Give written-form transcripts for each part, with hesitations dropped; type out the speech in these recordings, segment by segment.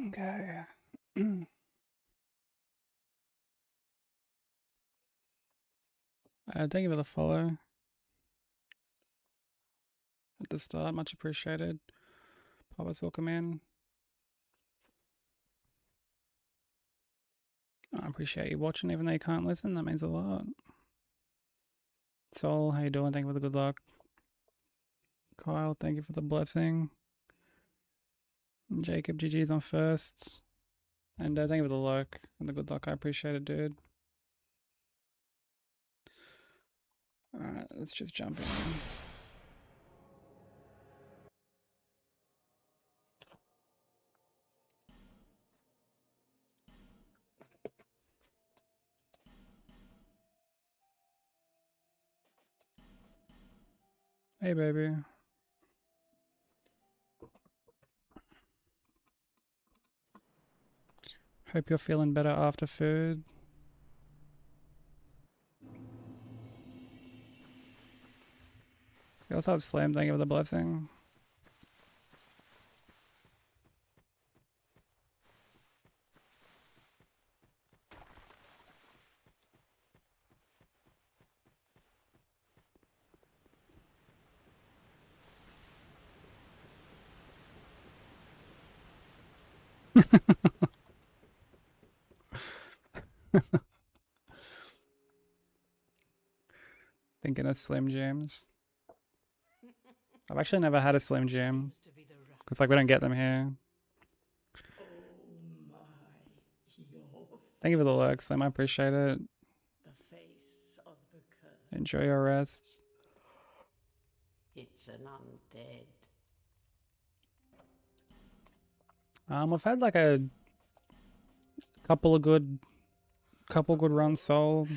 Okay. Thank you for the follow at the start. Much appreciated. Papa's welcome in. I appreciate you watching, even though you can't listen. That means a lot. Sol, how you doing? Thank you for the good luck. Kyle, thank you for the blessing. And Jacob, GG's on first. And thank you for the luck and the good luck. I appreciate it, dude. Alright, let's just jump in. Hey, baby. Hope you're feeling better after food. You also have Slam, thank you for the blessing. Thinking of Slim Jims. I've actually never had a Slim Jim. Because, like, we don't get them here. Thank you for the lurk, Slim. I appreciate it. Enjoy your rest. It's an undead. I've had like a couple good runs sold.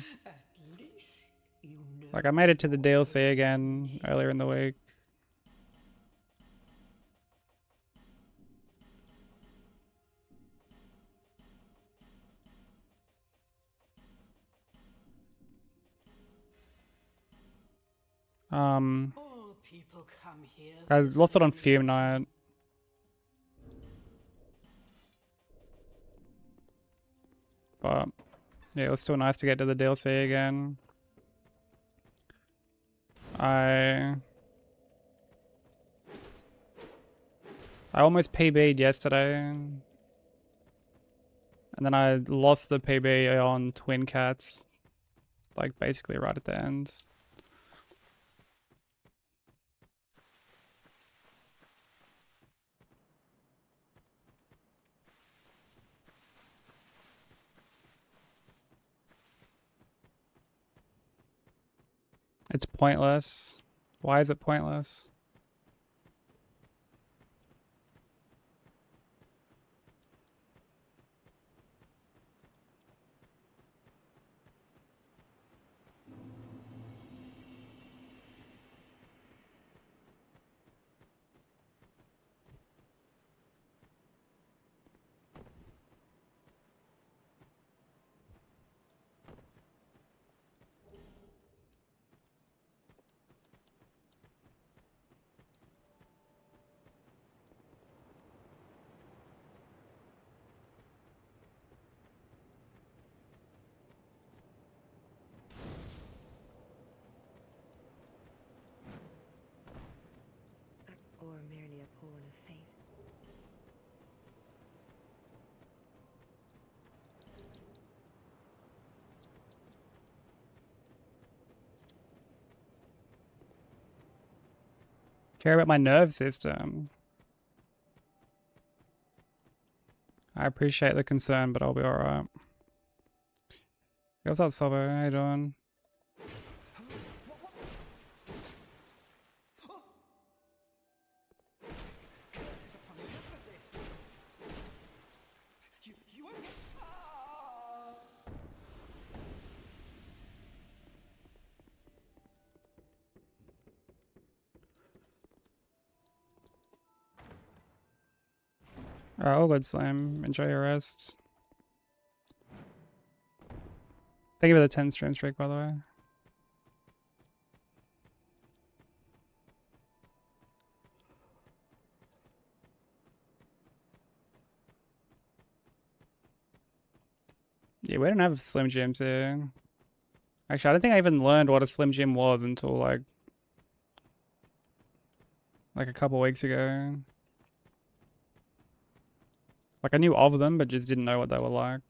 Like I made it to the DLC again earlier in the week. I lost it on Fume Night. But yeah, it was still nice to get to the DLC again. I almost PB'd yesterday. And then I lost the PB on Twin Cats. Like basically right at the end. It's pointless. Why is it pointless? Or merely a pawn of fate. Care about my nerve system. I appreciate the concern, but I'll be alright. What's up, Sobo? How you doing? Alright, all good, Slam. Enjoy your rest. Thank you for the 10 stream streak, by the way. Yeah, we don't have Slim Jims here. Actually, I don't think I even learned what a Slim Jim was until like a couple weeks ago. Like I knew of them, but just didn't know what they were like.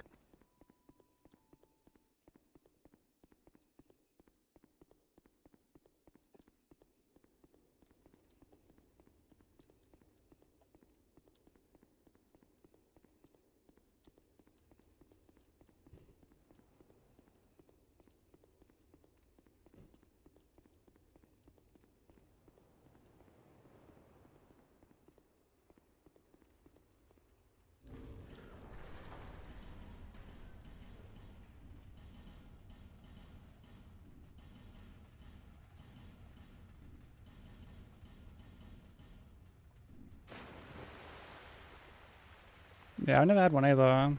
Yeah, I never had one either. I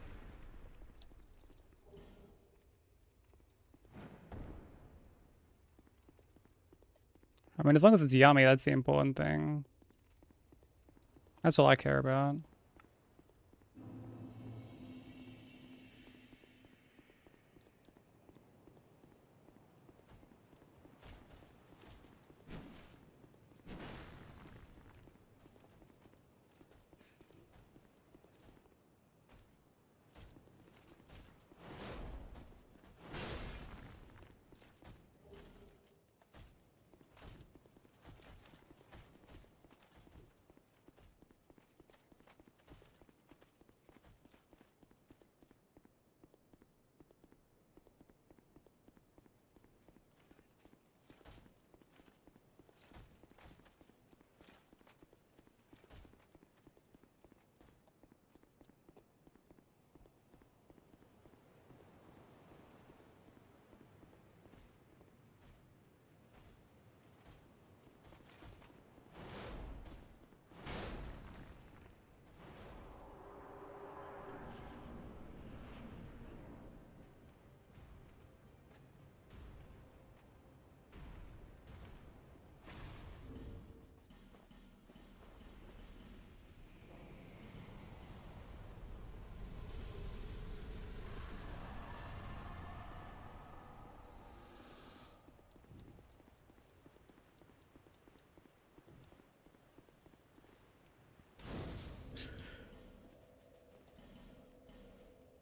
mean, as long as it's yummy, that's the important thing. That's all I care about.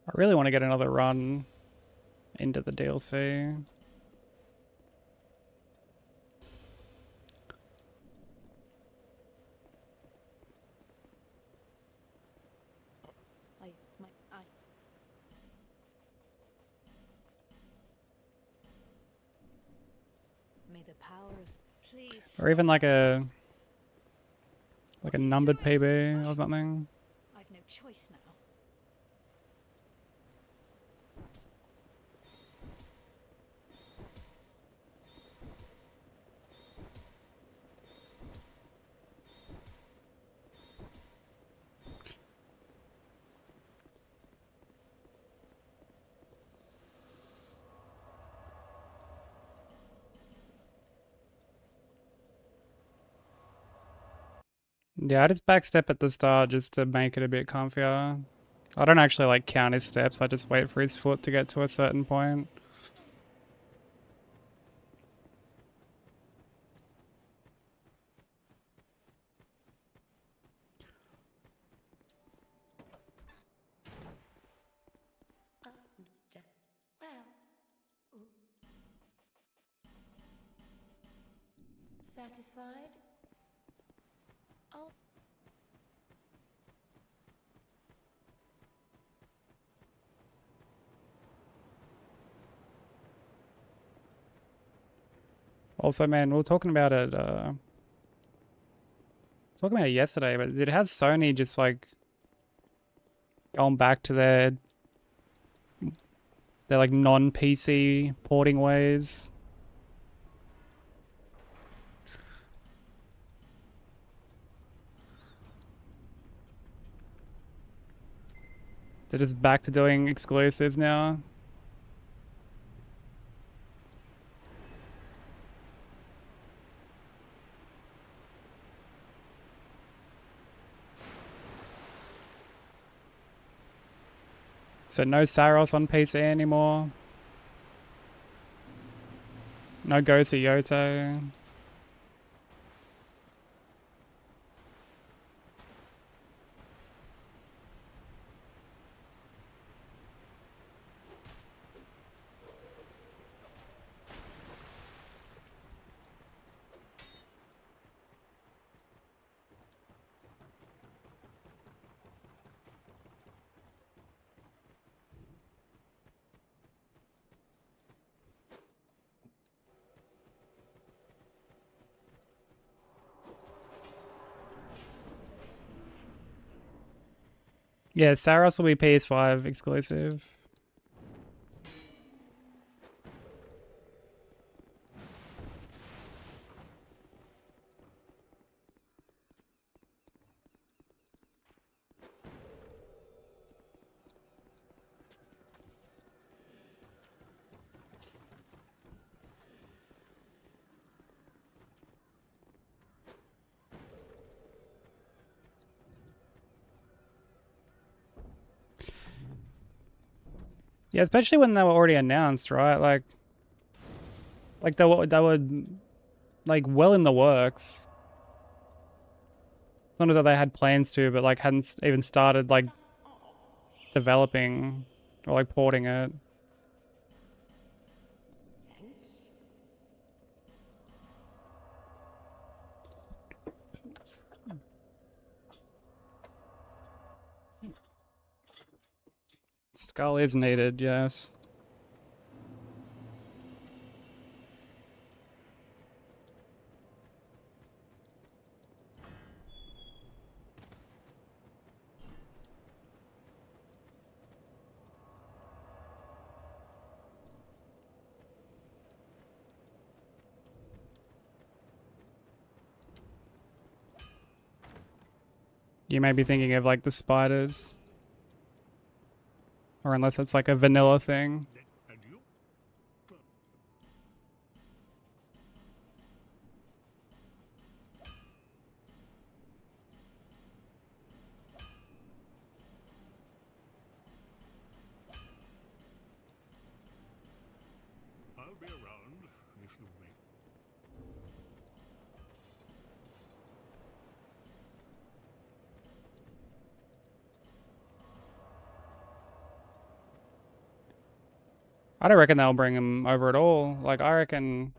I really want to get another run into the DLC. May the power of please. Or even like a numbered PB or something. I've no choice now. Yeah, I just backstep at the start just to make it a bit comfier. I don't actually like count his steps, I just wait for his foot to get to a certain point. Satisfied? Also, man, we were talking about it, yesterday, but it has Sony just like going back to their like non-PC porting ways. They're just back to doing exclusives now. So no Saros on PC anymore. No Go to Yoto. Yeah, Saros will be PS5 exclusive. Yeah, especially when they were already announced, right? Like they were like well in the works. Not that they had plans to, but like hadn't even started like developing or like porting it. Skull is needed, yes. You may be thinking of like the spiders. Or unless it's like a vanilla thing. I'll be around if you make. I don't reckon they'll bring him over at all. Like, I reckon...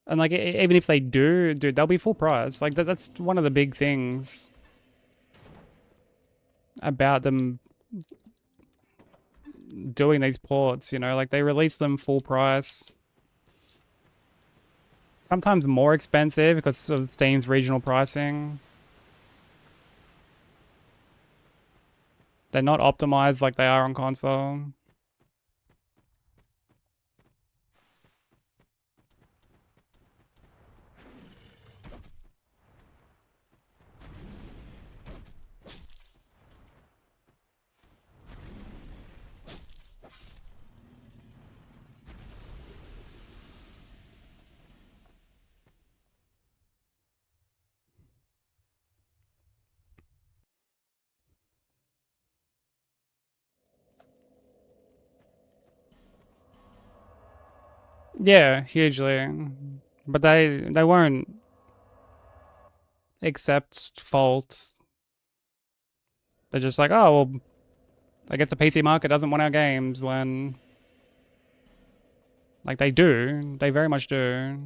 And like, even if they do, dude, they'll be full price. Like, that's one of the big things about them doing these ports, you know? Like, they release them full price. Sometimes more expensive because of Steam's regional pricing. They're not optimized like they are on console. Yeah, hugely. But they won't accept fault. They're just like, oh, well, I guess the PC market doesn't want our games when... Like, they do. They very much do.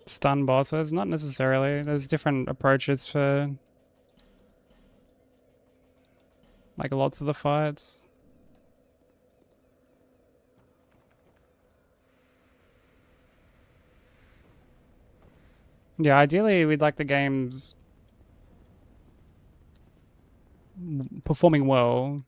Stun bosses? Not necessarily. There's different approaches for... like, lots of the fights. Yeah, ideally we'd like the games performing well.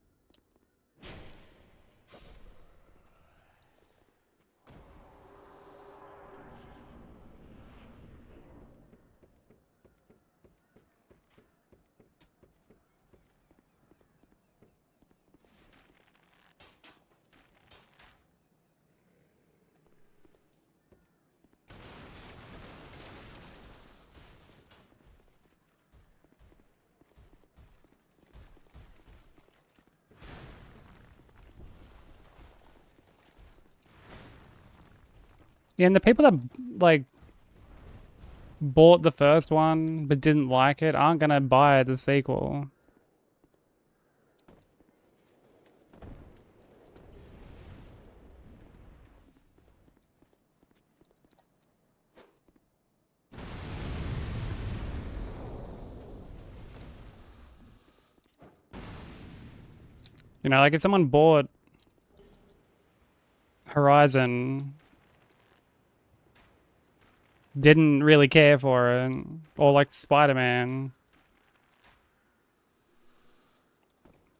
Yeah, and the people that like bought the first one but didn't like it aren't gonna buy the sequel. You know, like if someone bought Horizon, didn't really care for it, or like Spider-Man,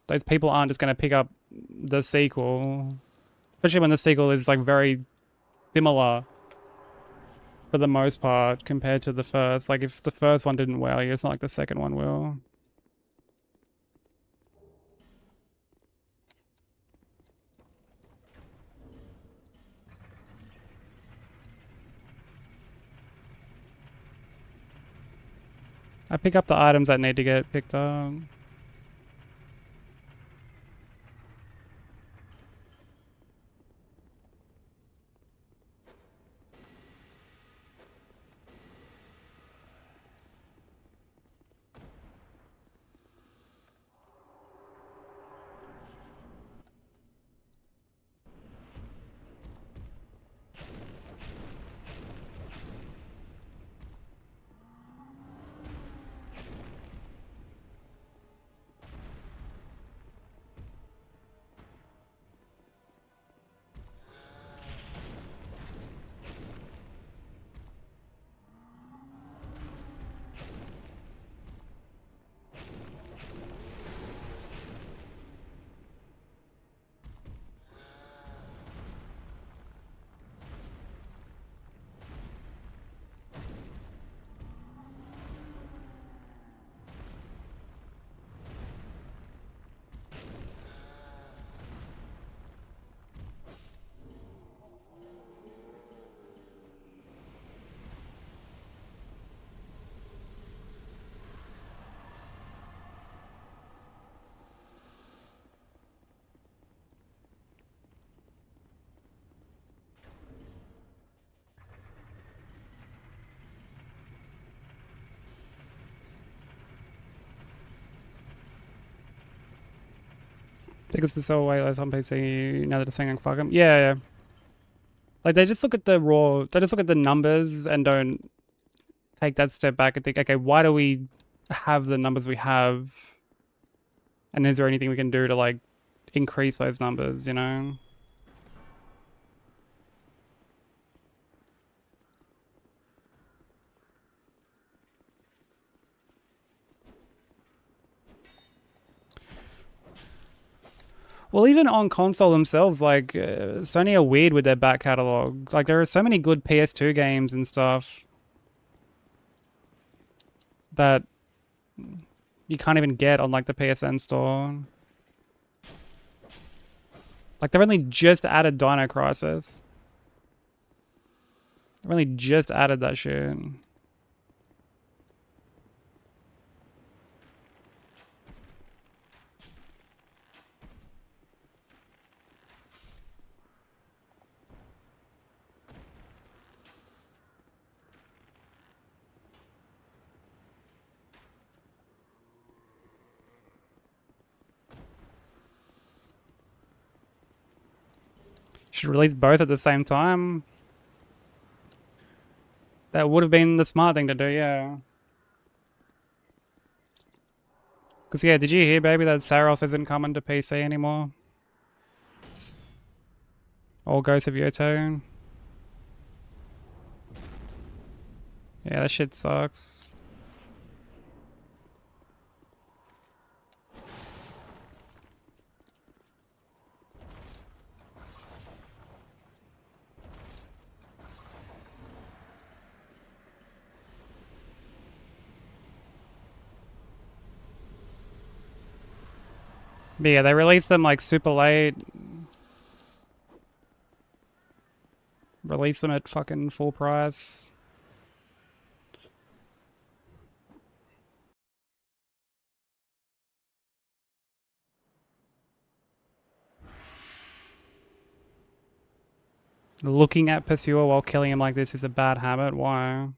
those people aren't just gonna pick up the sequel, especially when the sequel is like very similar for the most part compared to the first. Like if the first one didn't wow you, it's not like the second one will. I pick up the items that need to get picked up. Tickets to sell way less on PC now that they're saying fuck them. Yeah, yeah. Like they just look at the raw, they just look at the numbers and don't take that step back and think, okay, why do we have the numbers we have? And is there anything we can do to like increase those numbers, you know? Well, even on console themselves, like Sony are weird with their back catalog. Like there are so many good PS2 games and stuff that you can't even get on like the PSN store. Like they've only just added Dino Crisis. They've only just added that shit. Should release both at the same time. That would have been the smart thing to do, yeah. Because, yeah, did you hear, baby, that Saros isn't coming to PC anymore? All Ghosts of Yoto. Yeah, that shit sucks. But yeah, they released them like super late. Release them at fucking full price. Looking at Pursuer while killing him like this is a bad habit. Why?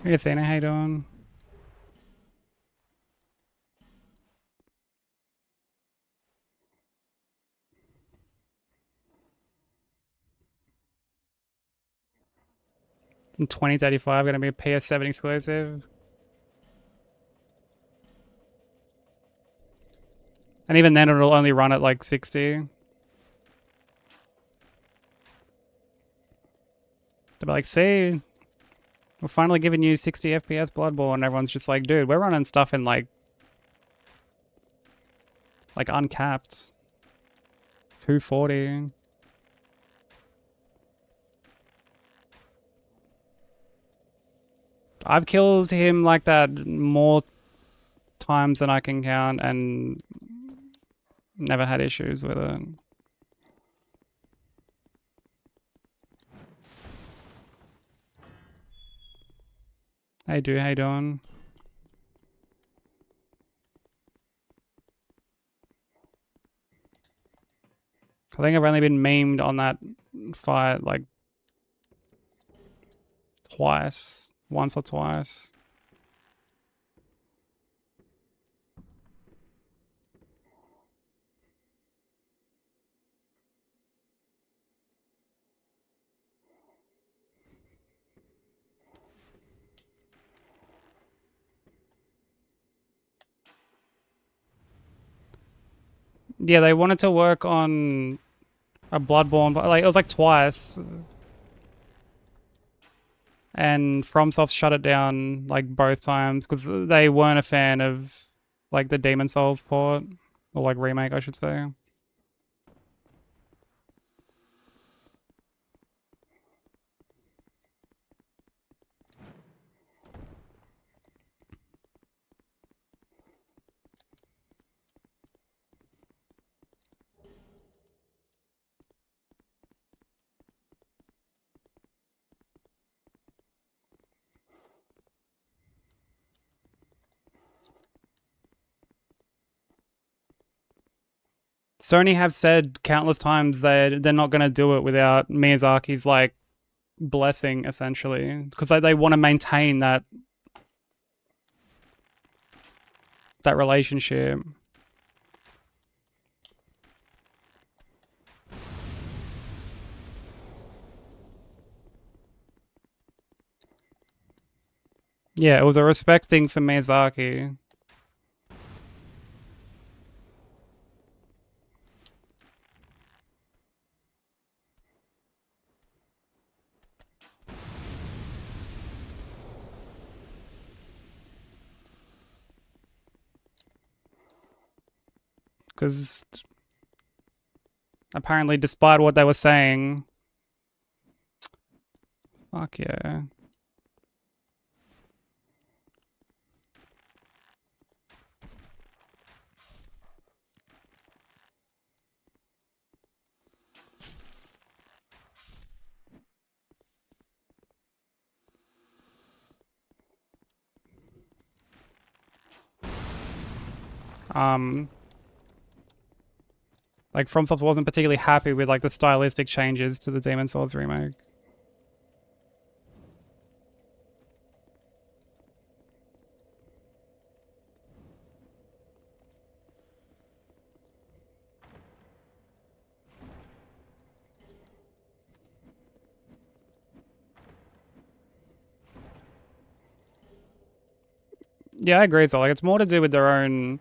Hey Athena, how you doing? In 2035, gonna be a PS7 exclusive. And even then, it'll only run at like 60. They'll be like, see, we're finally giving you 60 FPS Bloodborne. And everyone's just like, dude, we're running stuff in like uncapped. 240. I've killed him like that more times than I can count and never had issues with it. Hey dude, how you doing? I think I've only been memed on that fight like twice. Once or twice. Yeah, they wanted to work on a Bloodborne, but like it was like twice. And FromSoft shut it down like both times because they weren't a fan of like the Demon Souls port or like remake, I should say. Sony have said countless times they're not going to do it without Miyazaki's like blessing, essentially, because they want to maintain that relationship. Yeah, it was a respect thing for Miyazaki. Because apparently, despite what they were saying, fuck yeah. Like FromSoft wasn't particularly happy with like the stylistic changes to the Demon Souls remake. Yeah, I agree. So like, it's more to do with their own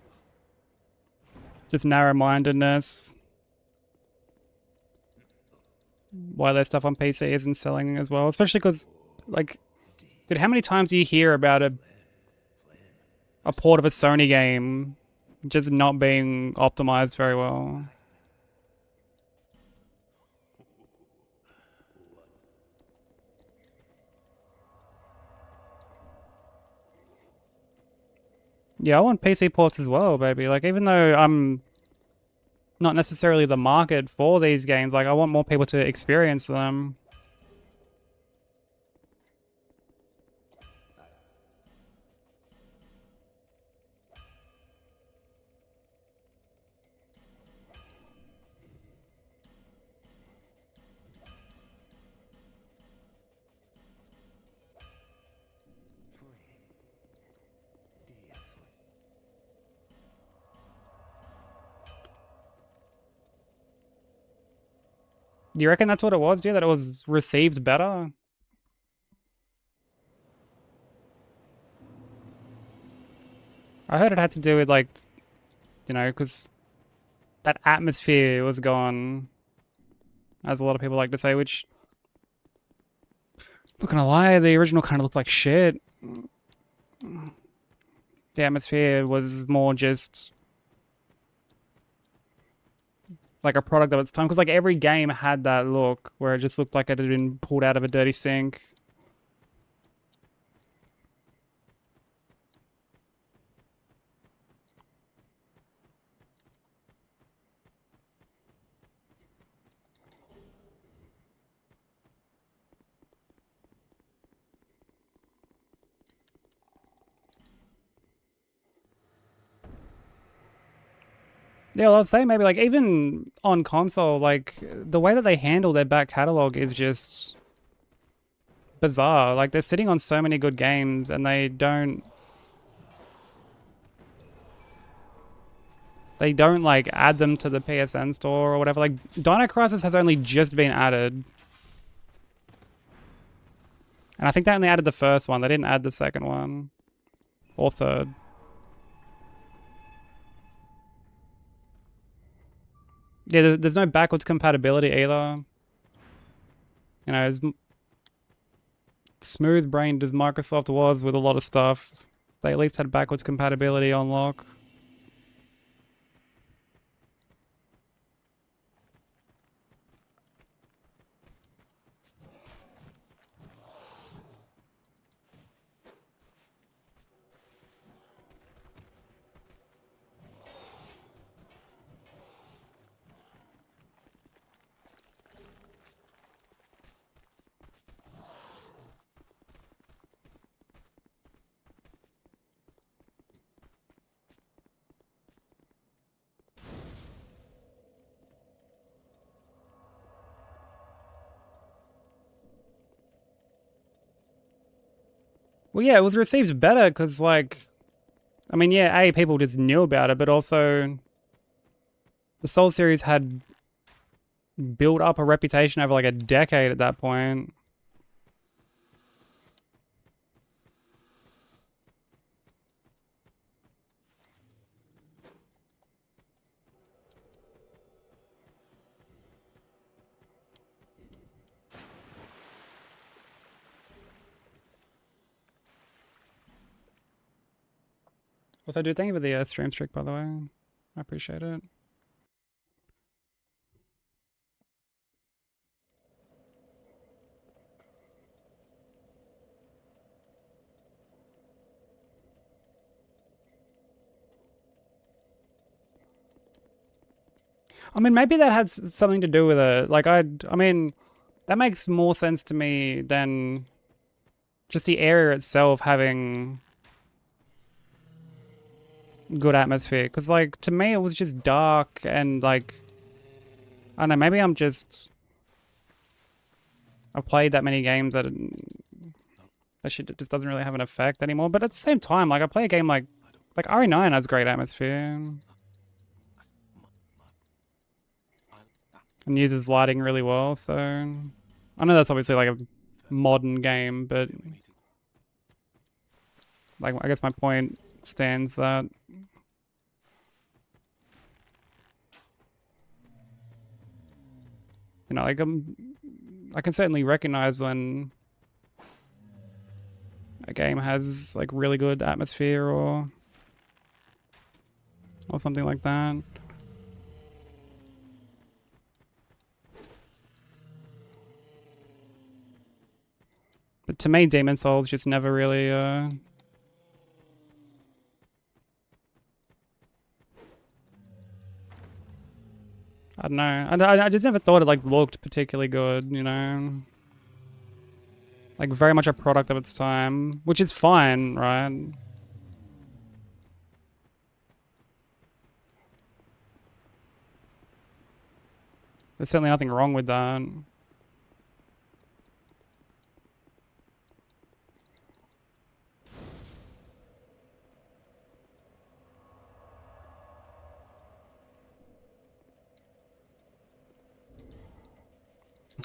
just narrow-mindedness. Why their stuff on PC isn't selling as well, especially because like, dude, how many times do you hear about a port of a Sony game just not being optimized very well? Yeah, I want PC ports as well, baby. Like, even though I'm not necessarily the market for these games, like, I want more people to experience them. Do you reckon that's what it was, dude? That it was received better? I heard it had to do with, like, you know, because that atmosphere was gone, as a lot of people like to say, which, not gonna lie, the original kind of looked like shit. The atmosphere was more just like a product of its time, because like every game had that look where it just looked like it had been pulled out of a dirty sink. Yeah, well, I'd say maybe like even on console, like the way that they handle their back catalog is just bizarre. Like they're sitting on so many good games and they don't like add them to the PSN store or whatever. Like Dino Crisis has only just been added. And I think they only added the first one. They didn't add the second one. Or third. Yeah, there's no backwards compatibility either. You know, as smooth-brained as Microsoft was with a lot of stuff, they at least had backwards compatibility on lock. Well, yeah, it was received better because, like, I mean, yeah, A, people just knew about it, but also the Soul series had built up a reputation over like a decade at that point. Also, dude, thank you for the stream streak, by the way. I appreciate it. I mean, maybe that has something to do with it. Like, I mean, that makes more sense to me than just the area itself having good atmosphere. Because, like, to me, it was just dark and, like, I don't know, maybe I've played that many games that shit just doesn't really have an effect anymore. But at the same time, like, I play a game like RE9 has great atmosphere and uses lighting really well, so I know that's obviously like a modern game, but like I guess my point stands that you know, like I can certainly recognize when a game has like really good atmosphere or something like that. But to me, Demon Souls just never really I don't know. I just never thought it like looked particularly good, you know? Like very much a product of its time, which is fine, right? There's certainly nothing wrong with that.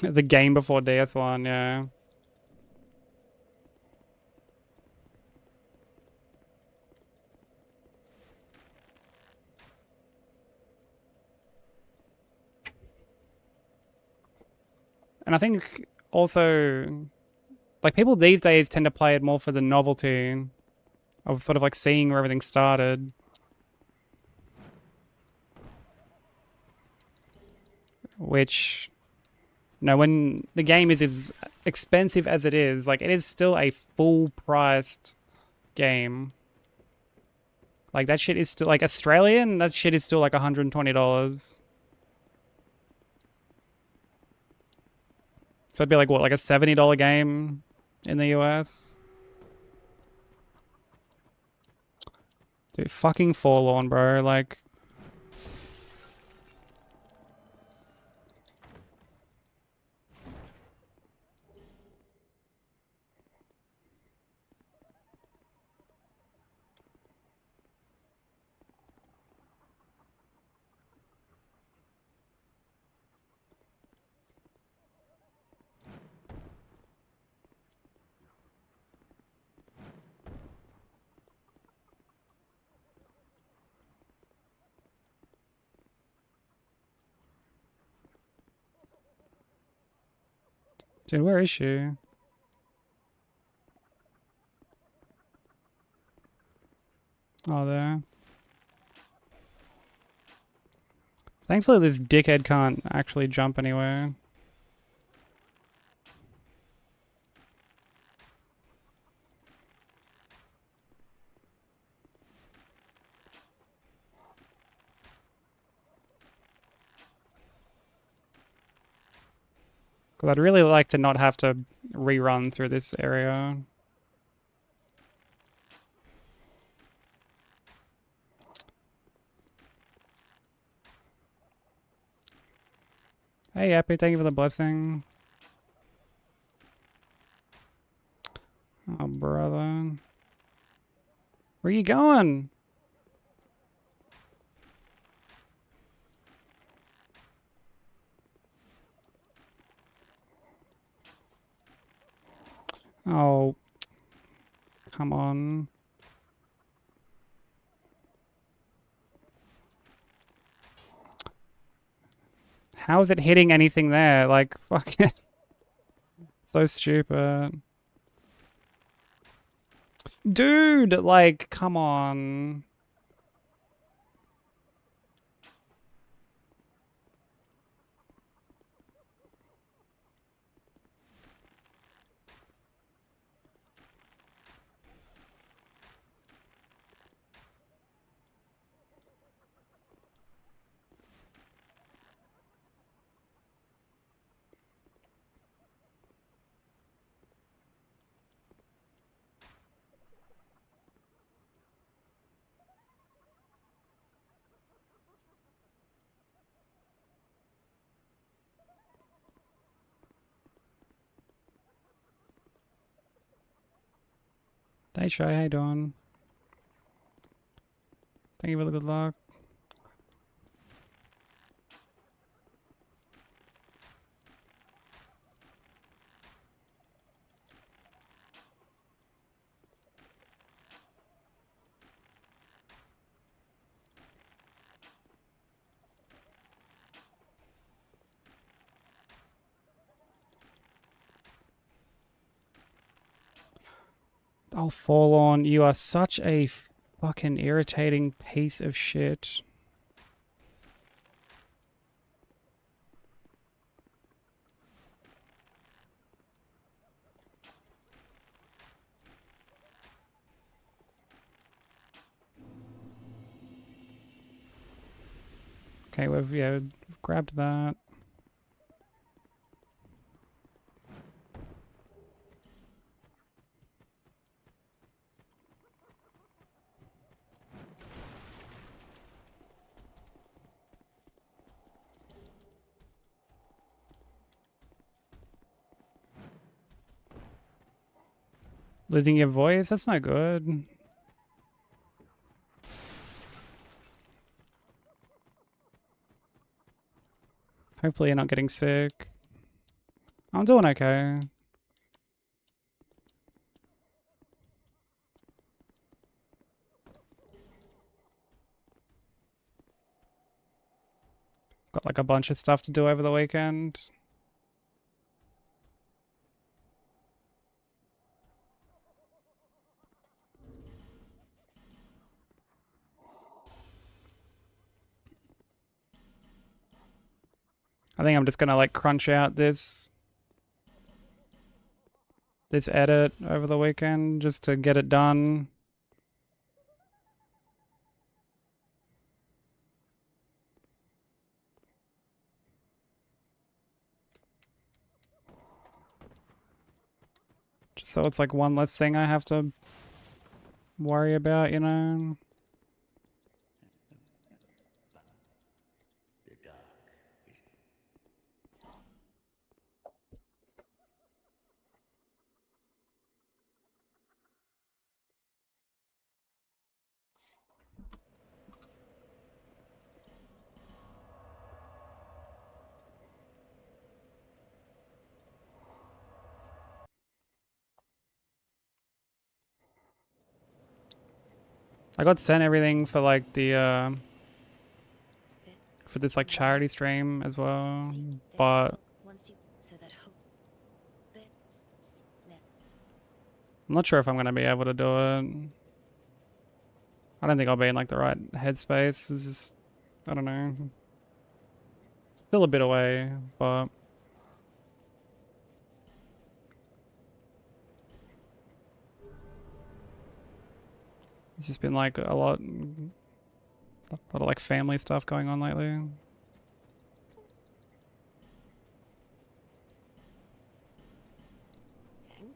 The game before DS1, yeah. And I think also, like, people these days tend to play it more for the novelty of sort of like seeing where everything started. Which, you know, when the game is as expensive as it is, like, it is still a full-priced game. Like, that shit is still, like, Australian, that shit is still like $120. So it'd be like, what, like a $70 game in the US? Dude, fucking Forlorn, bro. Like, dude, where is she? Oh, there. Thankfully, this dickhead can't actually jump anywhere. Because I'd really like to not have to rerun through this area. Hey, Epi, thank you for the blessing. Oh, brother. Where you going? Oh, come on. How is it hitting anything there? Like, fuck it. So stupid. Dude, like, come on. Hey, Shay, how you doing? Thank you for the good luck. Oh, Forlorn, you are such a fucking irritating piece of shit. Okay, we've grabbed that. Losing your voice? That's not good. Hopefully you're not getting sick. I'm doing okay. Got like a bunch of stuff to do over the weekend. I think I'm just gonna like crunch out this edit over the weekend just to get it done. Just so it's like one less thing I have to worry about, you know? I got sent everything for like the for this like charity stream as well, but I'm not sure if I'm gonna be able to do it. I don't think I'll be in like the right headspace. It's just, I don't know. Still a bit away, but it's just been like a lot of like family stuff going on lately. Thank you.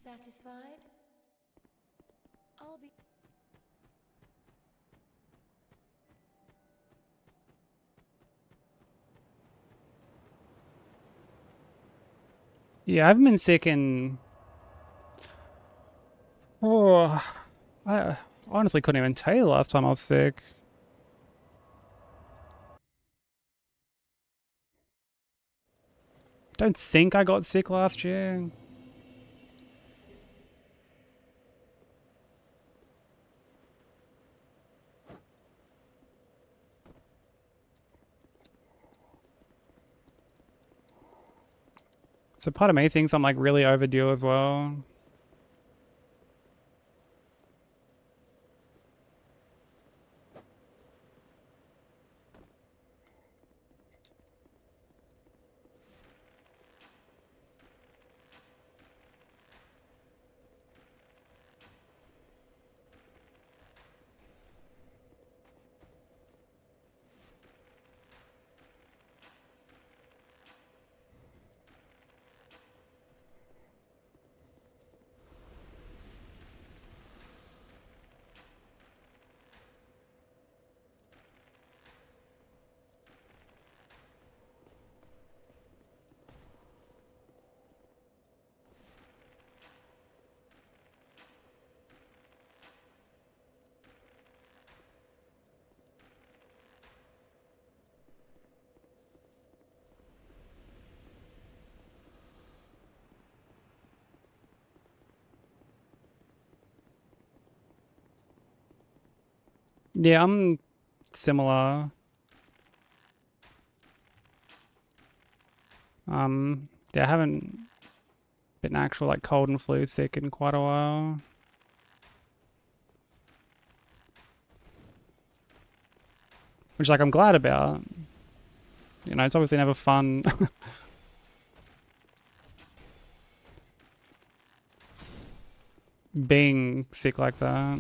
Satisfied? I'll be. Yeah, I haven't been sick in. Oh, I honestly couldn't even tell you the last time I was sick. Don't think I got sick last year. So part of me thinks I'm like really overdue as well. Yeah, I'm similar. Yeah, I haven't been actual like cold and flu sick in quite a while. Which like I'm glad about. You know, it's obviously never fun. Being sick like that.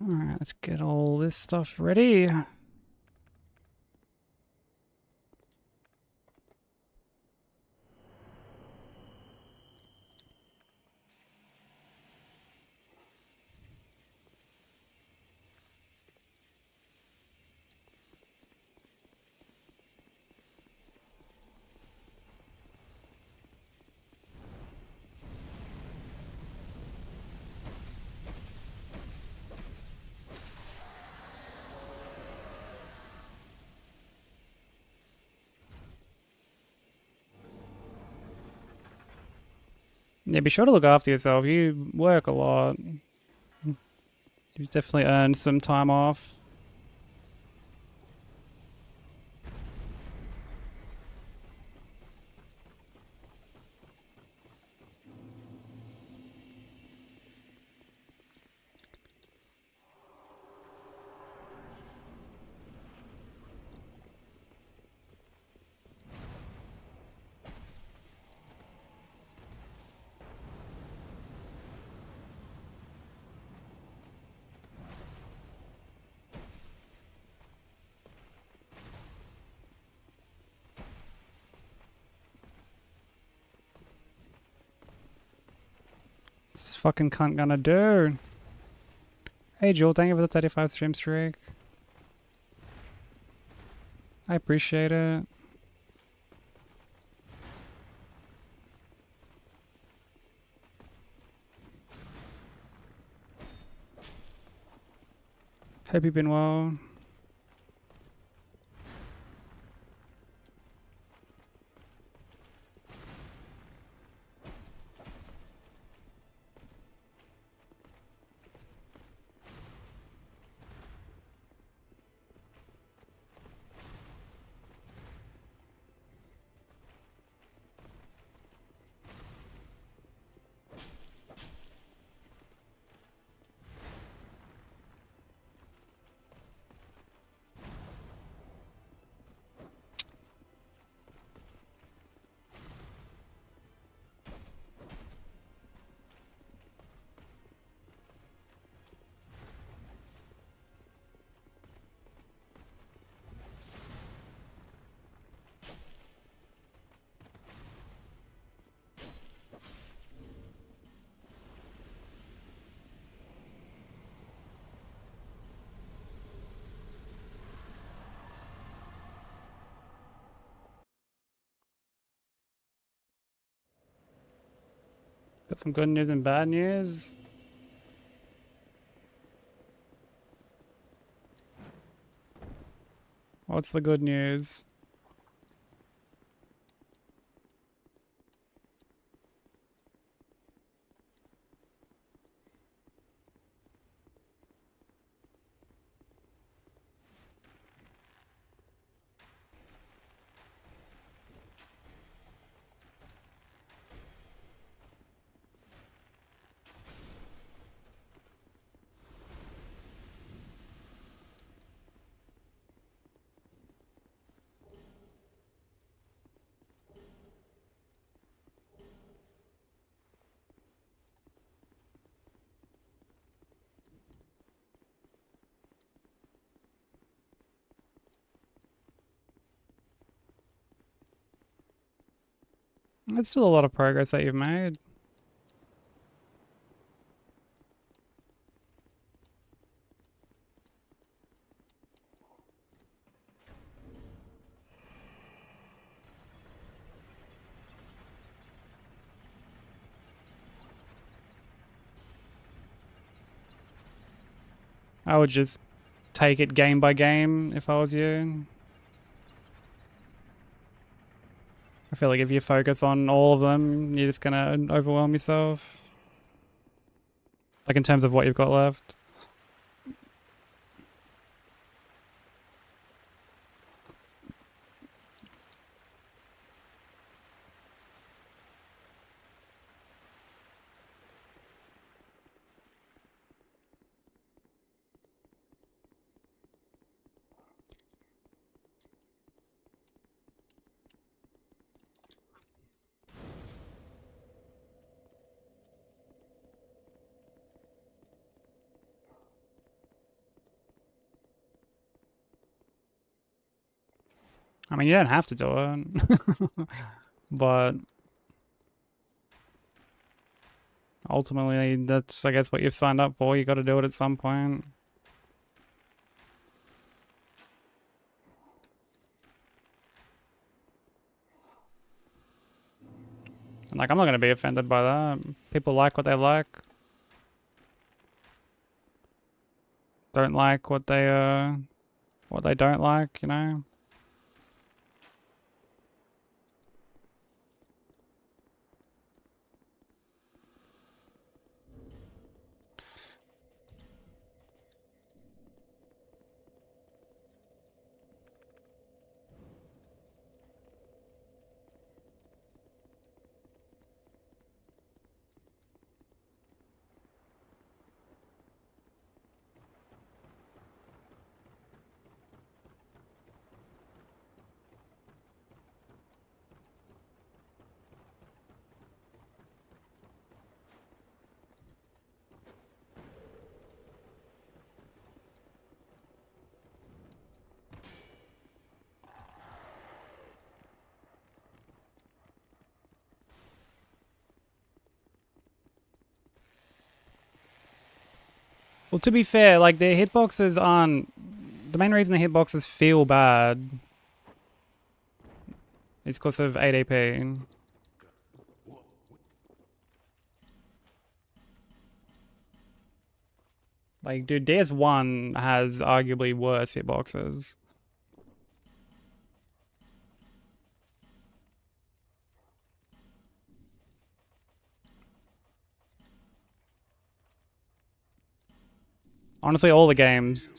Alright, let's get all this stuff ready. Yeah, be sure to look after yourself. You work a lot. You definitely earned some time off. What's this fucking cunt gonna do? Hey Jewel, thank you for the 35 stream streak. I appreciate it. Hope you've been well. Got some good news and bad news. What's the good news? It's still a lot of progress that you've made. I would just take it game by game if I was you. I feel like if you focus on all of them, you're just gonna overwhelm yourself. Like in terms of what you've got left. I mean, you don't have to do it. But ultimately, that's, I guess, what you've signed up for. You got to do it at some point. And, like, I'm not going to be offended by that. People like what they like. Don't like what they don't like, you know? Well, to be fair, like, the hitboxes aren't... The main reason the hitboxes feel bad is because of 8AP. Like, dude, DS1 has arguably worse hitboxes. Honestly, all the games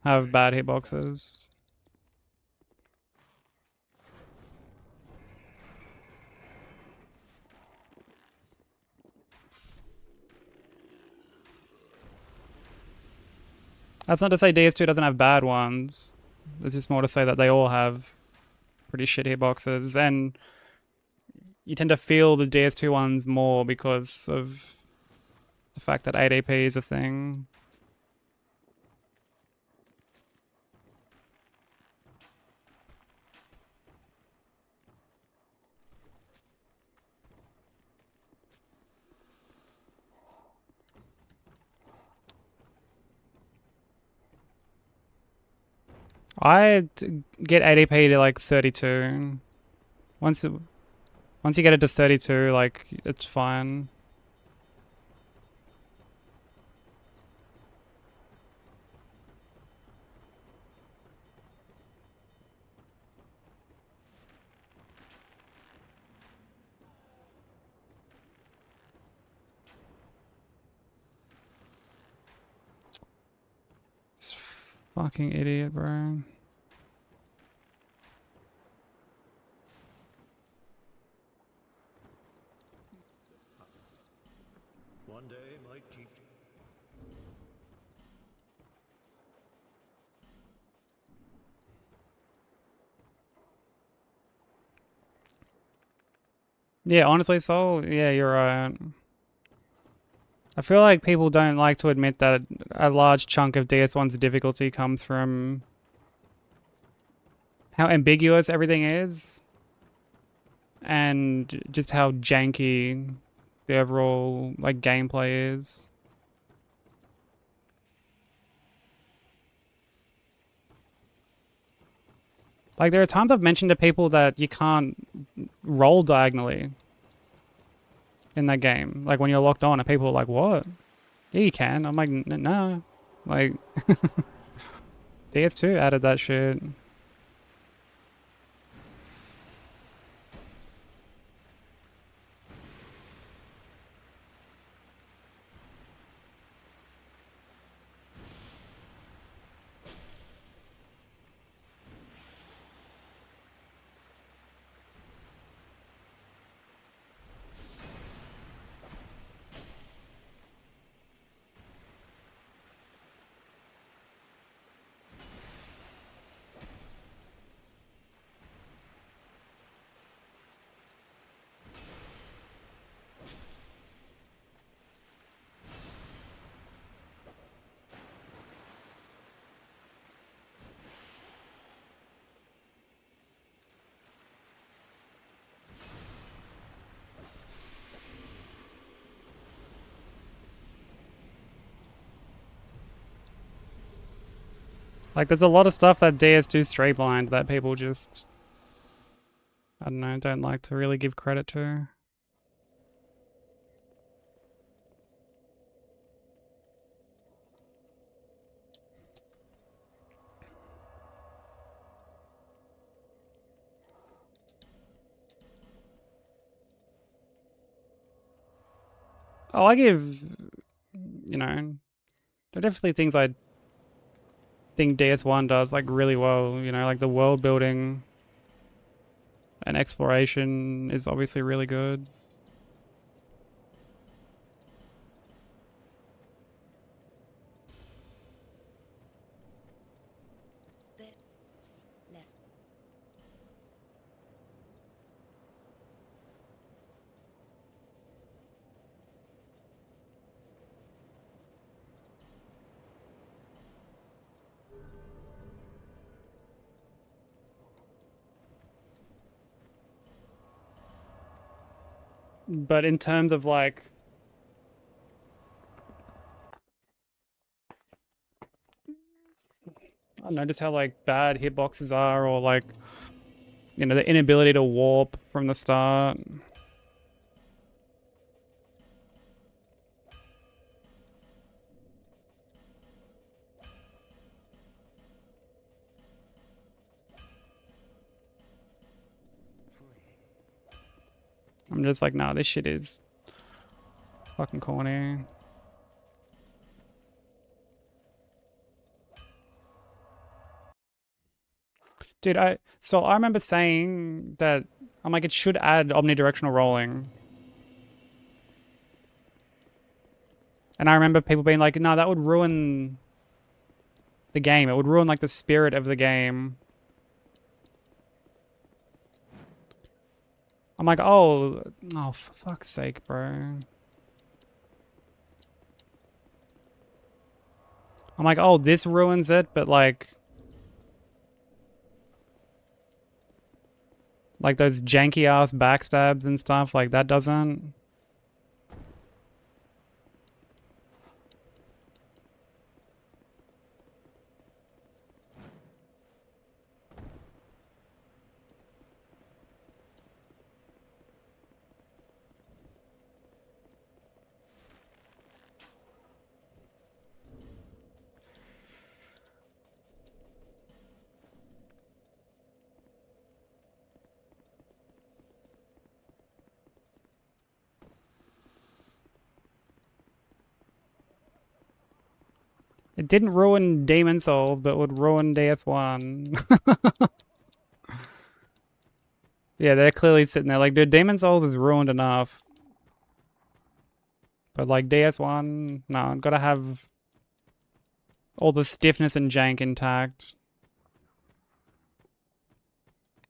have bad hitboxes. That's not to say DS2 doesn't have bad ones. It's just more to say that they all have pretty shit hitboxes, and you tend to feel the DS2 ones more because of the fact that 8AP is a thing. I get 8AP to like 32. Once you get it to 32, like, it's fine. Fucking idiot, bro. One day might keep. Yeah, honestly, Soul, yeah, you're right. I feel like people don't like to admit that a large chunk of DS1's difficulty comes from how ambiguous everything is and just how janky the overall like gameplay is. Like there are times I've mentioned to people that you can't roll diagonally in that game. Like when you're locked on and people are like, "What? Yeah, you can." I'm like, "No." Like DS2 added that shit. Like there's a lot of stuff that DS2 streamlined that people just I don't know, don't like to really give credit to. Oh, I give, you know, there are definitely things I think DS1 does like really well. You know, like the world building and exploration is obviously really good. There's less. But in terms of like, I don't know, just how like bad hitboxes are, or like, you know, the inability to warp from the start. I'm just like, nah, this shit is fucking corny. Dude, I remember saying that I'm like it should add omnidirectional rolling. And I remember people being like, no, that would ruin the game. It would ruin like the spirit of the game. I'm like, oh, for fuck's sake, bro. I'm like, oh, this ruins it, but like those janky ass backstabs and stuff, like that doesn't. It didn't ruin Demon Souls, but would ruin DS1. Yeah, they're clearly sitting there like, dude, Demon Souls is ruined enough. But like DS1, no, gotta have all the stiffness and jank intact.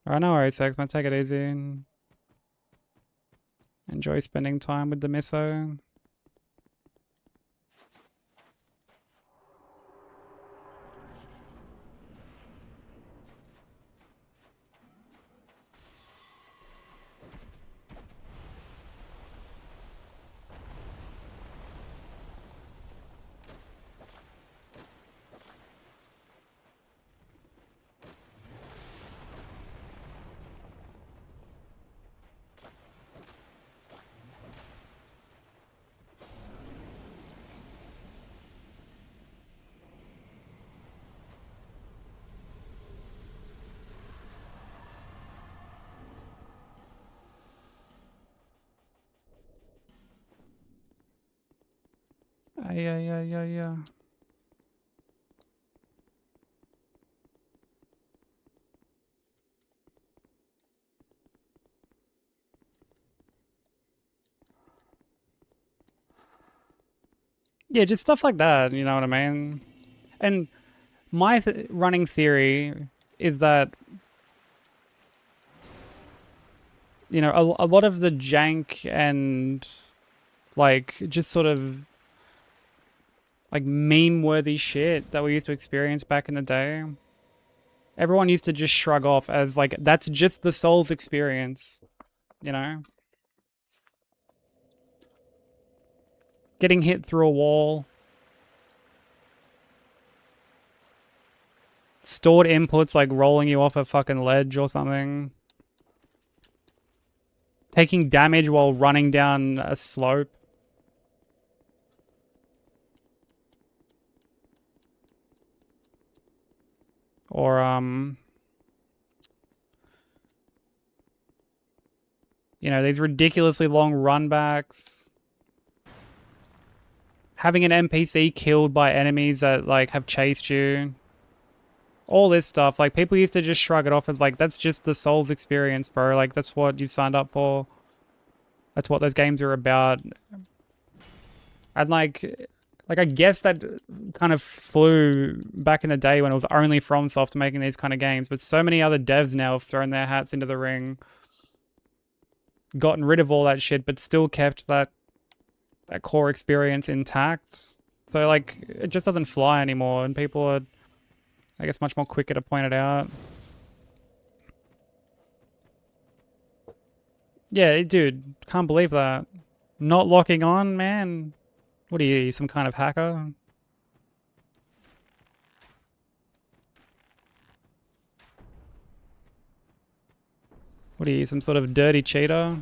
Alright, no worries, Sex. Might take it easy and enjoy spending time with the miso. Yeah. Yeah, just stuff like that, you know what I mean? And my running theory is that, you know, a lot of the jank and like just sort of like meme worthy shit that we used to experience back in the day, everyone used to just shrug off as like, that's just the Souls experience, you know? Getting hit through a wall, stored inputs like rolling you off a fucking ledge or something, taking damage while running down a slope. Or, you know, these ridiculously long runbacks. Having an NPC killed by enemies that, like, have chased you. All this stuff. Like, people used to just shrug it off as, like, that's just the Souls experience, bro. Like, that's what you signed up for. That's what those games are about. And, like I guess that kind of flew back in the day when it was only FromSoft making these kind of games. But so many other devs now have thrown their hats into the ring. Gotten rid of all that shit, but still kept that core experience intact. So, like, it just doesn't fly anymore. And people are, I guess, much more quicker to point it out. Yeah, dude, can't believe that. Not locking on, man. What are you, some kind of hacker? What are you, some sort of dirty cheater?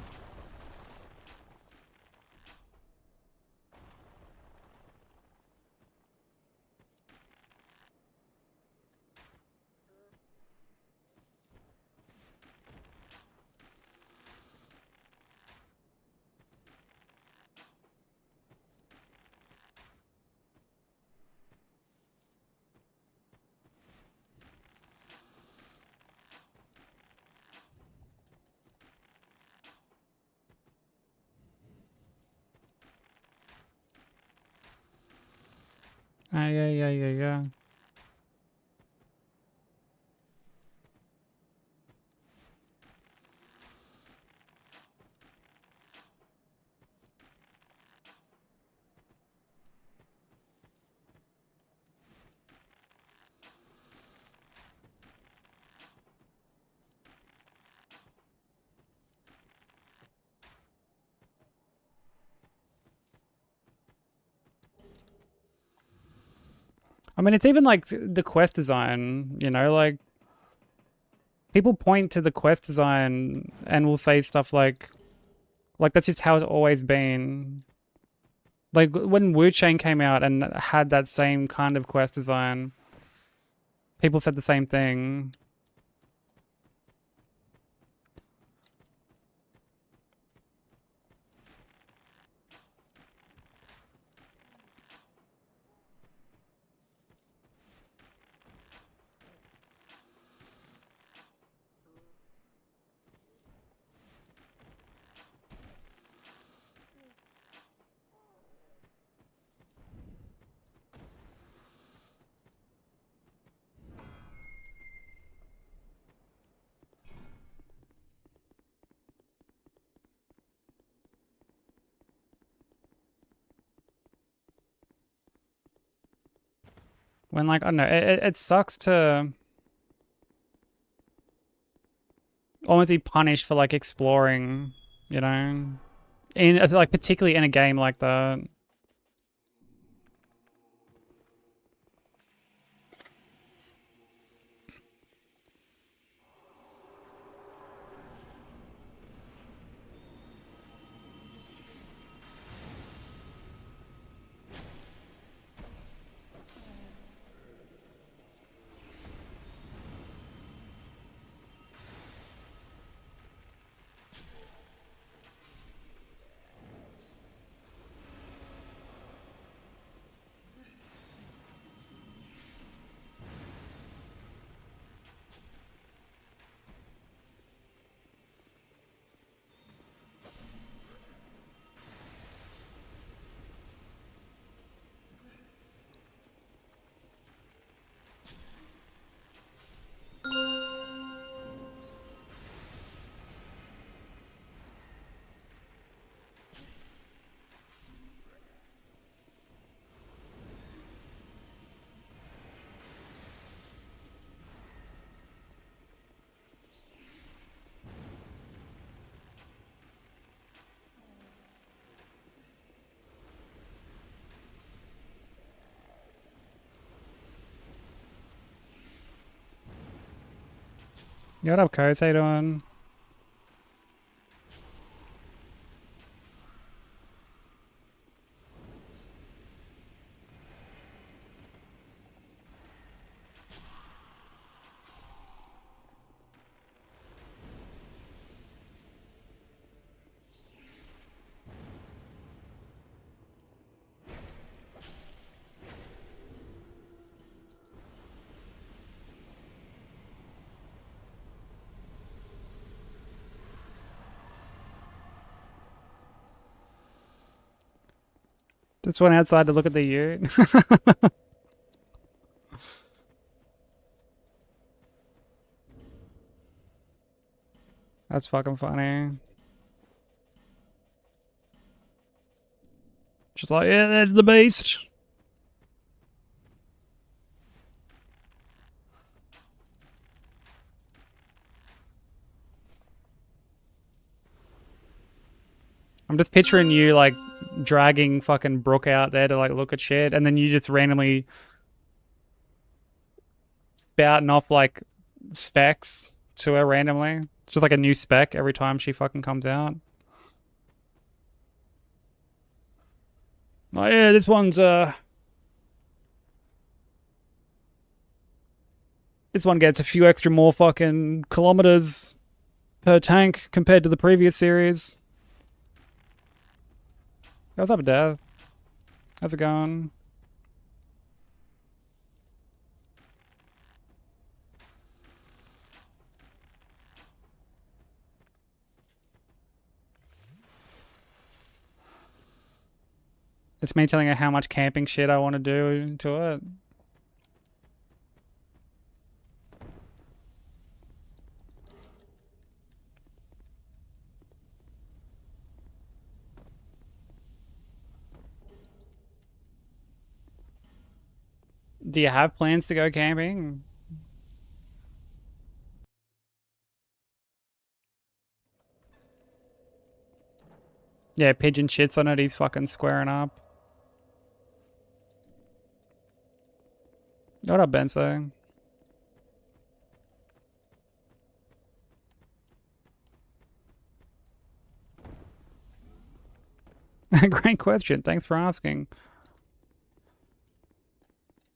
Yeah. I mean, it's even like the quest design, you know, like people point to the quest design and will say stuff like that's just how it's always been. Like when Wu Chain came out and had that same kind of quest design, people said the same thing. When, like, I don't know, it sucks to almost be punished for, like, exploring, you know? In, like, particularly in a game like that. Yo, what up, Coase? How you doing? Just went outside to look at the ute. That's fucking funny. Just like, yeah, there's the beast. I'm just picturing you, like, dragging fucking Brooke out there to, like, look at shit, and then you just randomly spouting off, like, specs to her randomly. It's just like a new spec every time she fucking comes out. Oh yeah, this one's this one gets a few extra more fucking kilometers per tank compared to the previous series. Hey, what's up, Dad? How's it going? It's me telling her how much camping shit I want to do to it. Do you have plans to go camping? Yeah, Pigeon shits on it. He's fucking squaring up. What up, Benzo? Great question. Thanks for asking.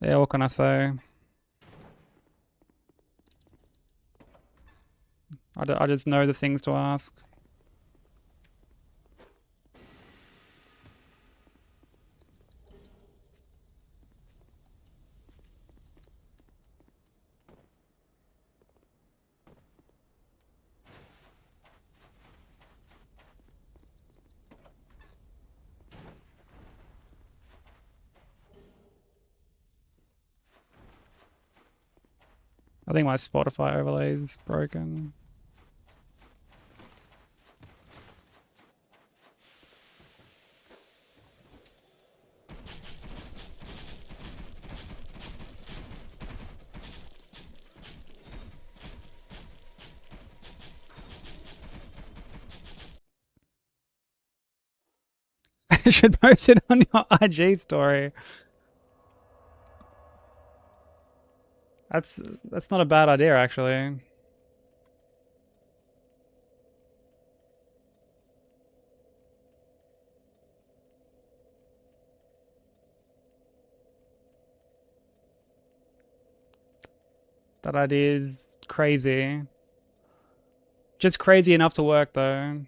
Yeah, what can I say? I just know the things to ask. I think my Spotify overlay is broken. You should post it on your IG story. That's not a bad idea, actually. That idea is crazy. Just crazy enough to work, though.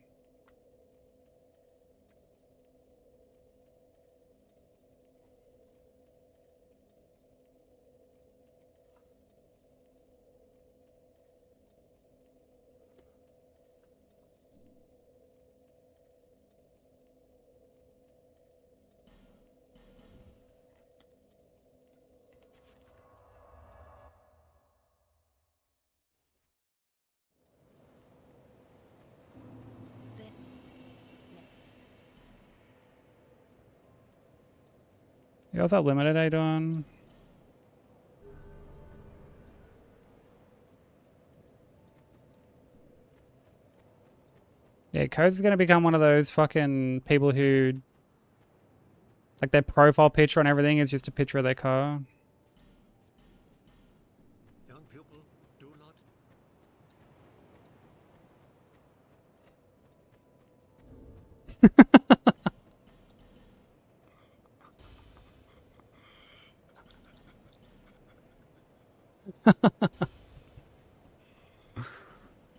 Yeah, what's that limited I doing? Yeah, Coase is gonna become one of those fucking people who, like, their profile picture and everything is just a picture of their car. Young pupil, do not.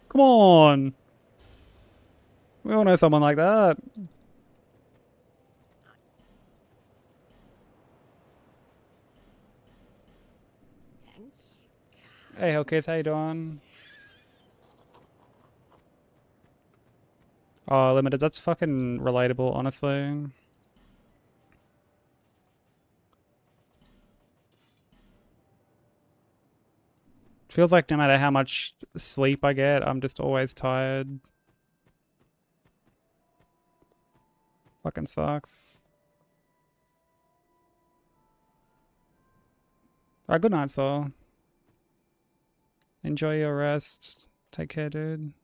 Come on. We all know someone like that. Thank you. Hey, Hellkiss, how you doing? Oh, limited. That's fucking relatable, honestly. Feels like no matter how much sleep I get, I'm just always tired. Fucking sucks. Alright, good night, Saul. Enjoy your rest. Take care, dude.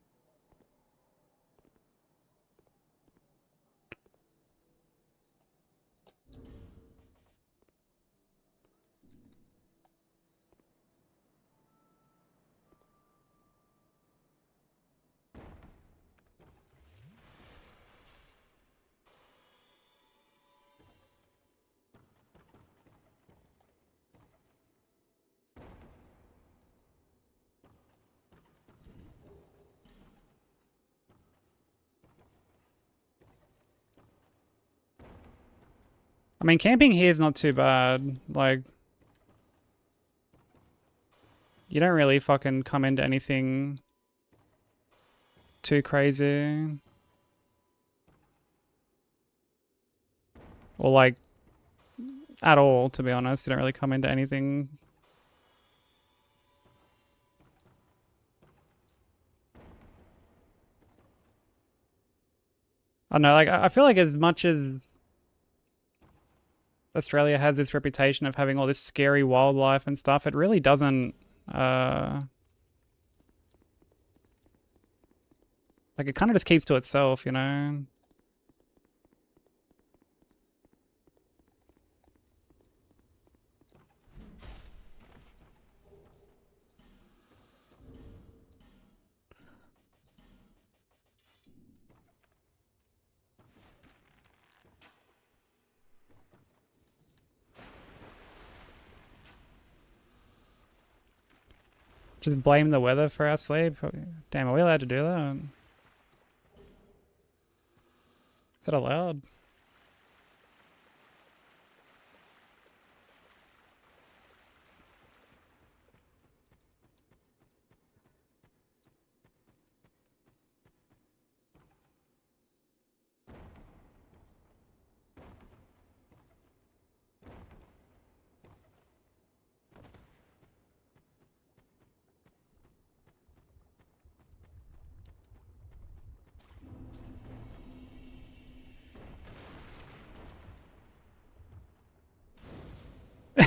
I mean, camping here is not too bad. Like, you don't really fucking come into anything too crazy. Or, like, at all, to be honest. You don't really come into anything. I don't know, like, I feel like as much as Australia has this reputation of having all this scary wildlife and stuff, it really doesn't, like, it kind of just keeps to itself, you know? Just blame the weather for our sleep? Damn, are we allowed to do that? Is that allowed?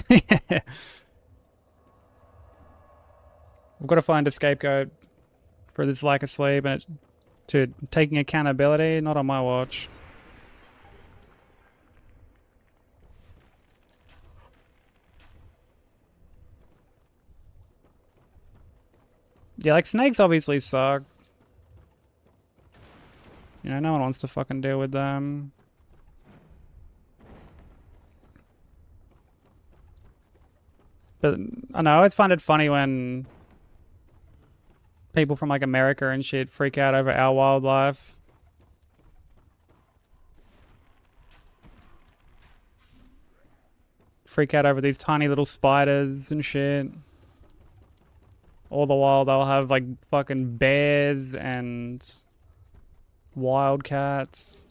Yeah. We've got to find a scapegoat for this lack of sleep and to taking accountability, not on my watch. Yeah, like snakes obviously suck. You know, no one wants to fucking deal with them. But I know, I always find it funny when people from like America and shit freak out over our wildlife. Freak out over these tiny little spiders and shit. All the while they'll have like fucking bears and wildcats.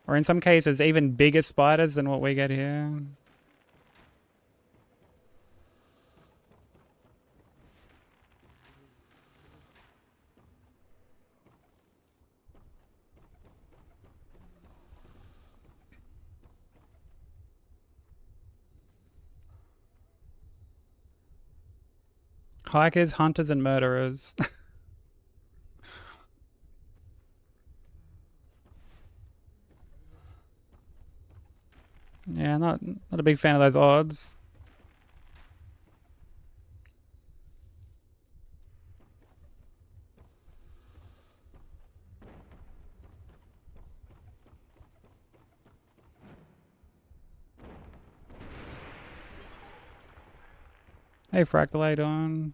Or in some cases, even bigger spiders than what we get here. Hikers, hunters, and murderers. Yeah, not a big fan of those odds. Hey, Fractalate on.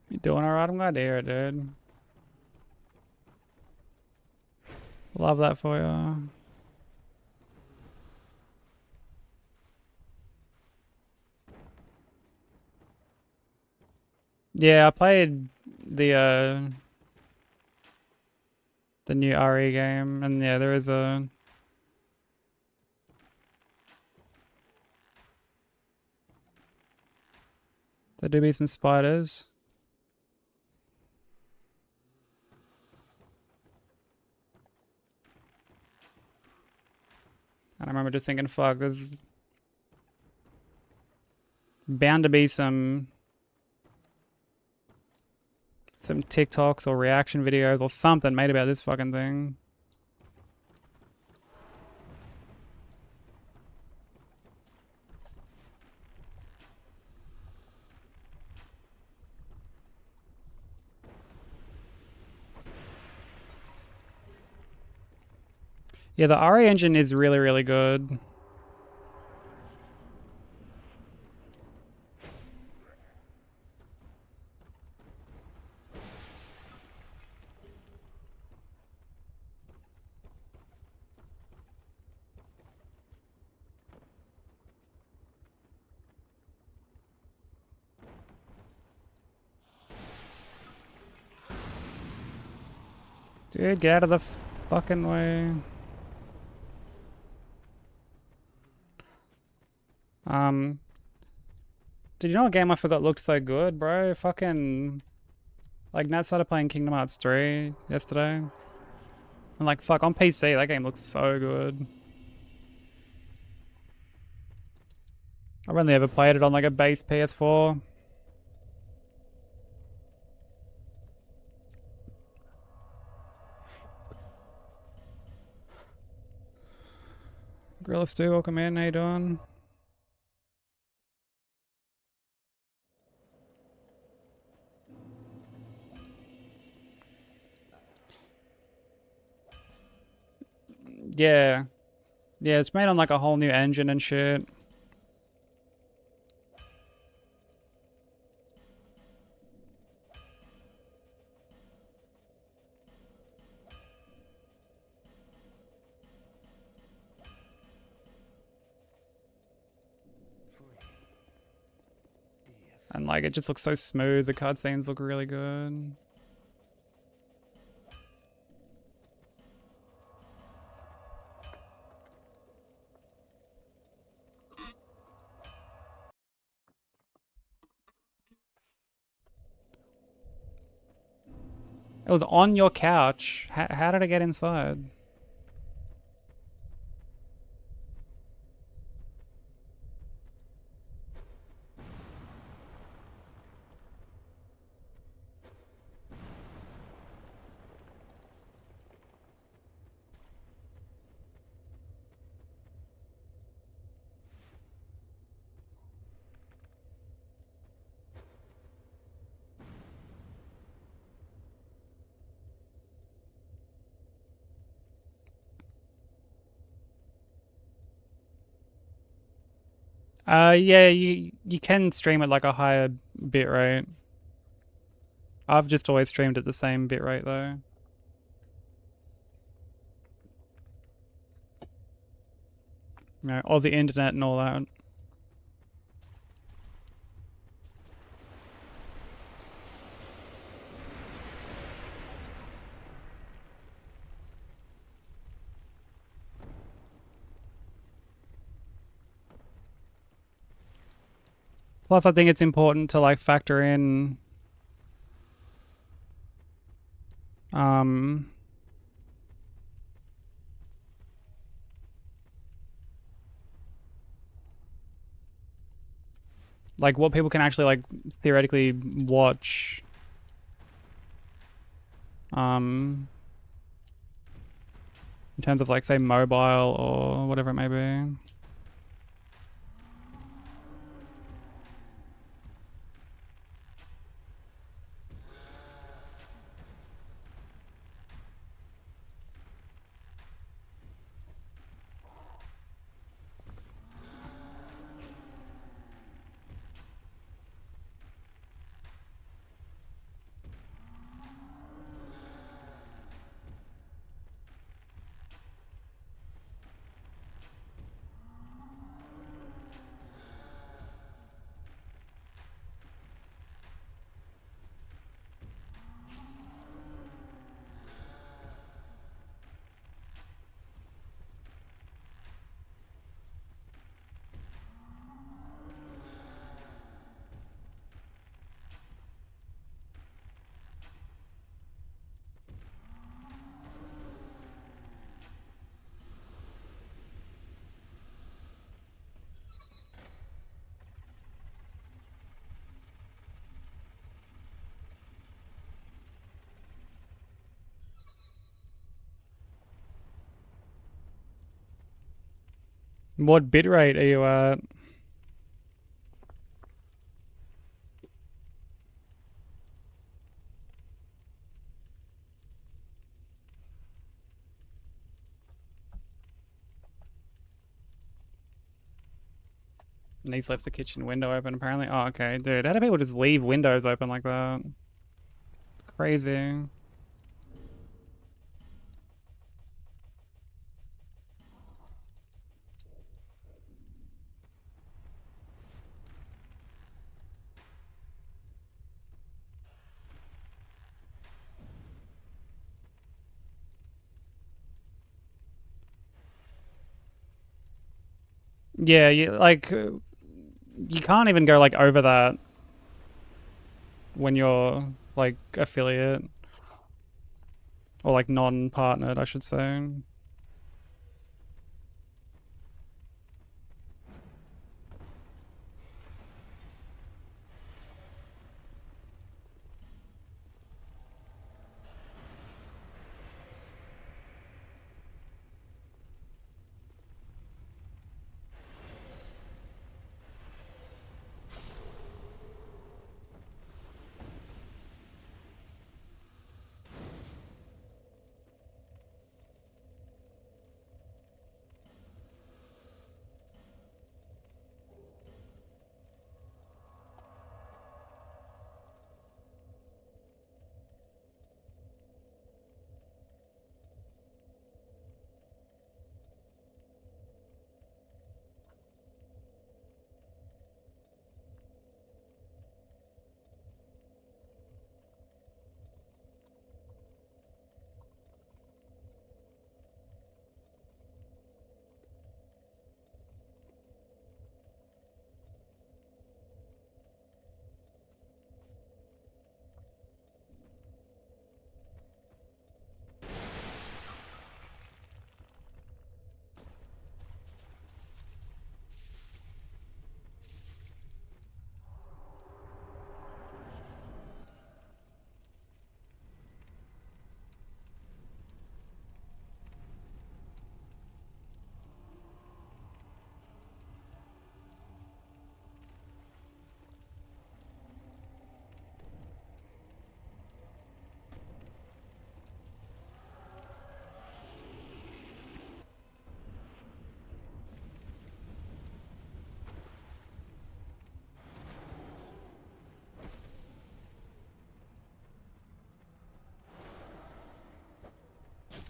You doing alright? I'm glad to hear it, dude. Love that for you. Yeah, I played the new RE game, and yeah, there is a there do be some spiders. And I remember just thinking, fuck, there's bound to be some TikToks or reaction videos or something made about this fucking thing. Yeah, the RE engine is really, really good. Dude, get out of the fucking way. Did you know what game I forgot looked so good, bro? Fucking, like, Nat started playing Kingdom Hearts 3 yesterday. And like, fuck, on PC, that game looks so good. I've only ever played it on like a base PS4. Gorilla Stu, welcome in, how you doing? Yeah. Yeah, it's made on like a whole new engine and shit. And like it just looks so smooth. The cutscenes look really good. It was on your couch. How did it get inside? Yeah, you can stream at like a higher bit rate. I've just always streamed at the same bit rate though. You know, Aussie internet and all that. Plus, I think it's important to like factor in like what people can actually like theoretically watch. In terms of like say mobile or whatever it may be. What bitrate are you at? Niece left the kitchen window open apparently. Oh, okay. Dude, how do people just leave windows open like that? Crazy. Yeah, you can't even go like over that when you're like affiliate or like non-partnered, I should say.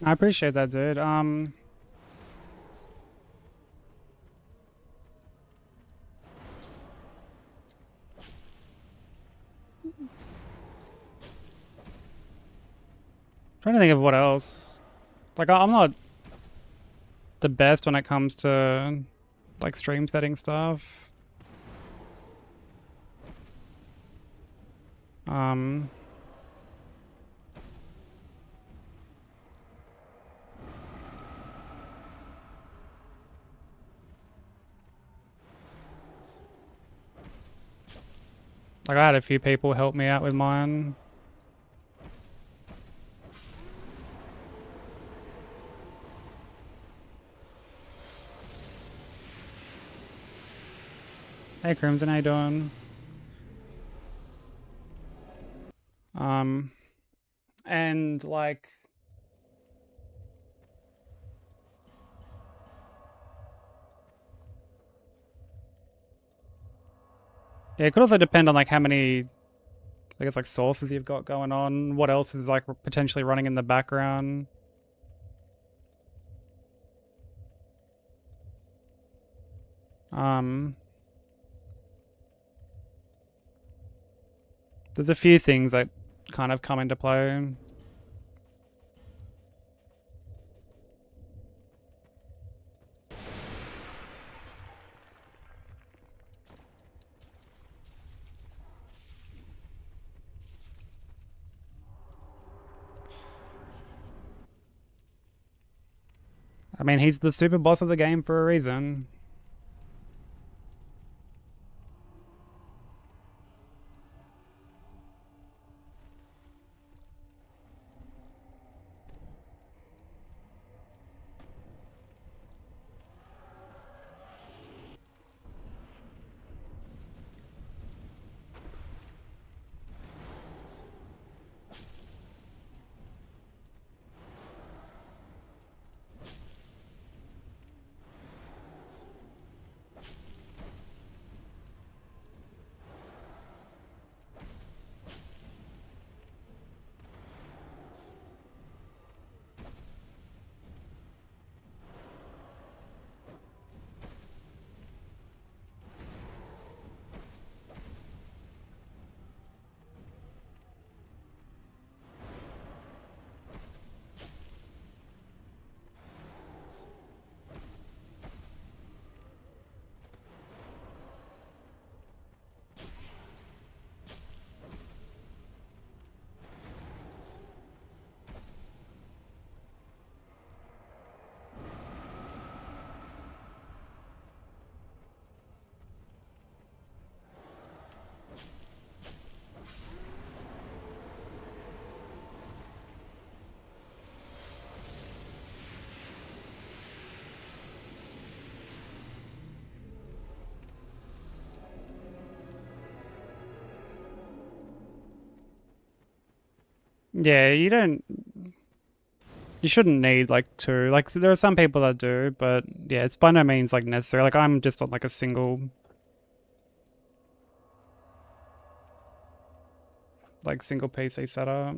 I appreciate that, dude. Trying to think of what else. Like, I'm not the best when it comes to like stream setting stuff. Um, like I had a few people help me out with mine. Hey Crimson, how you doing? And like yeah, it could also depend on like how many I guess like sources you've got going on, what else is like potentially running in the background. There's a few things that kind of come into play. I mean, he's the super boss of the game for a reason. Yeah, you shouldn't need like two. Like there are some people that do, but yeah, it's by no means like necessary. Like I'm just on like a single PC setup.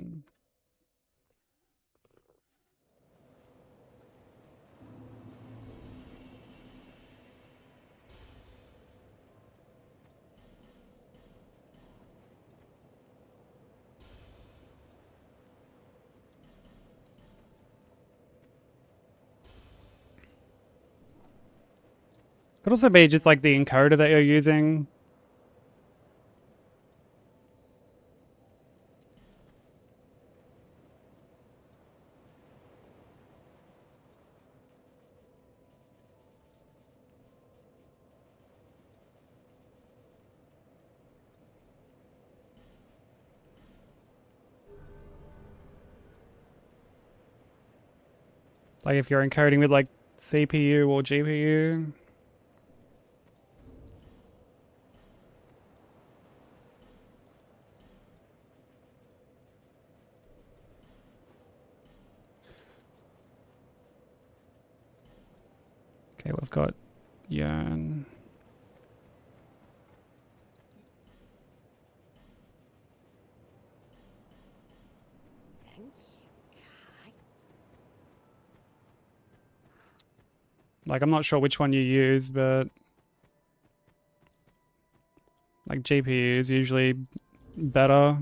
Could also be just like the encoder that you're using. Like if you're encoding with like CPU or GPU. Okay, we've got Yearn. Thanks. Kai. Like, I'm not sure which one you use, but like GPU is usually better.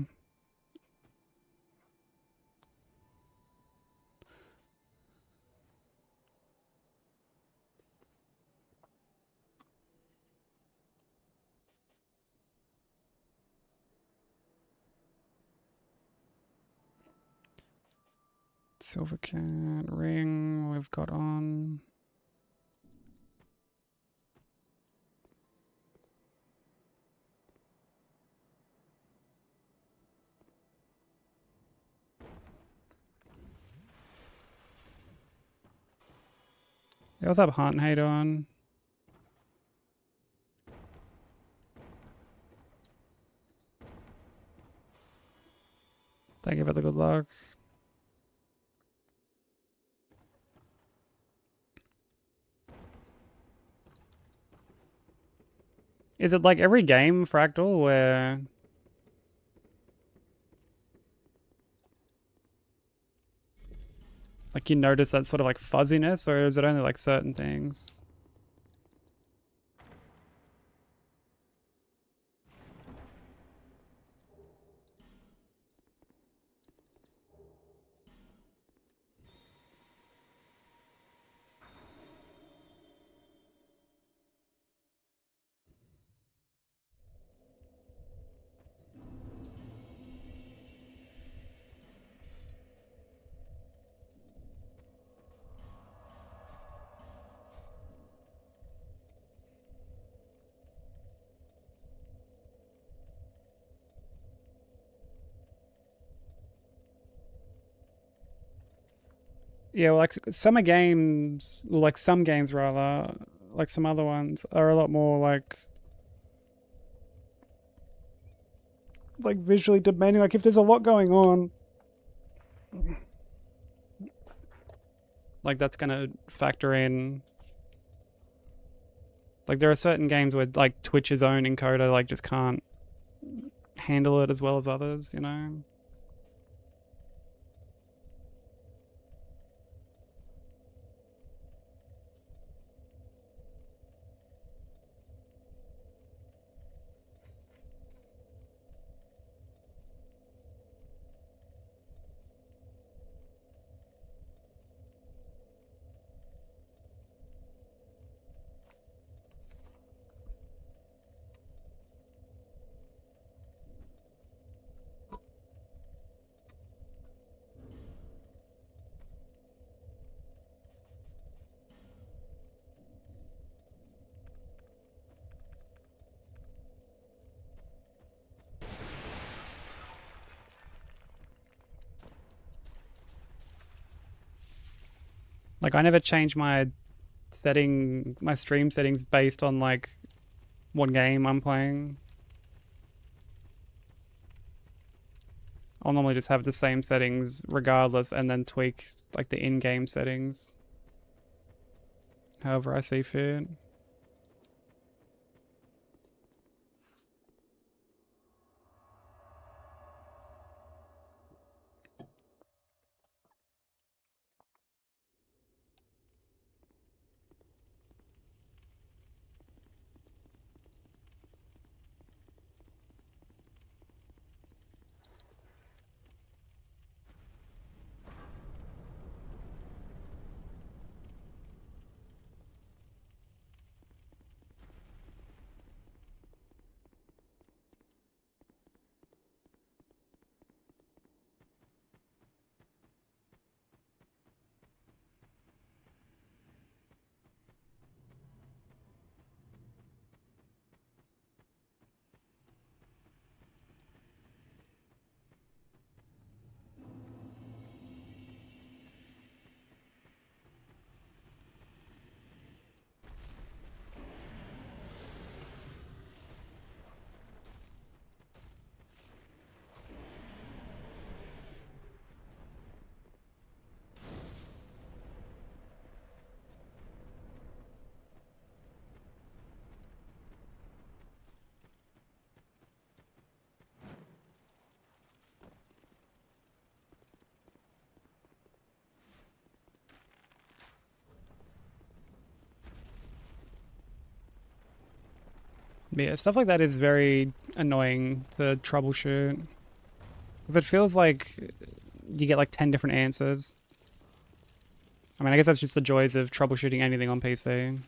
Silver cat ring we've got on. Yeah, what's up, Hunt? How you doing? Thank you for the good luck. Is it like every game, Fractal, where like you notice that sort of like fuzziness, or is it only like certain things? Yeah, well, like summer games, or like some games rather, like some other ones are a lot more like visually demanding. Like if there's a lot going on, like that's gonna factor in. Like there are certain games where like Twitch's own encoder like just can't handle it as well as others, you know? Like I never change my stream settings based on like what game I'm playing. I'll normally just have the same settings regardless and then tweak like the in-game settings however I see fit. But yeah, stuff like that is very annoying to troubleshoot. Because it feels like you get like 10 different answers. I mean, I guess that's just the joys of troubleshooting anything on PC.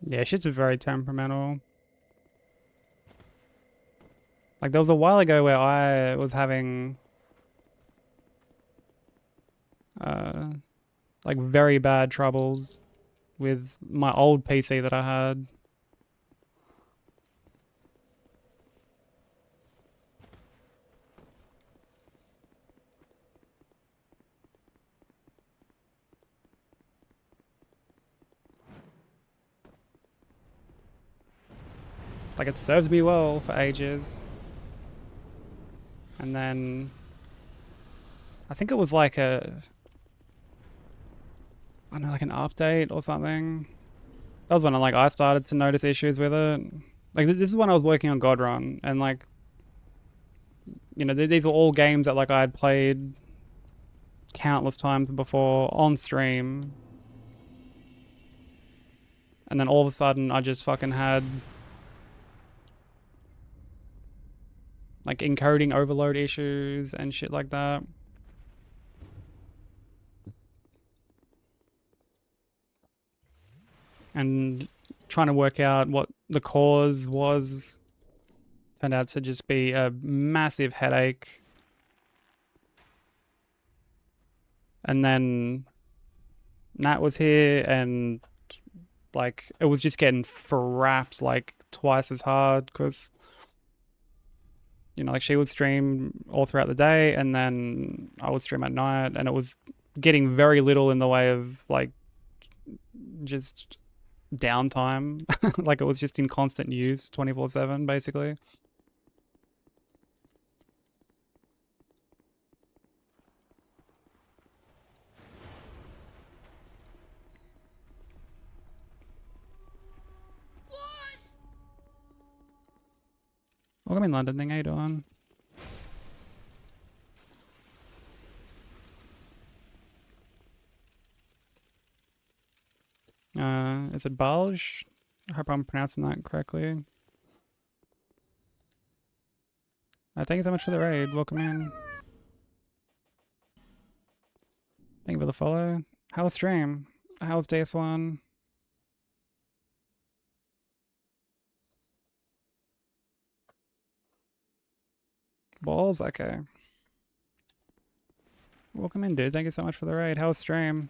Yeah, shit's very temperamental. Like, there was a while ago where I was having uh, like very bad troubles with my old PC that I had. Like, it served me well for ages. And then I think it was like I don't know, like an update or something. That was when I started to notice issues with it. Like, this is when I was working on God Run, and like, you know, these were all games that like I had played countless times before on stream. And then all of a sudden I just fucking had like encoding overload issues and shit like that. And trying to work out what the cause was turned out to just be a massive headache. And then Nat was here, and like it was just getting frapped like twice as hard because, you know, like she would stream all throughout the day and then I would stream at night, and it was getting very little in the way of like just downtime. Like it was just in constant use 24/7 basically. Welcome in, London thing. How you doing? Is it Balj? I hope I'm pronouncing that correctly. Thank you so much for the raid. Welcome in. Thank you for the follow. How was stream? How was DS1? Balls? Okay. Welcome in, dude. Thank you so much for the raid. How was stream?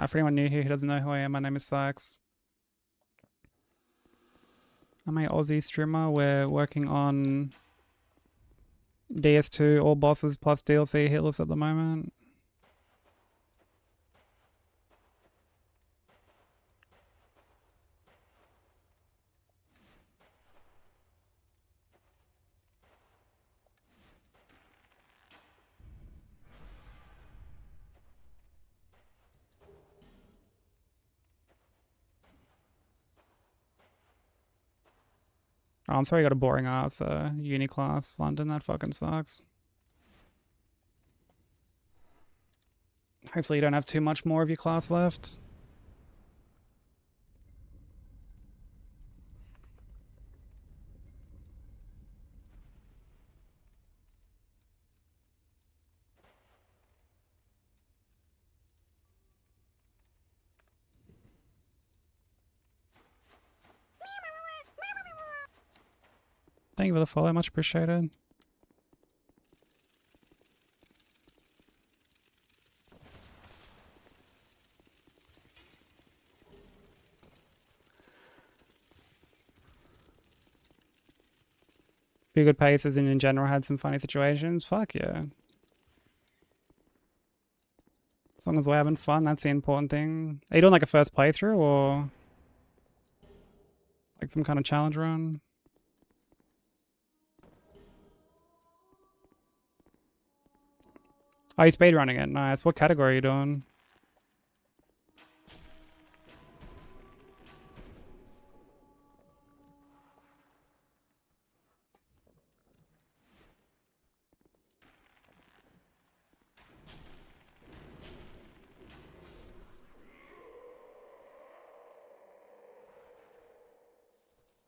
For anyone new here who doesn't know who I am, my name is Sykes. I'm a Aussie streamer. We're working on DS2 all bosses plus DLC Hitless at the moment. Oh, I'm sorry you got a boring ass uni class, London. That fucking sucks. Hopefully you don't have too much more of your class left. Thank you for the follow, much appreciated. Few good paces and in general had some funny situations. Fuck yeah. As long as we're having fun, that's the important thing. Are you doing like a first playthrough or like some kind of challenge run? Oh, you speedrunning it. Nice. What category are you doing?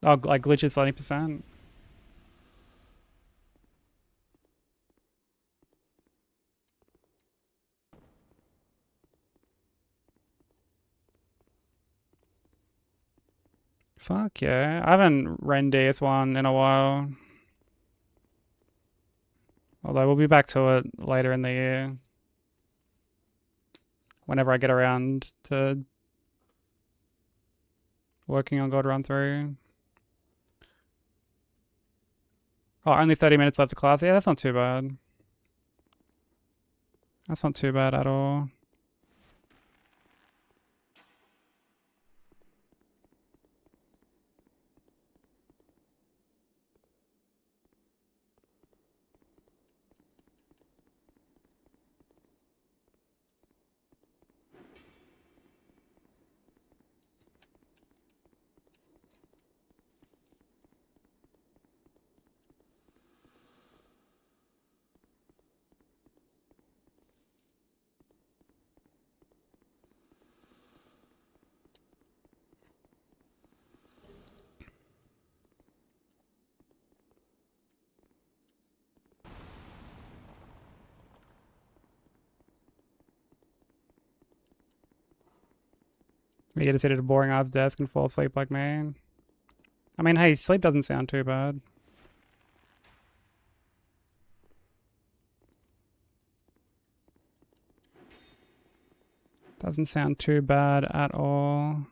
Oh, like glitches 20%. Fuck yeah. I haven't ran DS1 in a while. Although we'll be back to it later in the year. Whenever I get around to working on God Run 3. Oh, only 30 minutes left of class. Yeah, that's not too bad. That's not too bad at all. You get to sit at a boring ass desk and fall asleep like me. I mean, hey, sleep doesn't sound too bad. Doesn't sound too bad at all.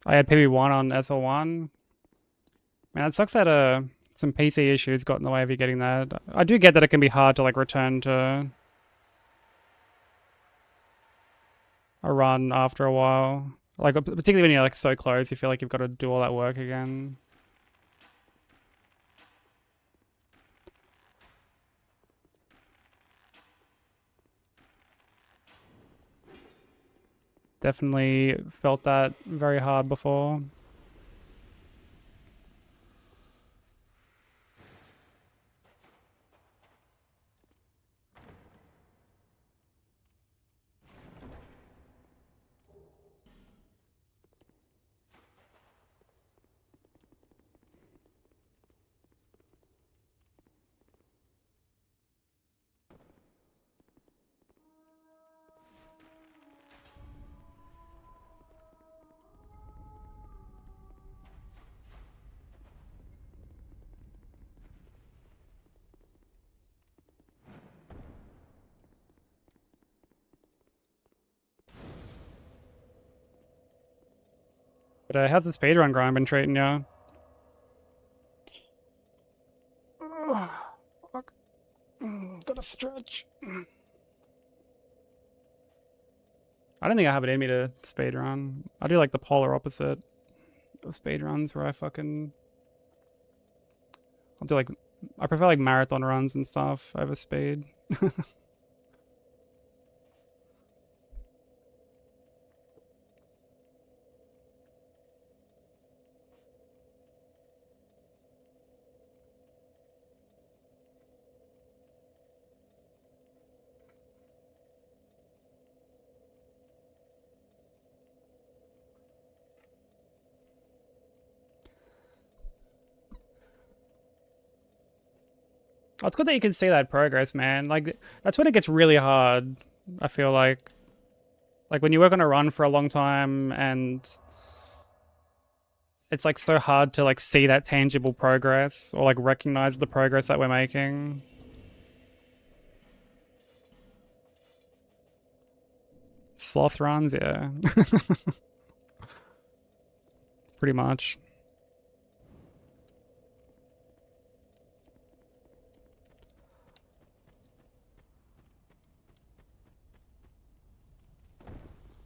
I had PB1 on SL1. Man, it sucks that some PC issues got in the way of you getting that. I do get that it can be hard to like return to a run after a while. Like particularly when you're like so close, you feel like you've got to do all that work again. Definitely felt that very hard before. But how's the speedrun grind been treating you? Fuck. Gotta stretch. I don't think I have it in me to speedrun. I do like the polar opposite of speedruns where I'll do like, I prefer like marathon runs and stuff over speed. Oh, it's good that you can see that progress, man. Like, that's when it gets really hard, I feel like. Like, when you work on a run for a long time and it's, like, so hard to, like, see that tangible progress or, like, recognize the progress that we're making. Sloth runs, yeah. Pretty much.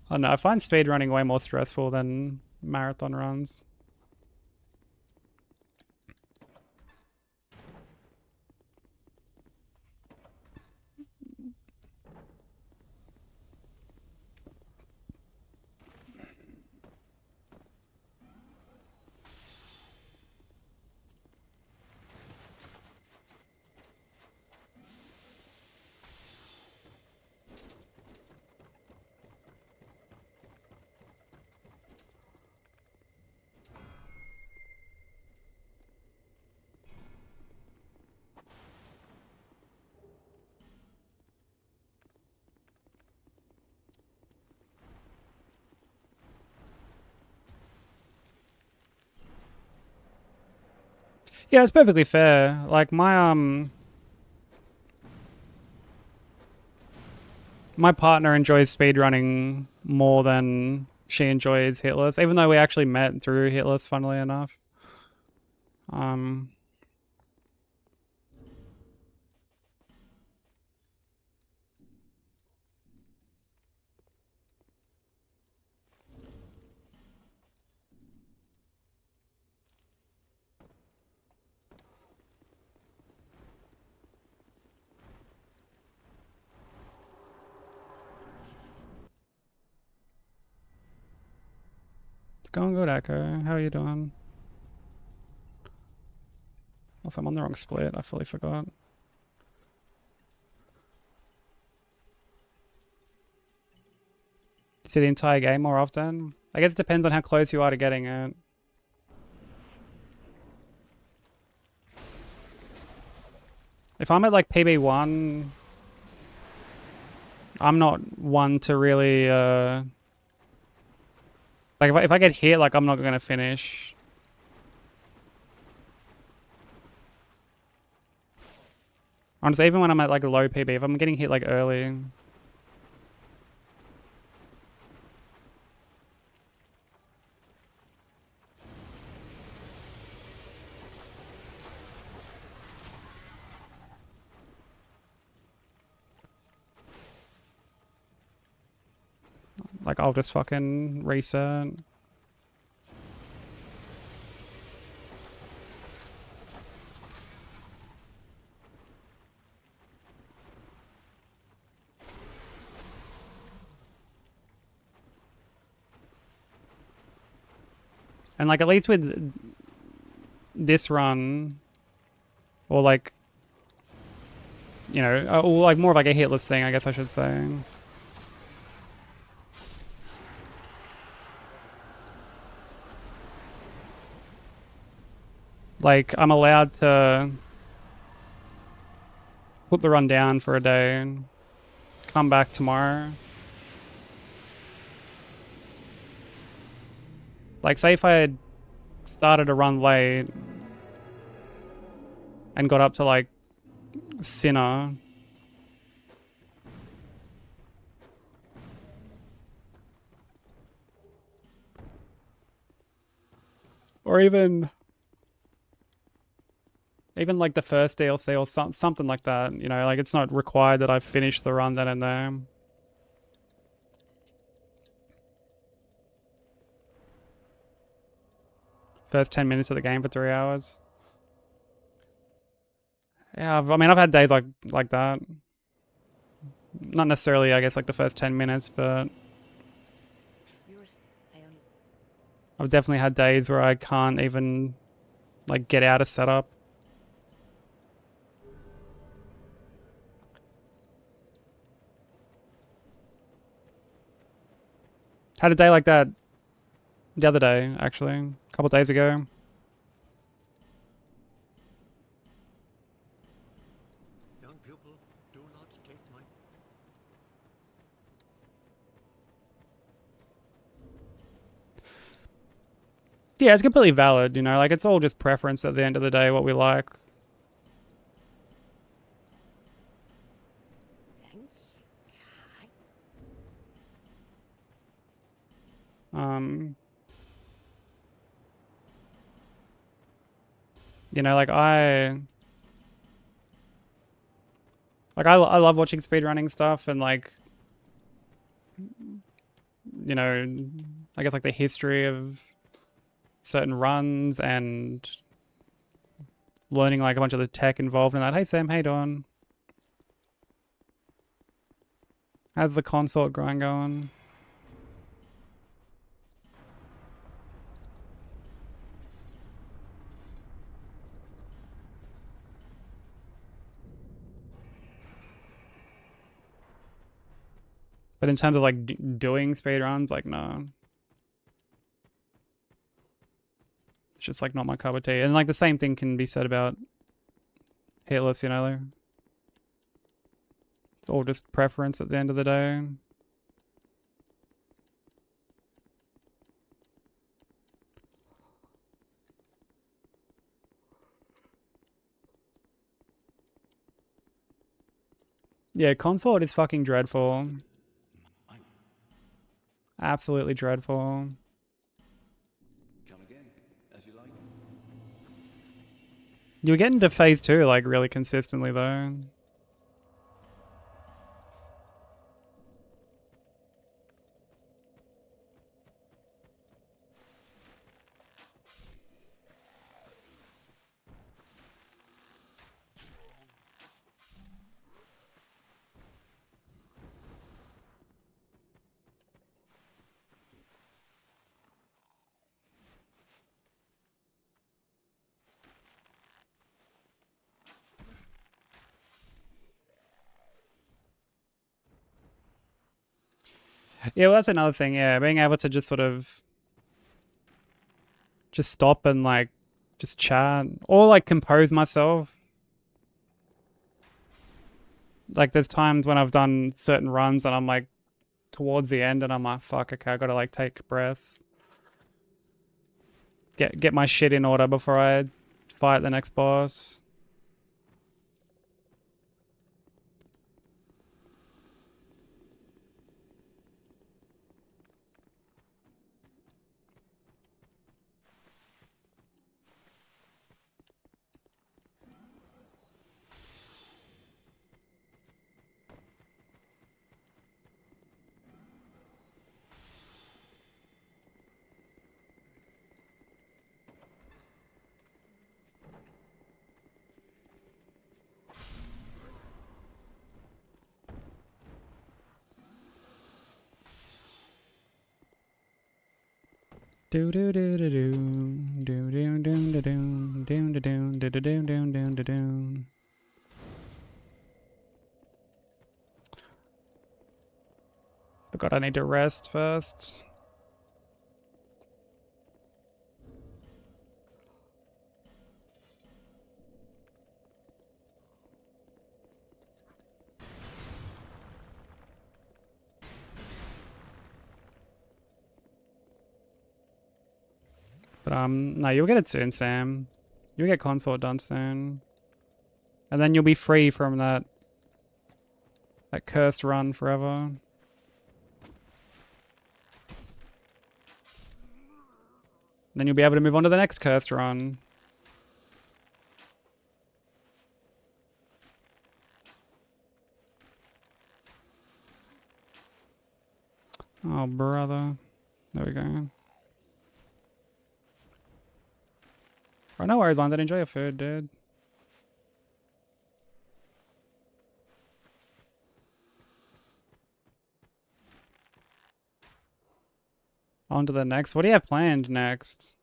I don't know, I find speedrunning way more stressful than marathon runs. Yeah, it's perfectly fair. Like, my partner enjoys speedrunning more than she enjoys Hitless, even though we actually met through Hitless, funnily enough. It's going good, Echo. How are you doing? Also, I'm on the wrong split. I fully forgot. See the entire game more often? I guess it depends on how close you are to getting it. If I'm at like PB1, I'm not one to really like if I get hit, like I'm not gonna finish. Honestly, even when I'm at like a low PB, if I'm getting hit like early, like I'll just fucking reset. And like at least with this run, or like, you know, or like more of like a hitless thing, I guess I should say. Like I'm allowed to put the run down for a day and come back tomorrow. Like say if I had started a run late and got up to like Sinner, or even like the first DLC or something like that, you know, like it's not required that I finish the run then and there. First 10 minutes of the game for 3 hours. Yeah, I mean, I've had days like that. Not necessarily, I guess, like the first 10 minutes, but Yours, I only. I've definitely had days where I can't even, like, get out of setup. Had a day like that the other day, actually, a couple days ago. Young people, do not take my... Yeah, it's completely valid, you know, like it's all just preference at the end of the day, what we like. Thanks. Kai. You know, like I love watching speedrunning stuff and like, you know, I guess like the history of certain runs and learning like a bunch of the tech involved in that. Hey Sam, hey Don. How's the consort grind going? But in terms of like doing speedruns, like no. It's just like not my cup of tea. And like the same thing can be said about Hitless, you know. It's all just preference at the end of the day. Yeah, consort is fucking dreadful. Absolutely dreadful. Come again, as you like. You were getting to phase 2 like really consistently though. Yeah, well that's another thing, yeah. Being able to just sort of just stop and like just chat or like compose myself. Like there's times when I've done certain runs and I'm like towards the end and I'm like, fuck, okay, I gotta like take a breath. Get my shit in order before I fight the next boss. Do do do do do do do do do do do do do do do do do do. Forgot I need to rest first. But no, you'll get it soon, Sam. You'll get consort done soon. And then you'll be free from that cursed run forever. Then you'll be able to move on to the next cursed run. Oh, brother. There we go. Right, no worries, London. Enjoy your food, dude. On to the next. What do you have planned next?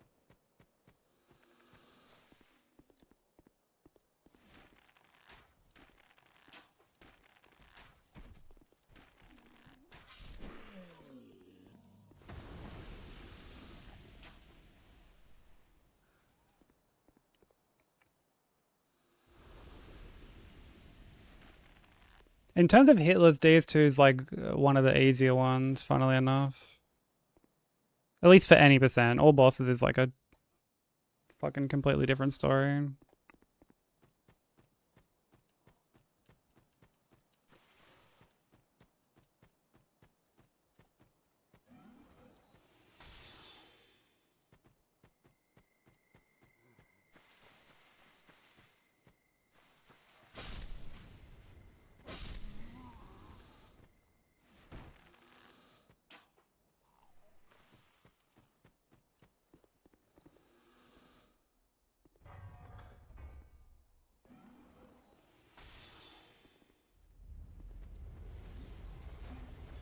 In terms of Hitless, DS2 is like one of the easier ones, funnily enough. At least for any percent. All bosses is like a fucking completely different story.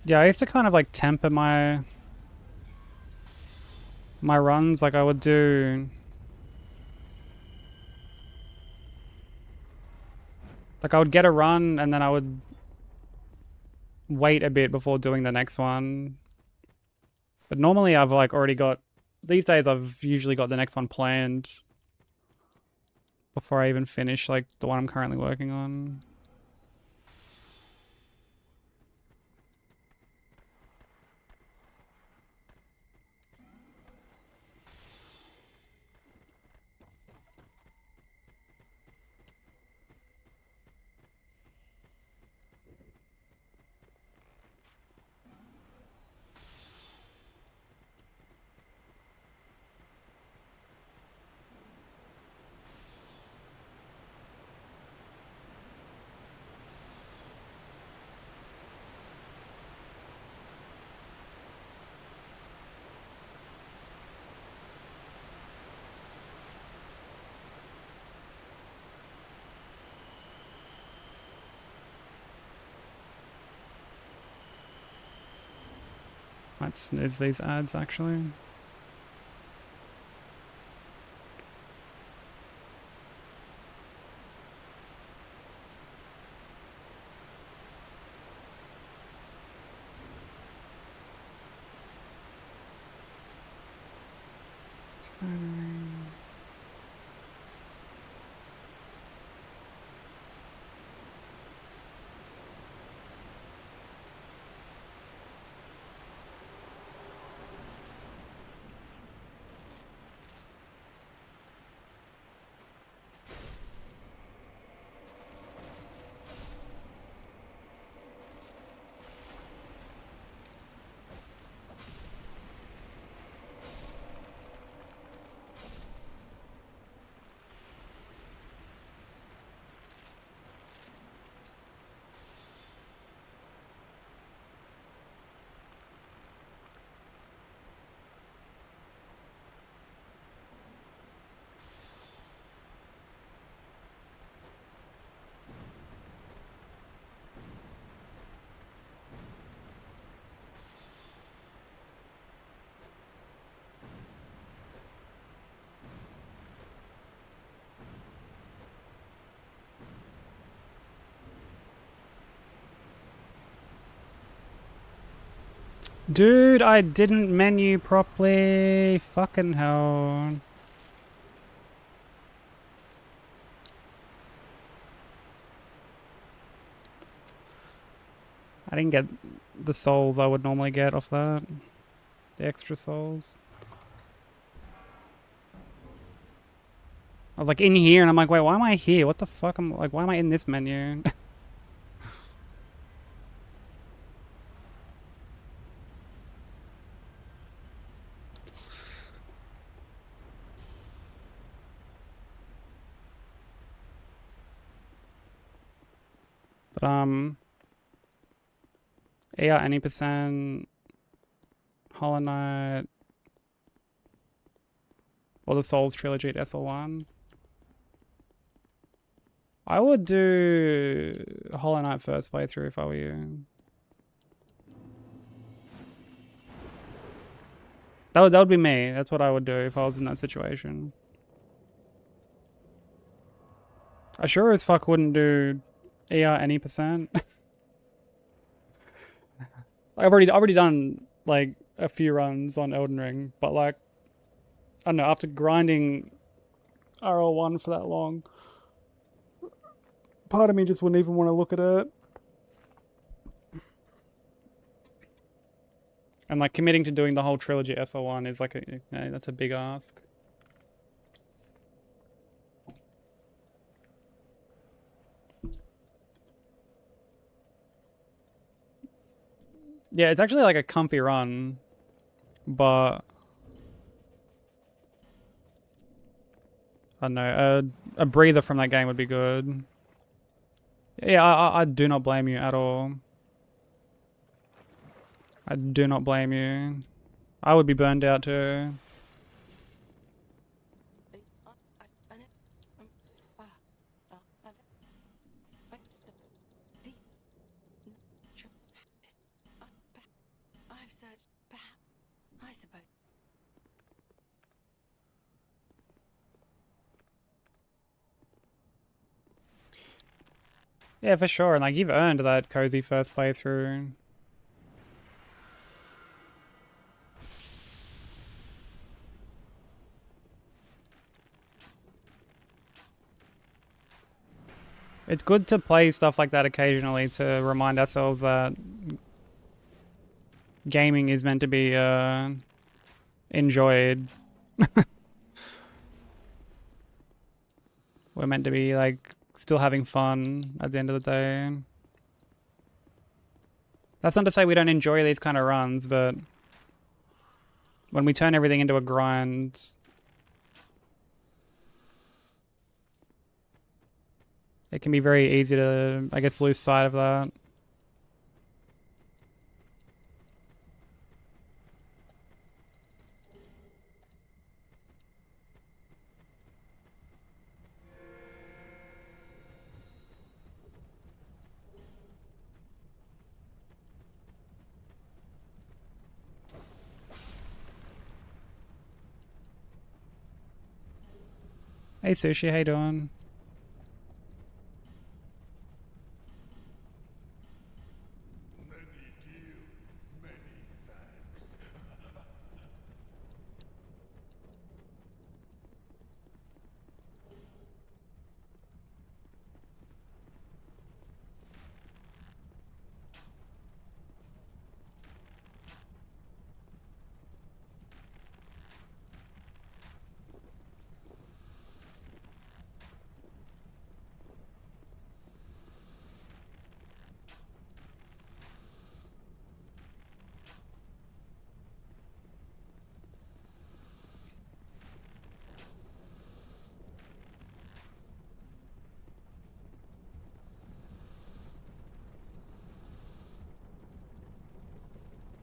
Yeah, I used to kind of like temper my runs. Like I would do like I would get a run and then I would wait a bit before doing the next one. But normally I've like already got these days I've usually got the next one planned before I even finish like the one I'm currently working on. Might snooze these ads actually. Stuttering. Dude, I didn't menu properly. Fucking hell. I didn't get the souls I would normally get off that. The extra souls. I was like in here and I'm like, wait, why am I here? What the fuck? I'm like, why am I in this menu? But yeah, any percent Hollow Knight or the Souls trilogy at SL1. I would do Hollow Knight first playthrough if I were you. That would be me. That's what I would do if I was in that situation. I sure as fuck wouldn't do ER any percent. I've already done like a few runs on Elden Ring, but like I don't know, after grinding RL1 for that long, part of me just wouldn't even want to look at it. And like committing to doing the whole trilogy SL1 is like that's a big ask. Yeah, it's actually like a comfy run, but I don't know, a breather from that game would be good. Yeah, I do not blame you at all. I do not blame you. I would be burned out too. I've searched, perhaps, I suppose. Yeah, for sure. And like you've earned that cozy first playthrough. It's good to play stuff like that occasionally to remind ourselves that gaming is meant to be enjoyed. We're meant to be like still having fun at the end of the day. That's not to say we don't enjoy these kind of runs, but when we turn everything into a grind, it can be very easy to, I guess, lose sight of that. Hey Sushi, how you doing?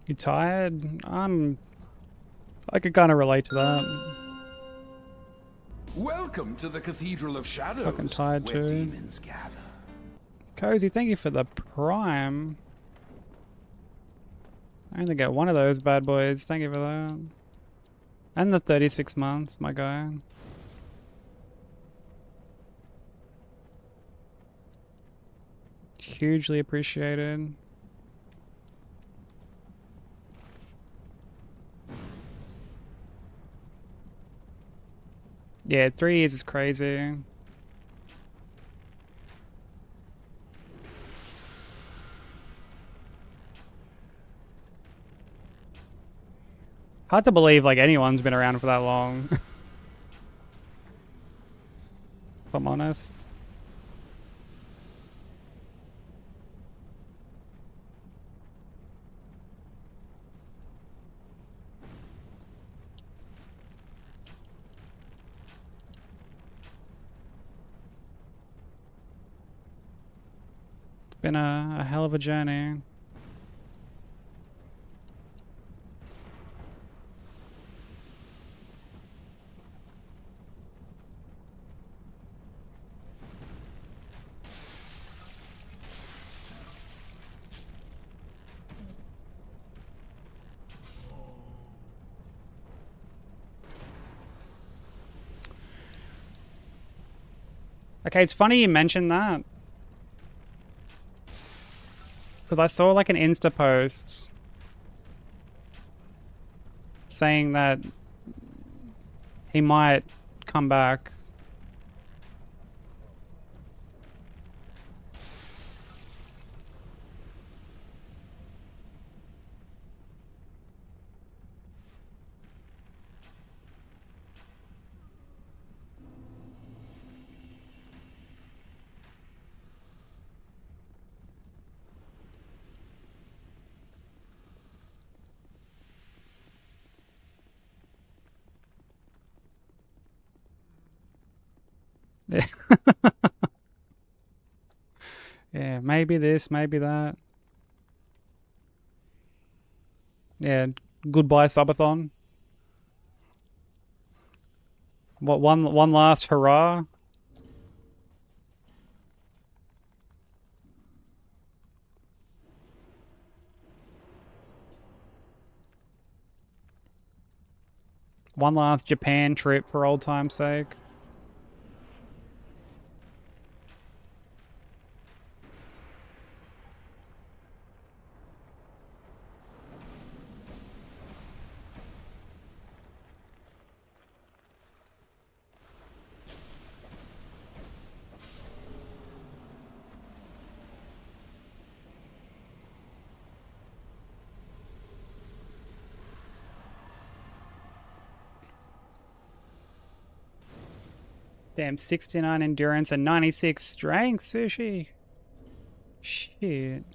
You tired? I could kind of relate to that. Welcome to the Cathedral of Shadows, Fucking tired where too. demons gather. Cozy, thank you for the prime. I only get one of those bad boys. Thank you for that. And the 36 months, my guy. Hugely appreciated. Yeah, 3 years is crazy. Hard to believe like anyone's been around for that long. If I'm honest. It's been a hell of a journey. Okay, it's funny you mentioned that. Because I saw like an Insta post saying that he might come back. Yeah. Yeah, maybe this, maybe that. Yeah, goodbye subathon. What one last hurrah? One last Japan trip for old time's sake. Damn, 69 endurance and 96 strength, Sushi. Shit.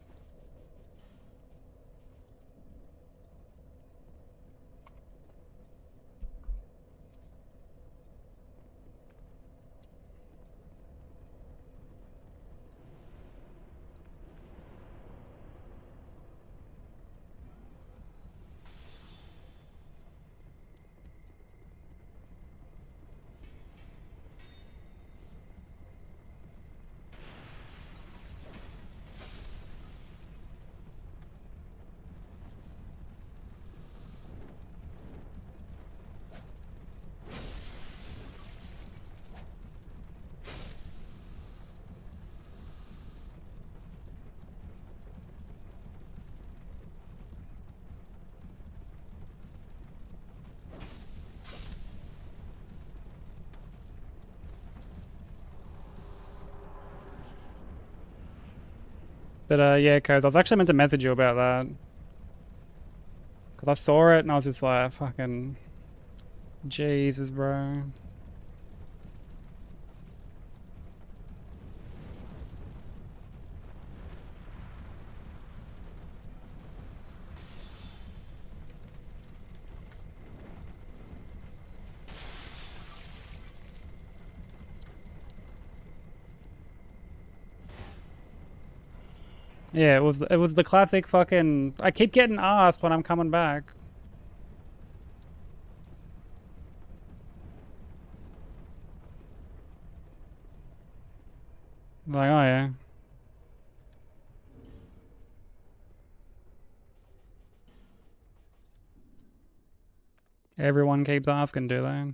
But yeah, cause I was actually meant to message you about that. Cause I saw it and I was just like, fucking Jesus, bro. Yeah, it was the classic fucking. I keep getting asked when I'm coming back. Like, oh yeah. Everyone keeps asking, do they?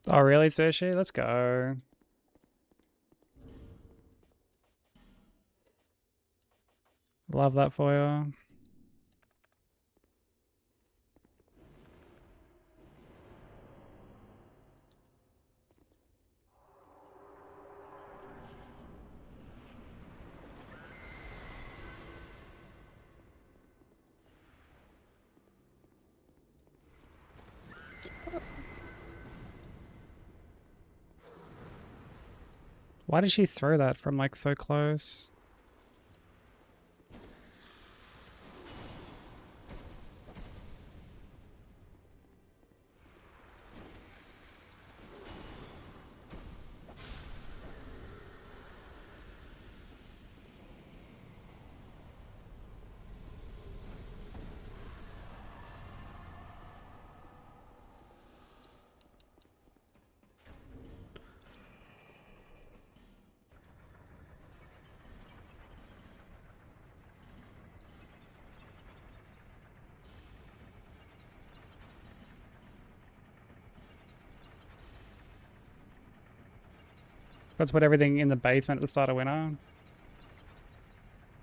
Oh really, Sushi? Let's go. Love that for you. Why did she throw that from like so close? Let's put everything in the basement at the start of winter.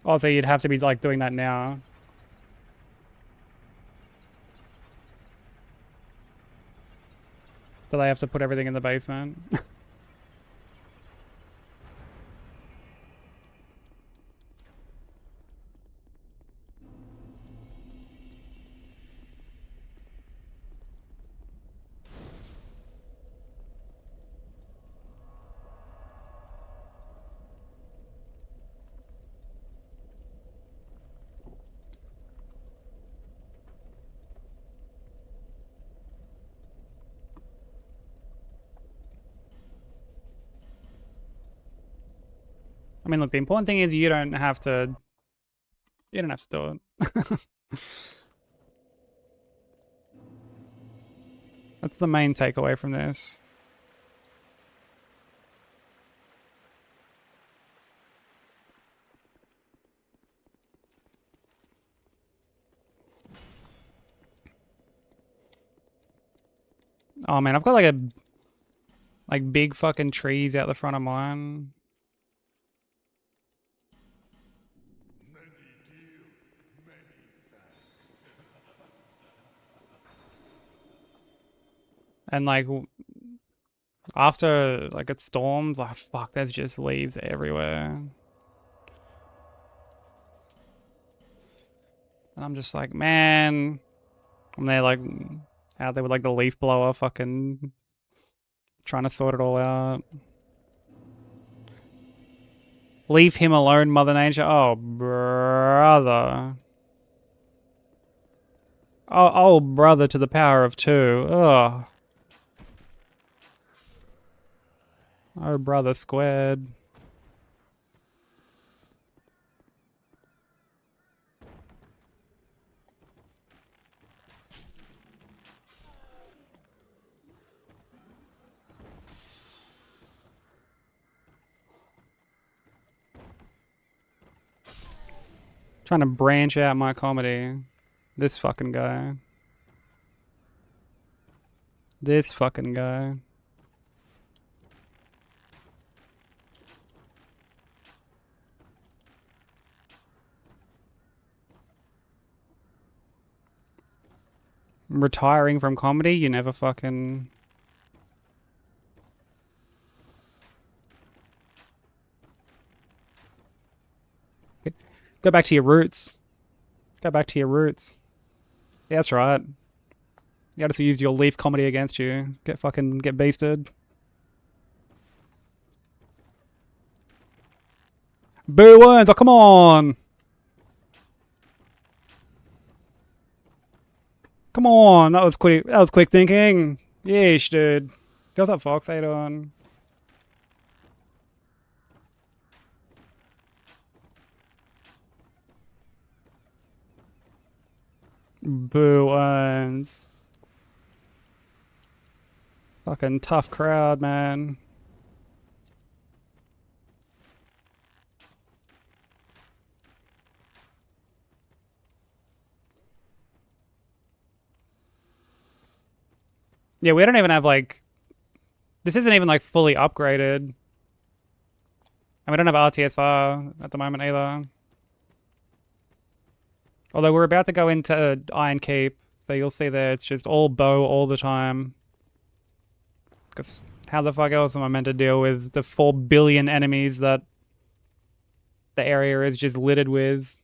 Oh, so you'd have to be like doing that now. Do they have to put everything in the basement? I mean, look, the important thing is you don't have to do it. That's the main takeaway from this. Oh man, I've got like big fucking trees out the front of mine. And like after like it storms, like fuck, there's just leaves everywhere. And I'm just like, man, I'm there like out there with like the leaf blower fucking trying to sort it all out. Leave him alone, Mother Nature. Oh, brother. Oh, brother to the power of 2. Ugh. Oh, brother squared. Trying to branch out my comedy. This fucking guy. This fucking guy. Retiring from comedy, you never fucking... Go back to your roots. Go back to your roots. Yeah, that's right. You just used your leaf comedy against you. Get beasted. Boo worms, oh come on! Come on, that was quick thinking. Yeesh, dude. What's up, Fox? How you doing? Boo earns. Fucking tough crowd, man. Yeah, we don't even have like... This isn't even like fully upgraded. And we don't have RTSR at the moment either. Although we're about to go into Iron Keep. So you'll see there it's just all bow all the time. Because how the fuck else am I meant to deal with the 4 billion enemies that the area is just littered with?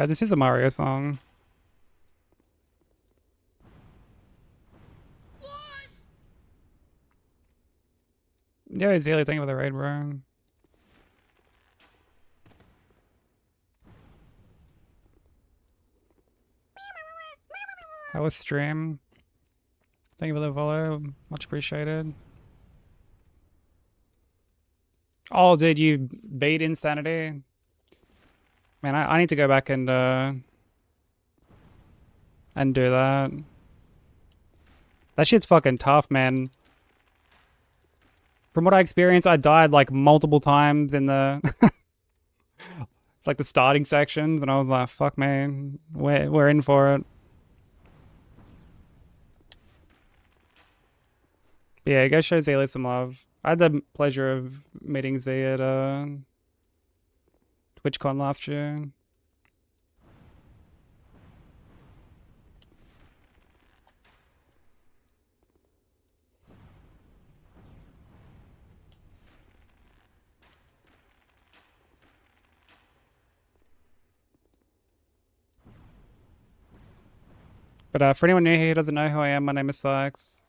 This is a Mario song. Yeah, he's really thinking about the raid, bro. How was stream? Thank you for the follow. Much appreciated. Oh, dude, you beat Insanity? Man, I need to go back and do that. That shit's fucking tough, man. From what I experienced, I died like multiple times in the it's like the starting sections, and I was like, "Fuck, man, we're in for it." But yeah, go show Zelia some love. I had the pleasure of meeting Z at TwitchCon last year. But for anyone new here who doesn't know who I am, my name is Sykes.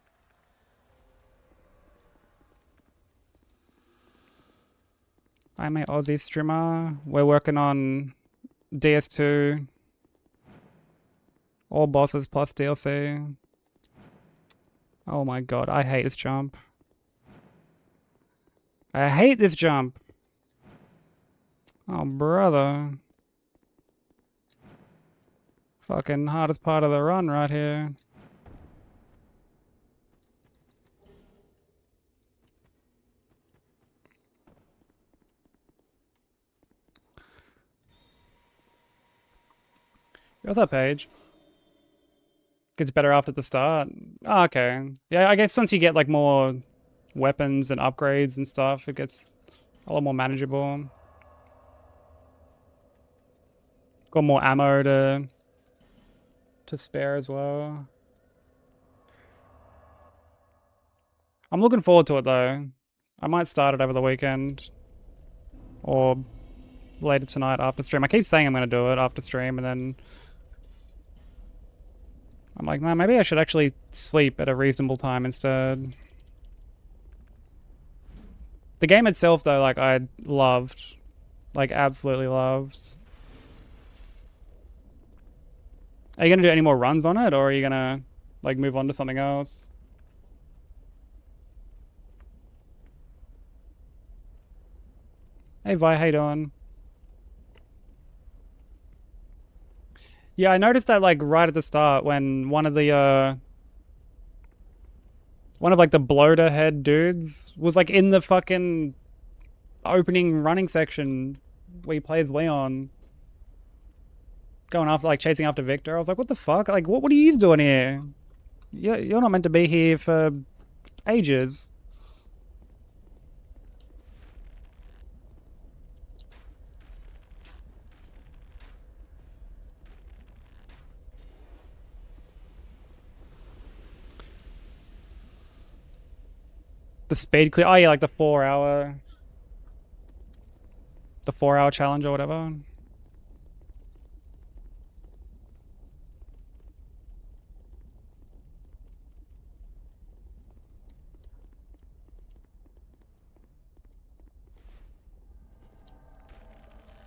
I'm a Aussie streamer. We're working on DS2, all bosses plus DLC. Oh my god, I hate this jump. I hate this jump. Oh, brother. Fucking hardest part of the run right here. What's that page? Gets better after the start. Oh, okay. Yeah, I guess once you get like more weapons and upgrades and stuff, it gets a lot more manageable. Got more ammo to spare as well. I'm looking forward to it though. I might start it over the weekend or later tonight after stream. I keep saying I'm going to do it after stream, and then I'm like, man, maybe I should actually sleep at a reasonable time instead. The game itself though, like, I loved. Like, absolutely loved. Are you going to do any more runs on it, or are you going to like move on to something else? Hey Vi, how you doing? Yeah, I noticed that like right at the start when one of like the bloater head dudes was like in the fucking opening running section where he plays Leon, going after, like, chasing after Victor. I was like, what the fuck? Like, what are you doing here? You're not meant to be here for ages. The speed clear. Oh yeah, like the 4 hour challenge or whatever.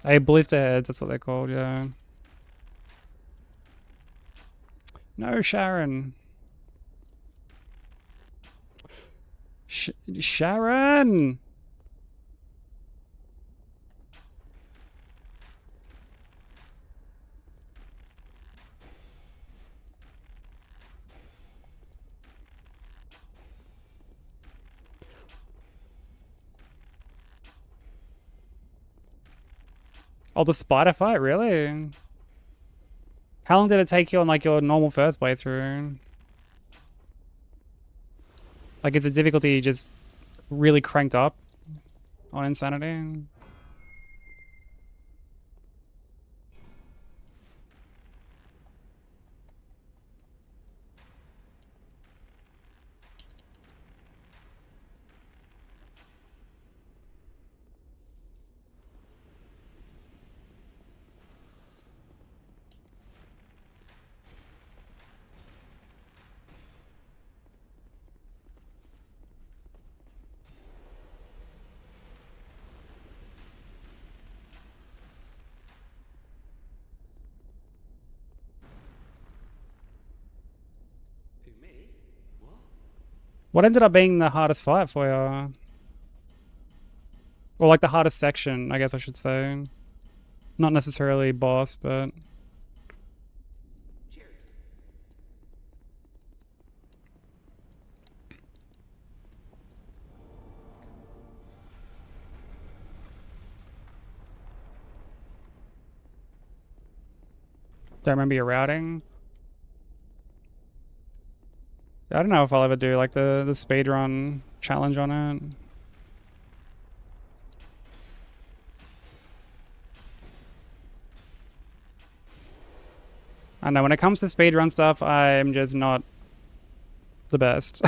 Hey, blister heads, that's what they're called, yeah. No, Sharon. Sharon! Oh, the spider fight, really? How long did it take you on like your normal first playthrough? Like, is the difficulty just really cranked up on Insanity? What ended up being the hardest fight for you? Or like the hardest section, I guess I should say. Not necessarily boss, but... Don't remember your routing. I don't know if I'll ever do like the speedrun challenge on it. I don't know, when it comes to speedrun stuff, I'm just not the best.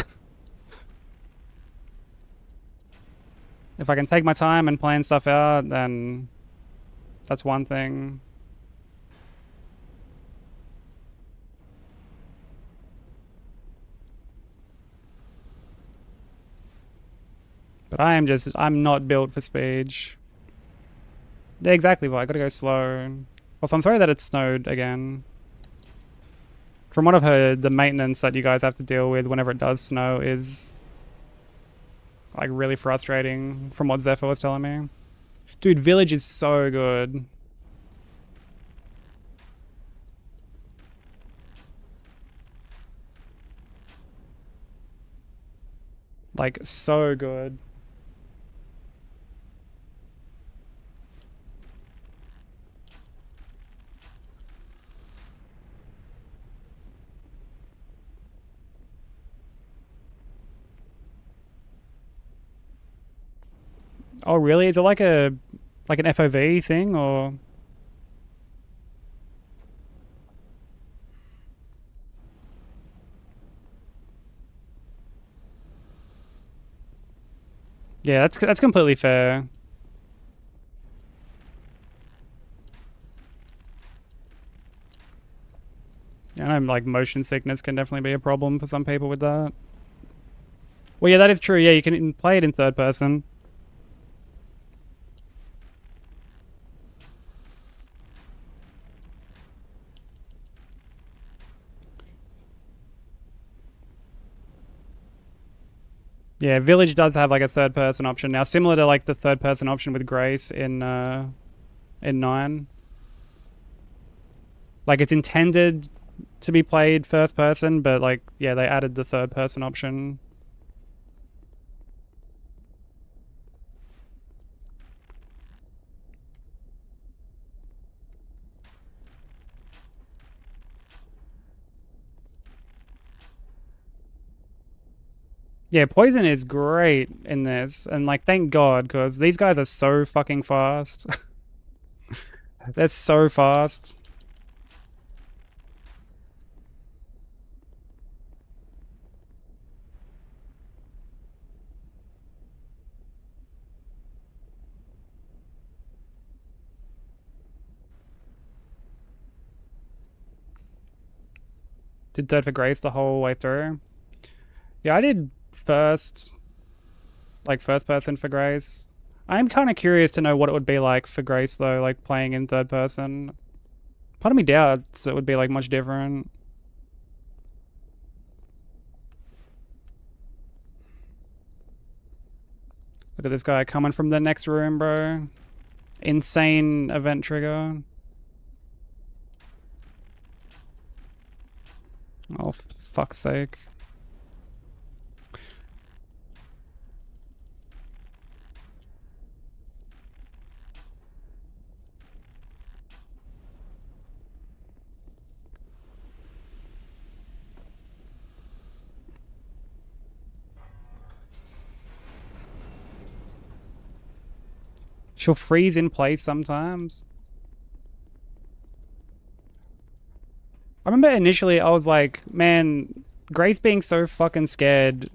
If I can take my time and plan stuff out, then that's one thing. But I'm not built for speed. Yeah, exactly, but I gotta go slow. Also, I'm sorry that it snowed again. From what I've heard, the maintenance that you guys have to deal with whenever it does snow is like really frustrating from what Zephyr was telling me. Dude, Village is so good. Like, so good. Oh, really? Is it like an FOV thing, or? Yeah, that's completely fair. Yeah, I know like motion sickness can definitely be a problem for some people with that. Well, yeah, that is true. Yeah, you can play it in third person. Yeah, Village does have like a third person option now, similar to like the third person option with Grace in 9. Like it's intended to be played first person, but like yeah, they added the third person option. Yeah, Poison is great in this, and like thank God, because these guys are so fucking fast. They're so fast. Did Dead for Grace the whole way through. Yeah, I did first person for Grace. I'm kind of curious to know what it would be like for Grace though, like playing in third person. Part of me doubts it would be like much different. Look at this guy coming from the next room, bro. Insane event trigger. Oh, for fuck's sake. She'll freeze in place sometimes. I remember initially I was like, man, Grace being so fucking scared.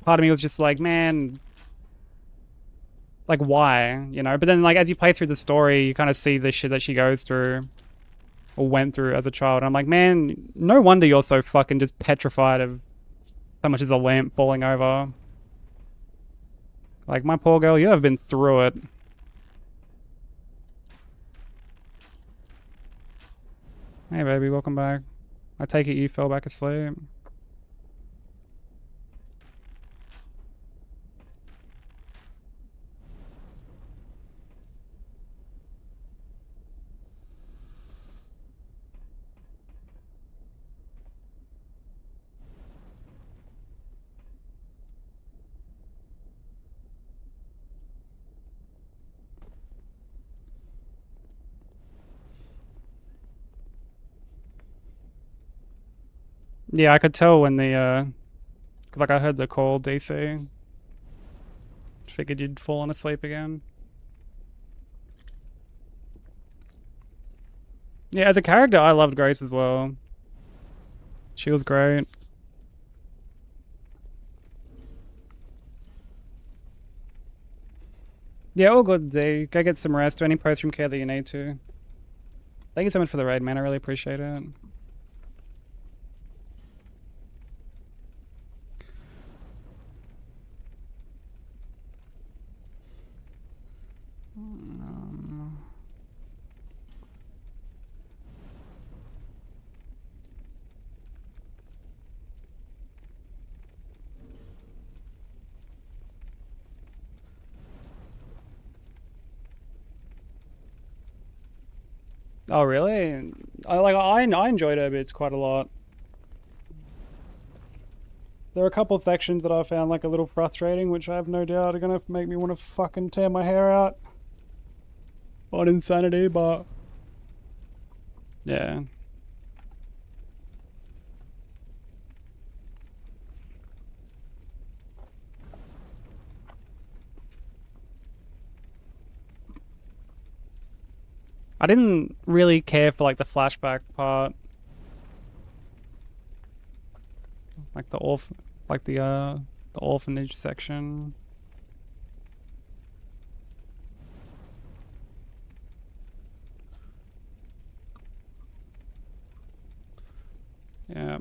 Part of me was just like, man, like why, you know? But then like as you play through the story, you kind of see the shit that she goes through or went through as a child. And I'm like, man, no wonder you're so fucking just petrified of so much as a lamp falling over. Like, my poor girl, you have been through it. Hey baby, welcome back. I take it you fell back asleep. Yeah, I could tell when the, like I heard the call, DC. Figured you'd fallen asleep again. Yeah, as a character, I loved Grace as well. She was great. Yeah, all good, D. Go get some rest. Do any post-room care that you need to. Thank you so much for the raid, man. I really appreciate it. Oh, really? I enjoyed her bits quite a lot. There are a couple of sections that I found like a little frustrating, which I have no doubt are gonna make me want to fucking tear my hair out on Insanity, but yeah. I didn't really care for like the flashback part. Like the orphanage section. Yeah.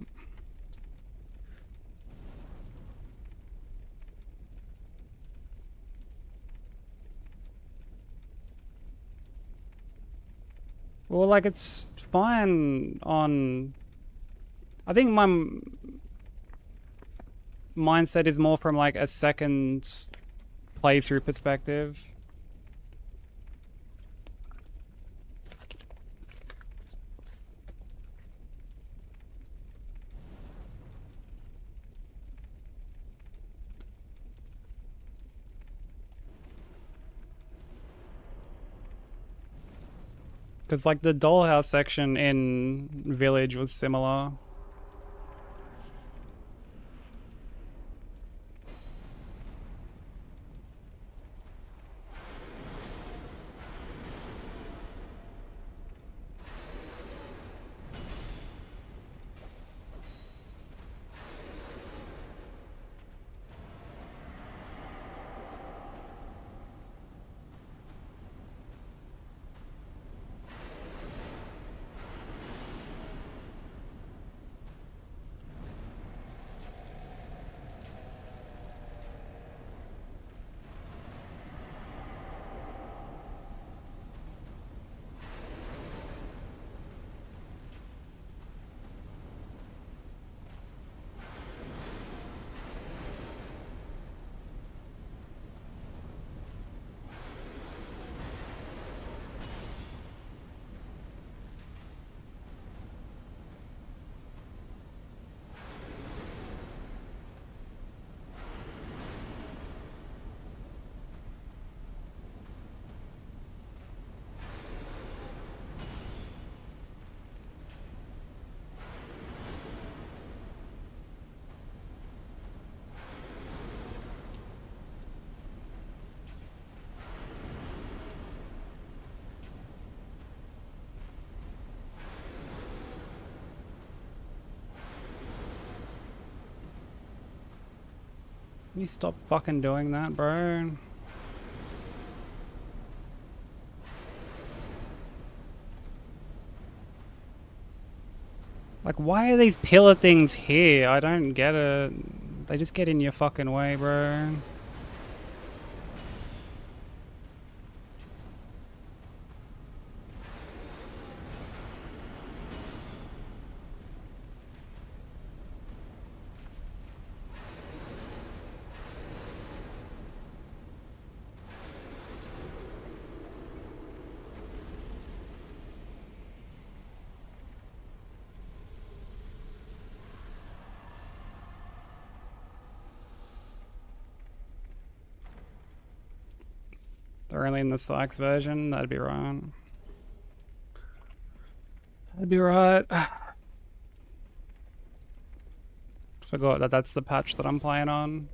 Well, like it's fine on. I think my mindset is more from like a second playthrough perspective. Because like the dollhouse section in Village was similar. Can you stop fucking doing that, bro? Like, why are these pillar things here? I don't get it. They just get in your fucking way, bro. They're only in the Sykes version. That'd be right. That'd be right. Forgot that that's the patch that I'm playing on.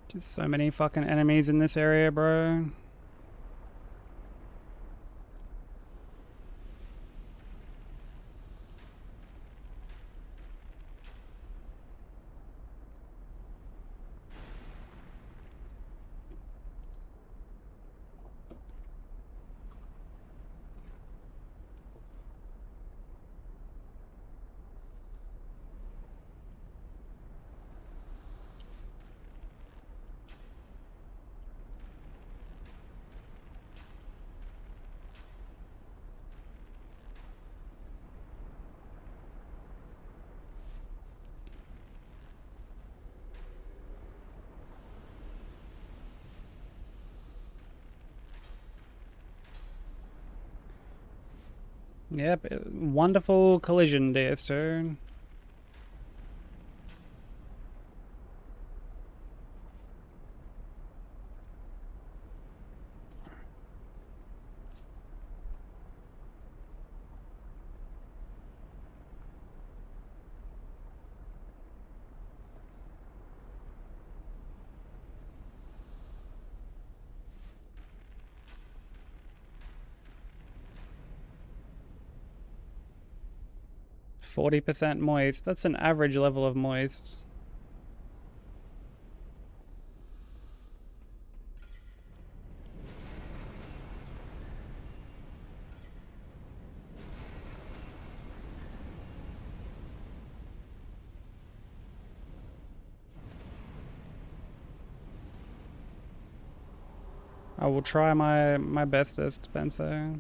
Just so many fucking enemies in this area, bro. Yep, wonderful collision DS2. %40 moist. That's an average level of moist. I will try my bestest, Spencer.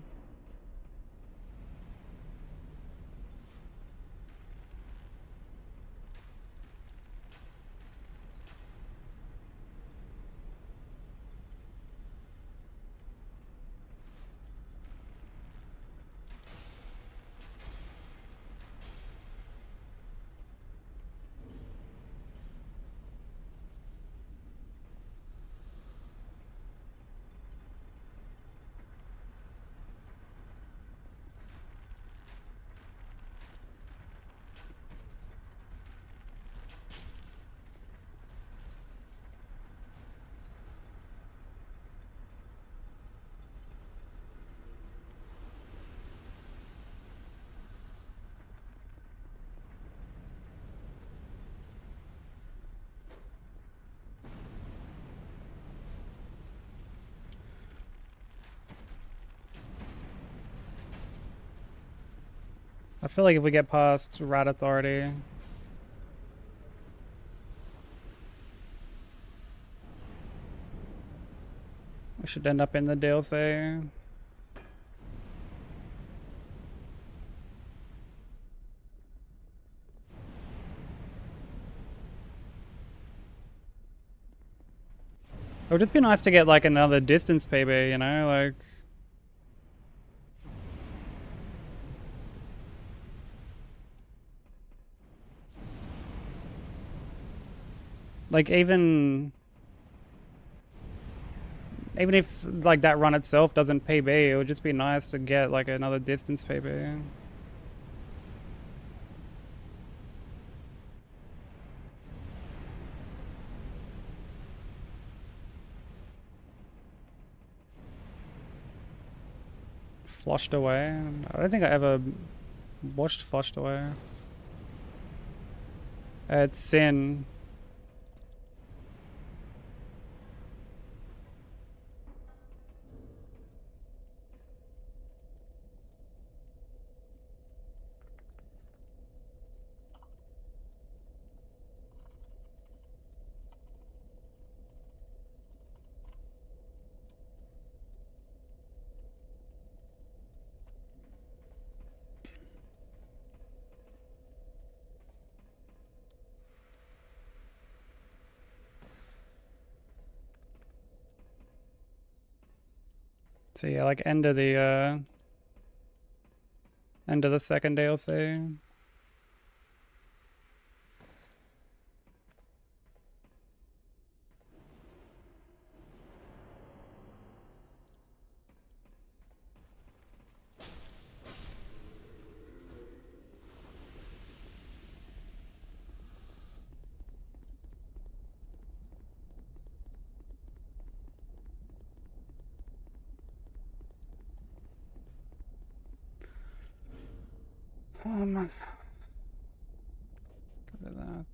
I feel like if we get past Rat Authority, we should end up in the DLC. It would just be nice to get like another distance PB, you know, like even Even if like that run itself doesn't PB, it would just be nice to get like another distance PB. Flushed away. I don't think I ever watched Flushed Away. It's Sin. So yeah, like end of the second DLC. Go to that.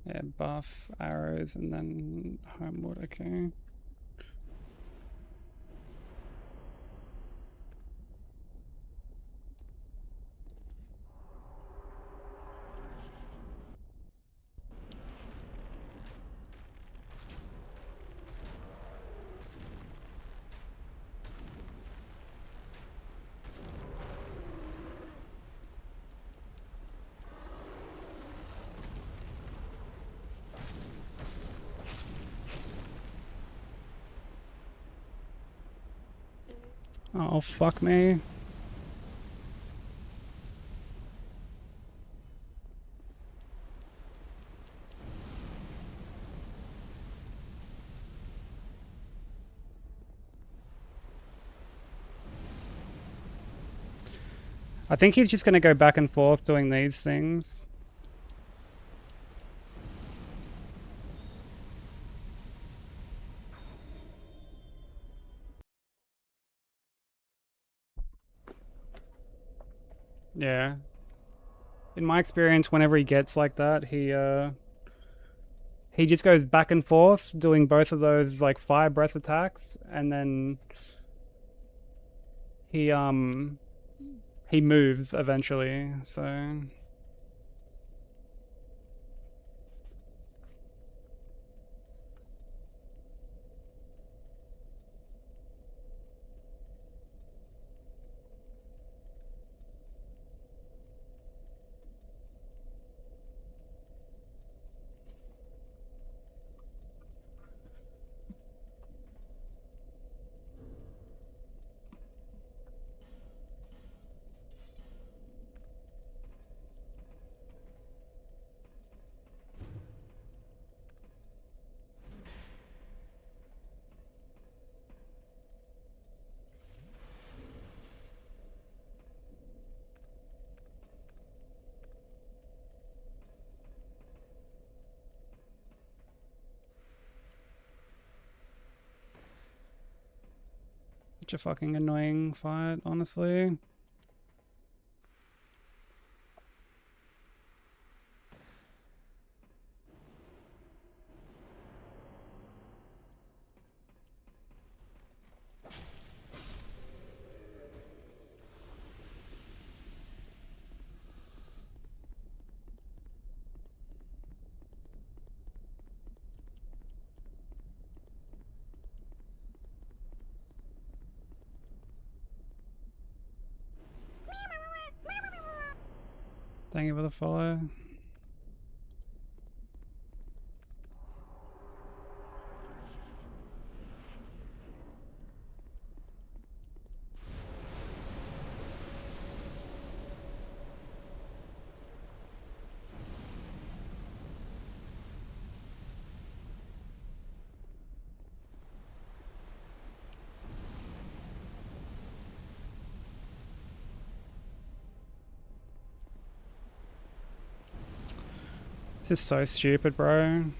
Yeah, buff, arrows, and then homeward, okay. Oh, fuck me. I think he's just gonna go back and forth doing these things. Yeah. In my experience, whenever he gets like that, he just goes back and forth doing both of those like fire breath attacks, and then he moves eventually. So such a fucking annoying fight, honestly. Thank you for the follow. This is so stupid, bro.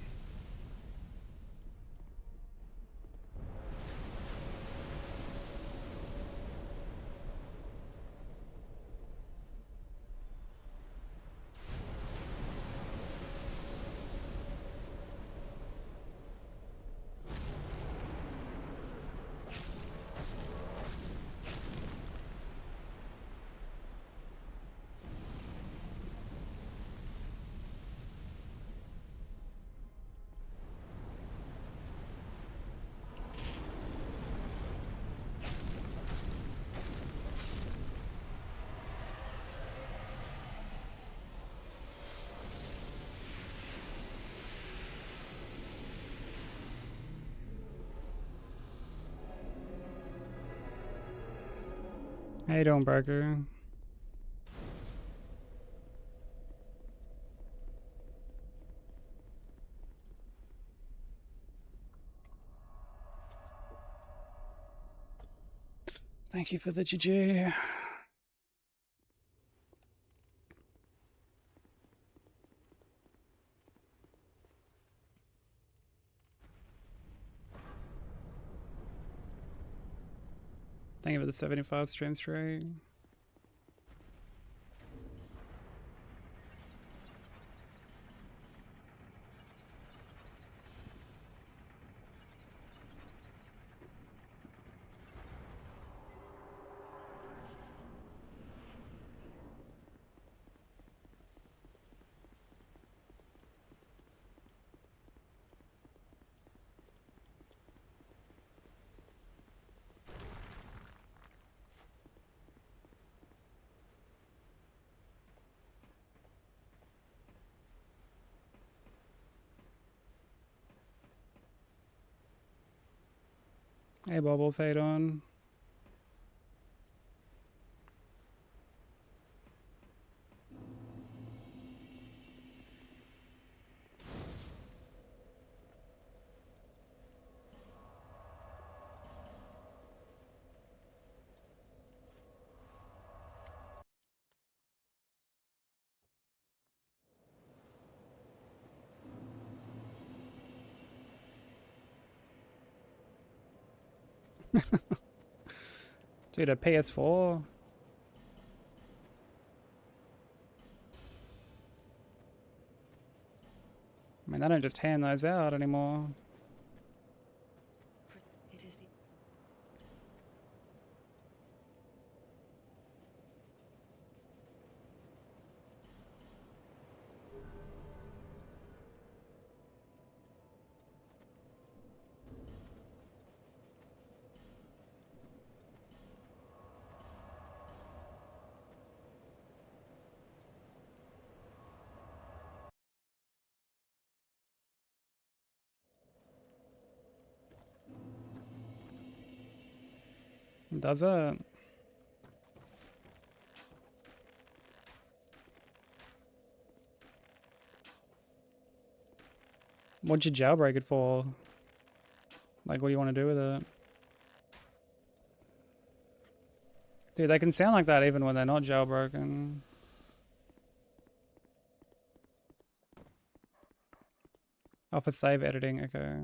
How you doing, Breaker? Thank you for the GG. Thank you for the 75 stream straight. Hey, Bubbles, how you doing? Dude, a PS4? I mean, they don't just hand those out anymore. It is the Does it? What'd you jailbreak it for? Like, what do you want to do with it? Dude, they can sound like that even when they're not jailbroken. Oh, for save editing, okay.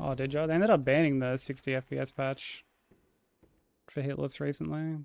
Oh, did y'all? They ended up banning the 60 FPS patch for Hitless recently.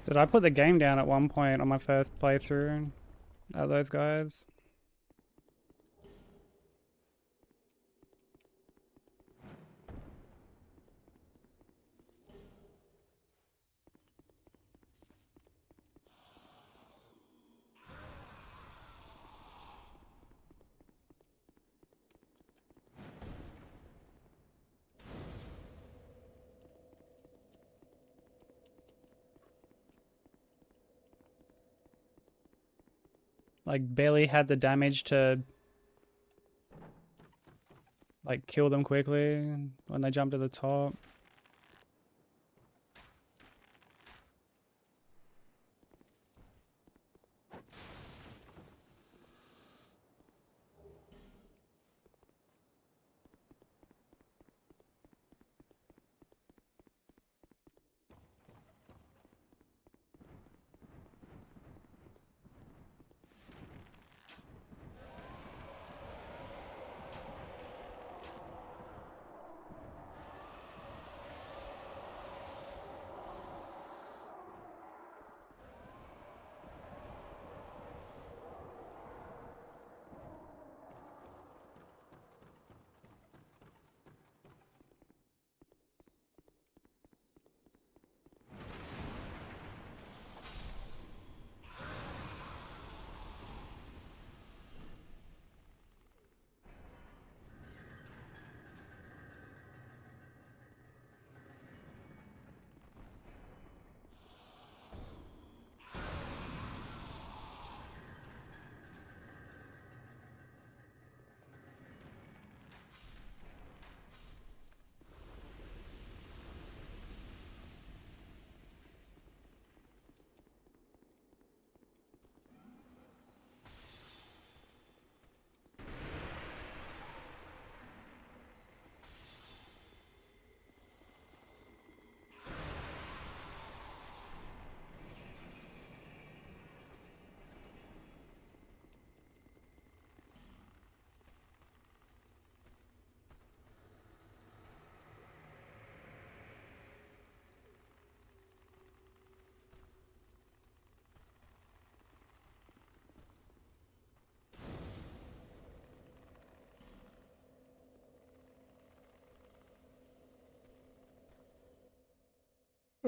Did I put the game down at one point on my first playthrough at those guys? Like, barely had the damage to like kill them quickly when they jump to the top.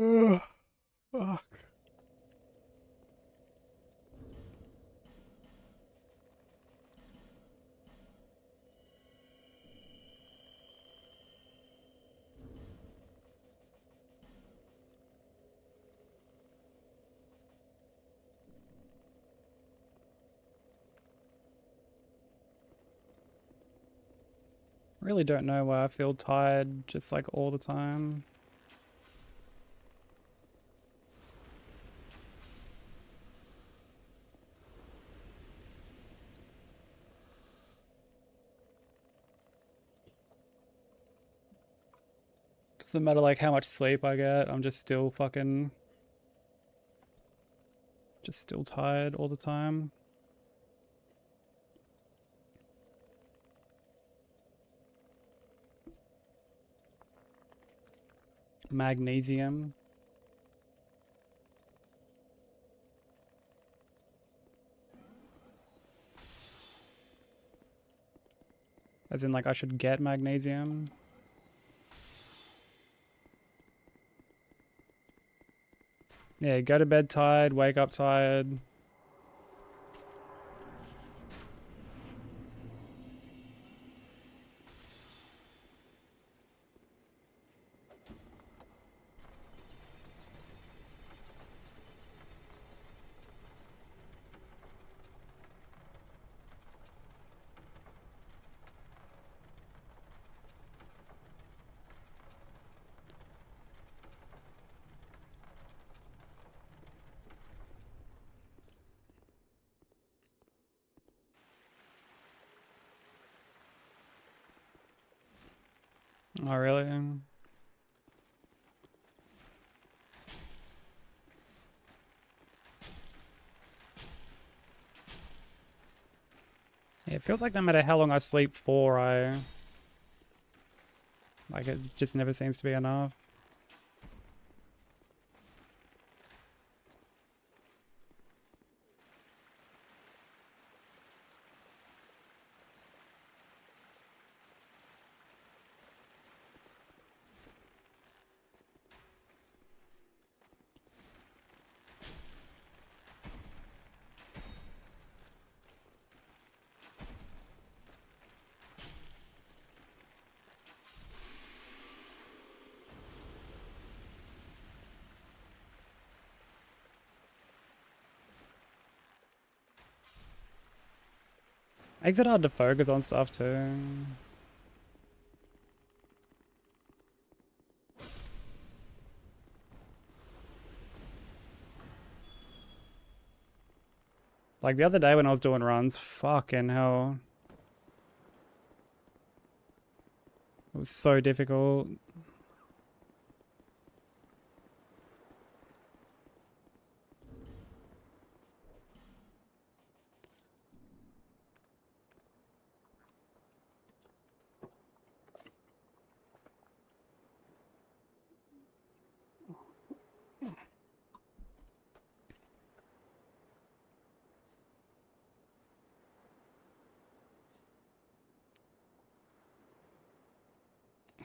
Ugh, fuck. Really don't know why I feel tired just like all the time. Doesn't matter like how much sleep I get, I'm just still fucking just still tired all the time. Magnesium. As in like I should get magnesium. Yeah, go to bed tired, wake up tired. Oh, really? Yeah, it feels like no matter how long I sleep for, like it just never seems to be enough. Makes it hard to focus on stuff too. Like the other day when I was doing runs, fucking hell. It was so difficult.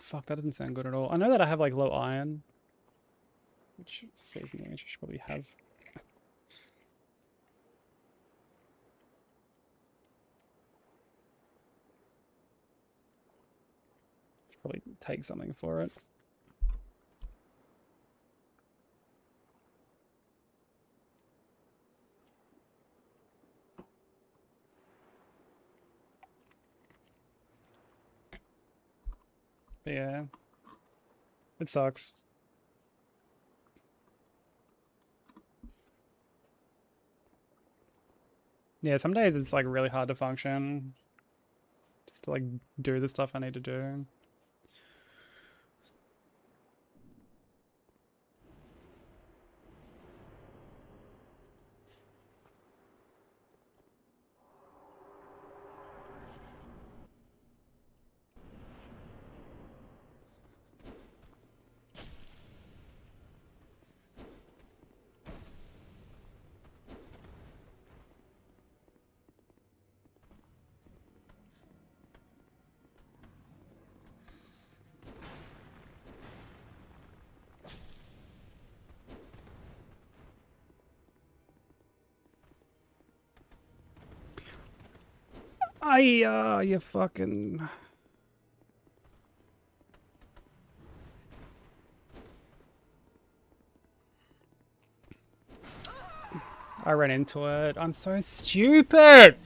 Fuck, that doesn't sound good at all. I know that I have like low iron. Which, speaking of which, I should probably have. Should probably take something for it. But yeah. It sucks. Yeah, some days it's like really hard to function. Just to like do the stuff I need to do. You fucking. I ran into it. I'm so stupid!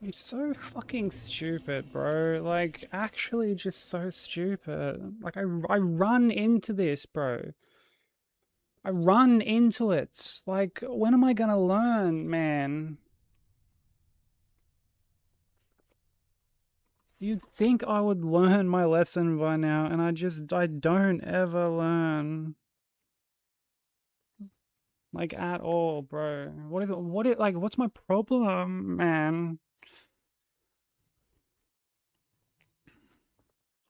I'm so fucking stupid, bro. Like, actually just so stupid. Like, I run into this, bro. I run into it. Like, when am I gonna learn, man? You'd think I would learn my lesson by now, and I don't ever learn. Like, at all, bro. What is it? Like, what's my problem, man?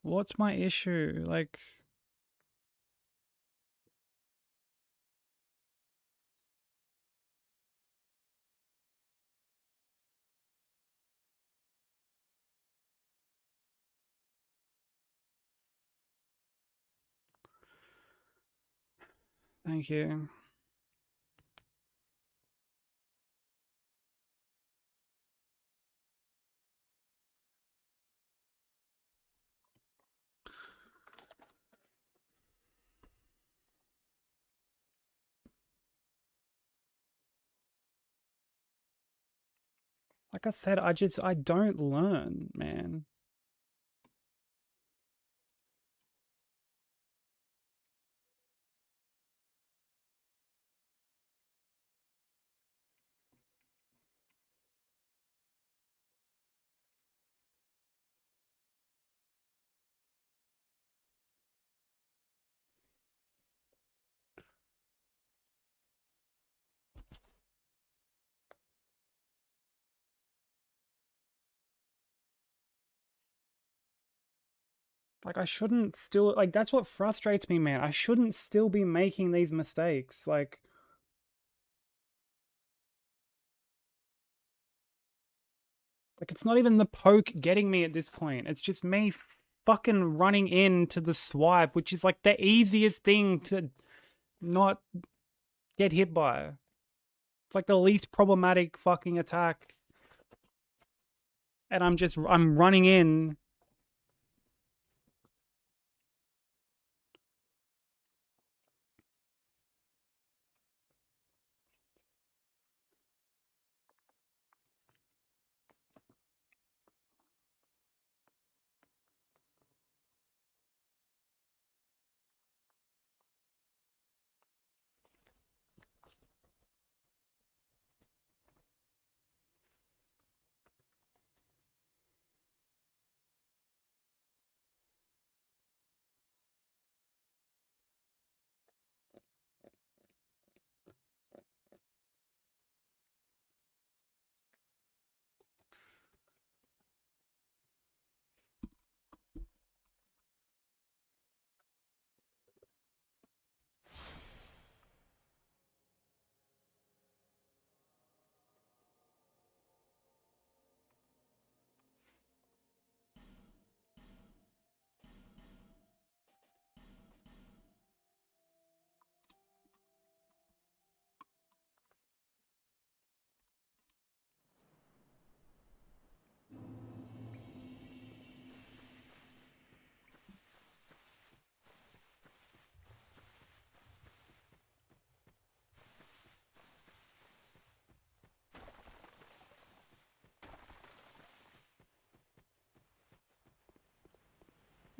What's my issue? Like, thank you. Like I said, I don't learn, man. Like I shouldn't still like that's what frustrates me, man. I shouldn't still be making these mistakes. Like it's not even the poke getting me at this point. It's just me fucking running into the swipe, which is like the easiest thing to not get hit by. It's like the least problematic fucking attack. And I'm running in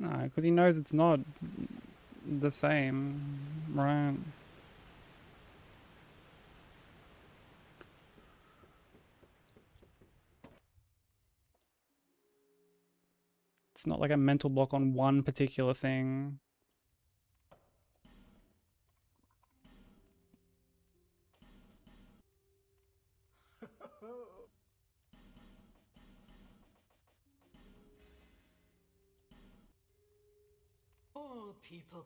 No, because he knows it's not the same, right? It's not like a mental block on one particular thing. All people.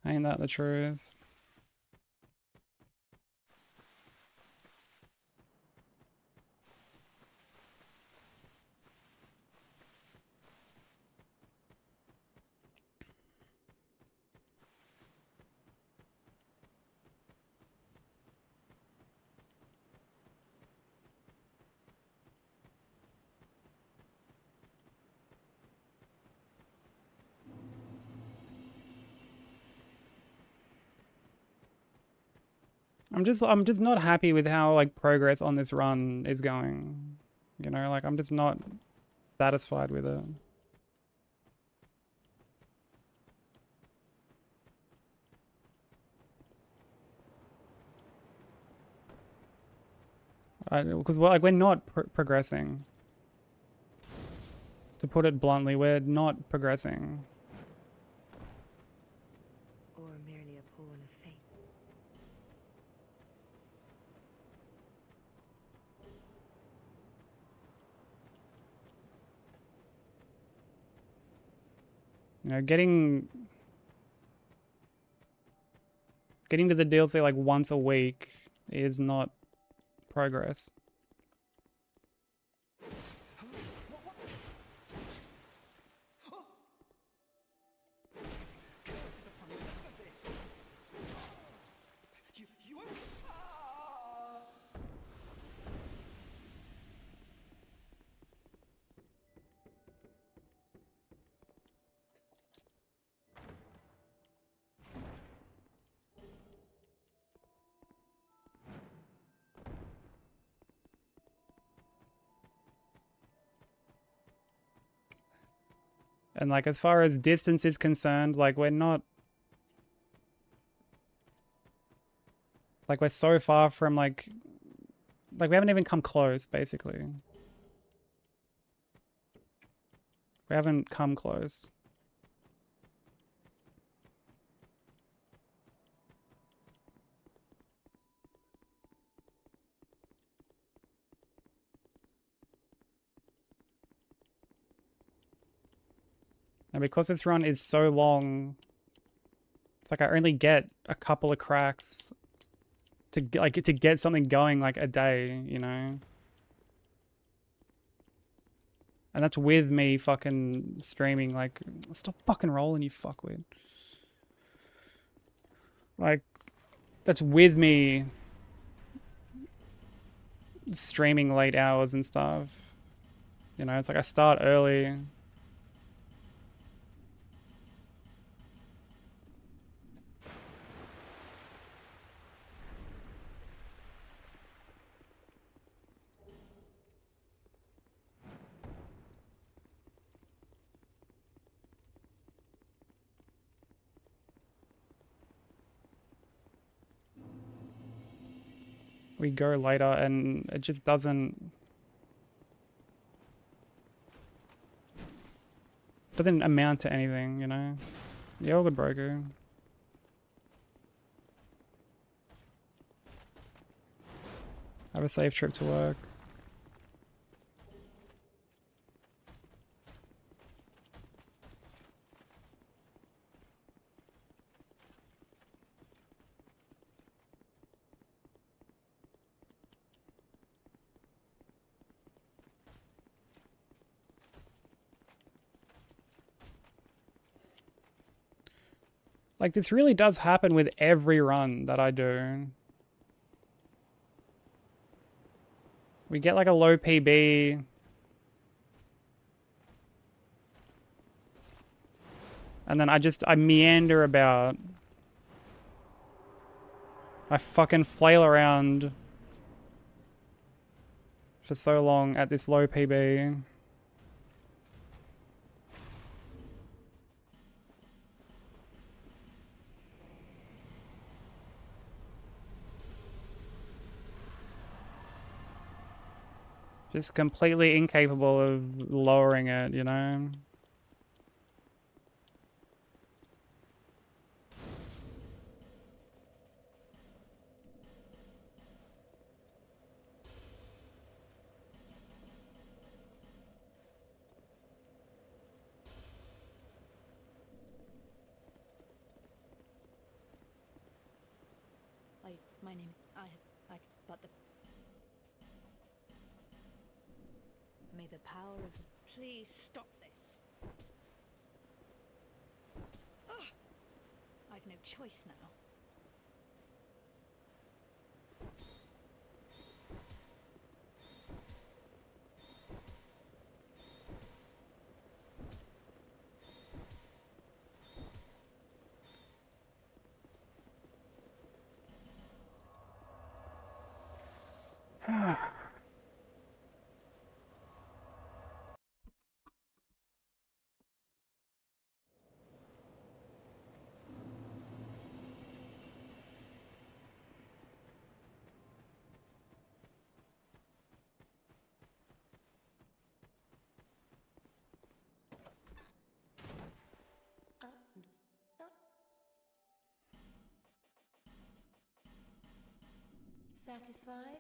Ain't that the truth? I'm just not happy with how like progress on this run is going. You know, like I'm just not satisfied with it. Because like we're not progressing. To put it bluntly, we're not progressing. Or merely a pawn of fate. You know, getting to the DLC like once a week is not progress. And like as far as distance is concerned, like we're not like we're so far from like we haven't even come close basically. We haven't come close. And because this run is so long, it's like I only get a couple of cracks to get something going like a day, you know? And that's with me fucking streaming, like, stop fucking rolling, you fuckwit. Like, that's with me streaming late hours and stuff. You know, it's like I start early. We go later and it just doesn't amount to anything, you know? Yeah, all good, broker. Have a safe trip to work. Like, this really does happen with every run that I do. We get like a low PB. And then I meander about. I fucking flail around for so long at this low PB. Just completely incapable of lowering it, you know? My name. I have. But the. May the power of... Please stop this. Ugh. I've no choice now. Satisfied?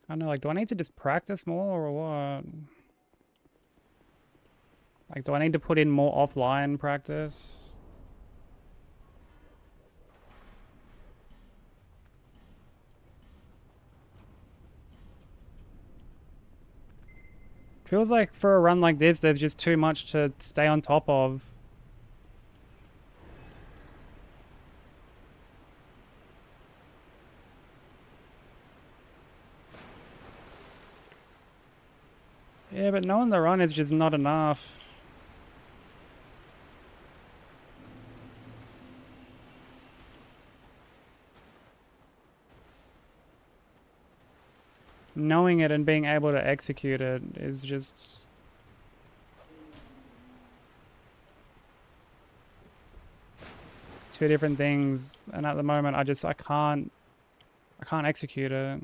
I don't know, like, do I need to just practice more or what? Like, do I need to put in more offline practice? Feels like for a run like this, there's just too much to stay on top of. Yeah, but knowing the run is just not enough. Knowing it and being able to execute it is just... two different things, and at the moment I can't execute it.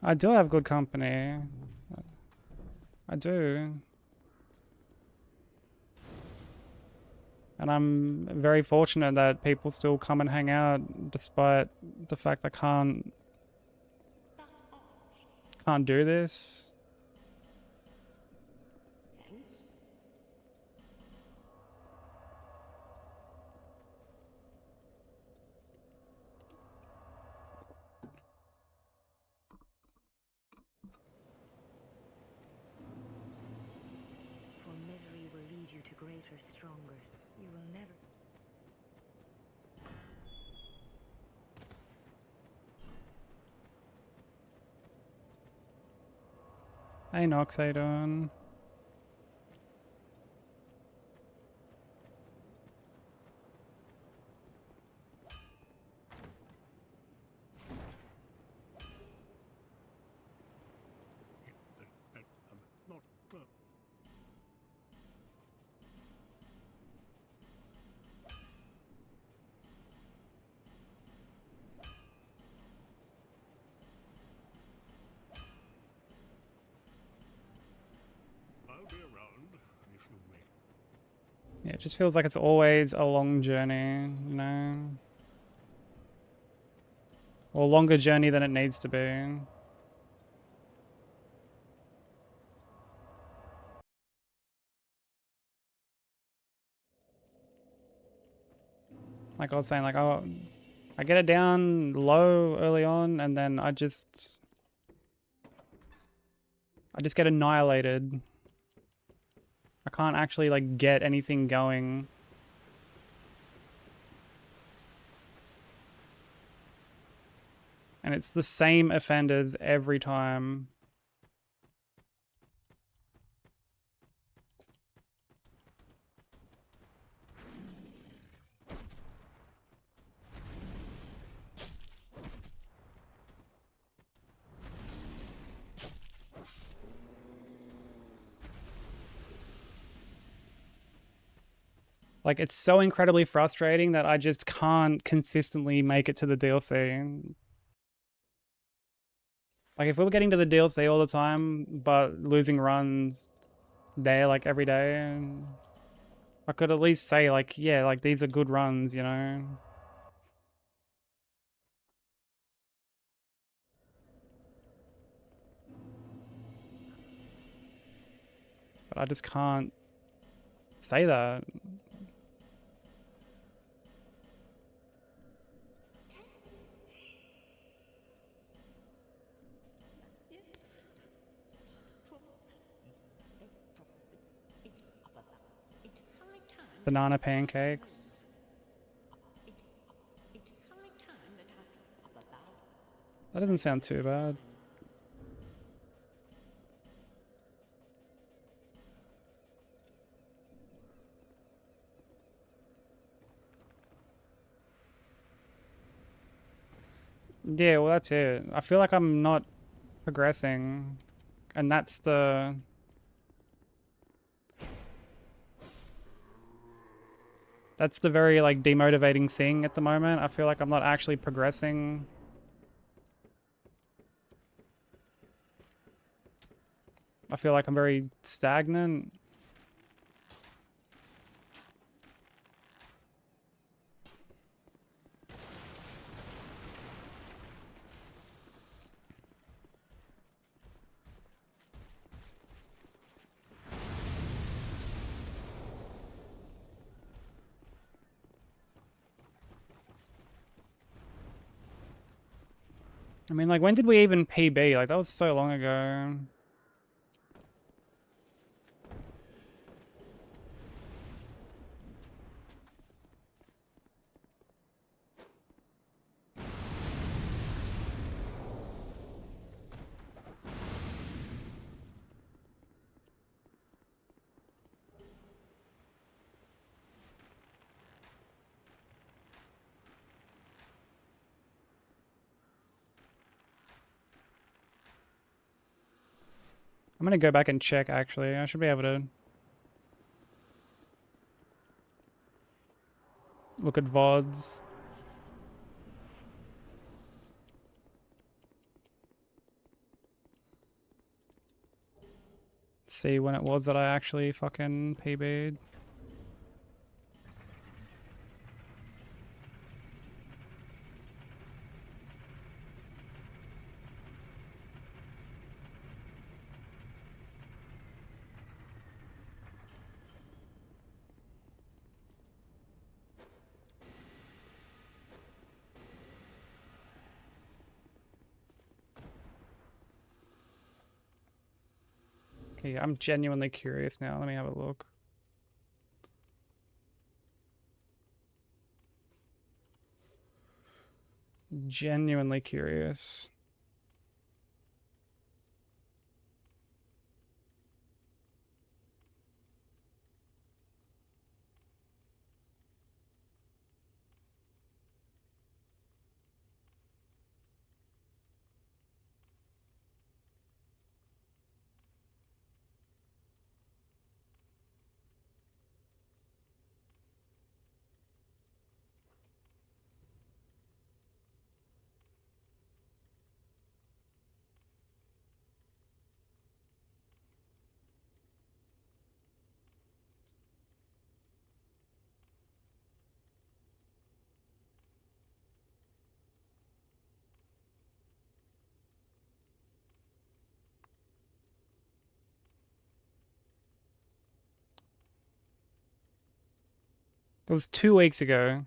I do have good company. I do. And I'm very fortunate that people still come and hang out despite the fact I can't do this. For misery will lead you to greater, stronger... You will never... Hey Nox, how you doing? It just feels like it's always a long journey, you know? Or a longer journey than it needs to be. Like I was saying, like, oh, I get it down low early on, and then I just get annihilated. I can't actually, like, get anything going. And it's the same offenders every time. Like, it's so incredibly frustrating that I just can't consistently make it to the DLC. Like, if we were getting to the DLC all the time, but losing runs there, like, every day, I could at least say, like, yeah, like, these are good runs, you know? But I just can't say that. Banana pancakes. That doesn't sound too bad. Yeah, well, that's it. I feel like I'm not progressing. And that's the... That's the very, like, demotivating thing at the moment. I feel like I'm not actually progressing. I feel like I'm very stagnant. I mean, like, when did we even PB? Like, that was so long ago. I'm gonna go back and check, actually. I should be able to look at VODs. See when it was that I actually fucking PB'd. Okay, I'm genuinely curious now. Let me have a look. Genuinely curious. It was 2 weeks ago.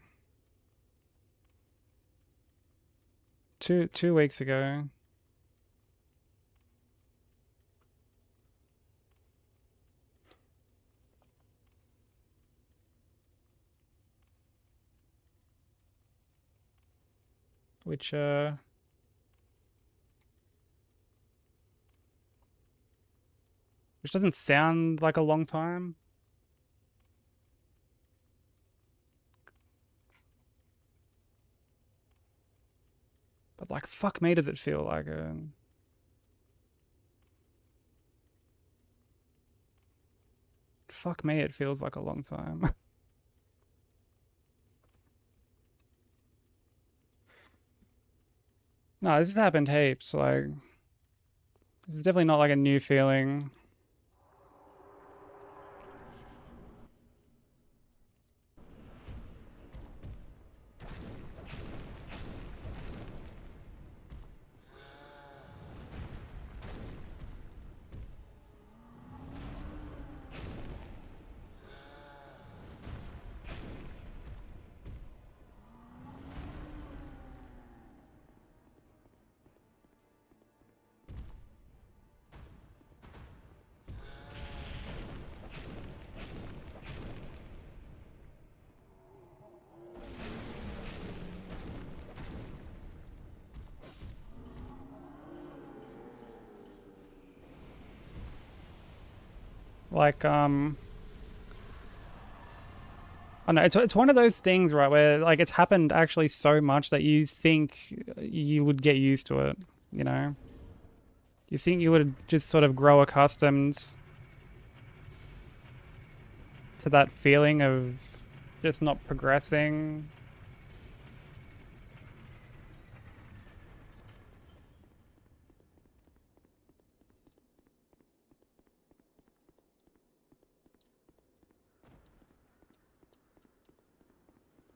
Two weeks ago. Which doesn't sound like a long time. But like, fuck me, does it feel like a... Fuck me, it feels like a long time. No, this has happened heaps. Like, this is definitely not like a new feeling. Like, I don't know, it's one of those things, right, where like it's happened actually so much that you think you would get used to it, you know? You think you would just sort of grow accustomed to that feeling of just not progressing.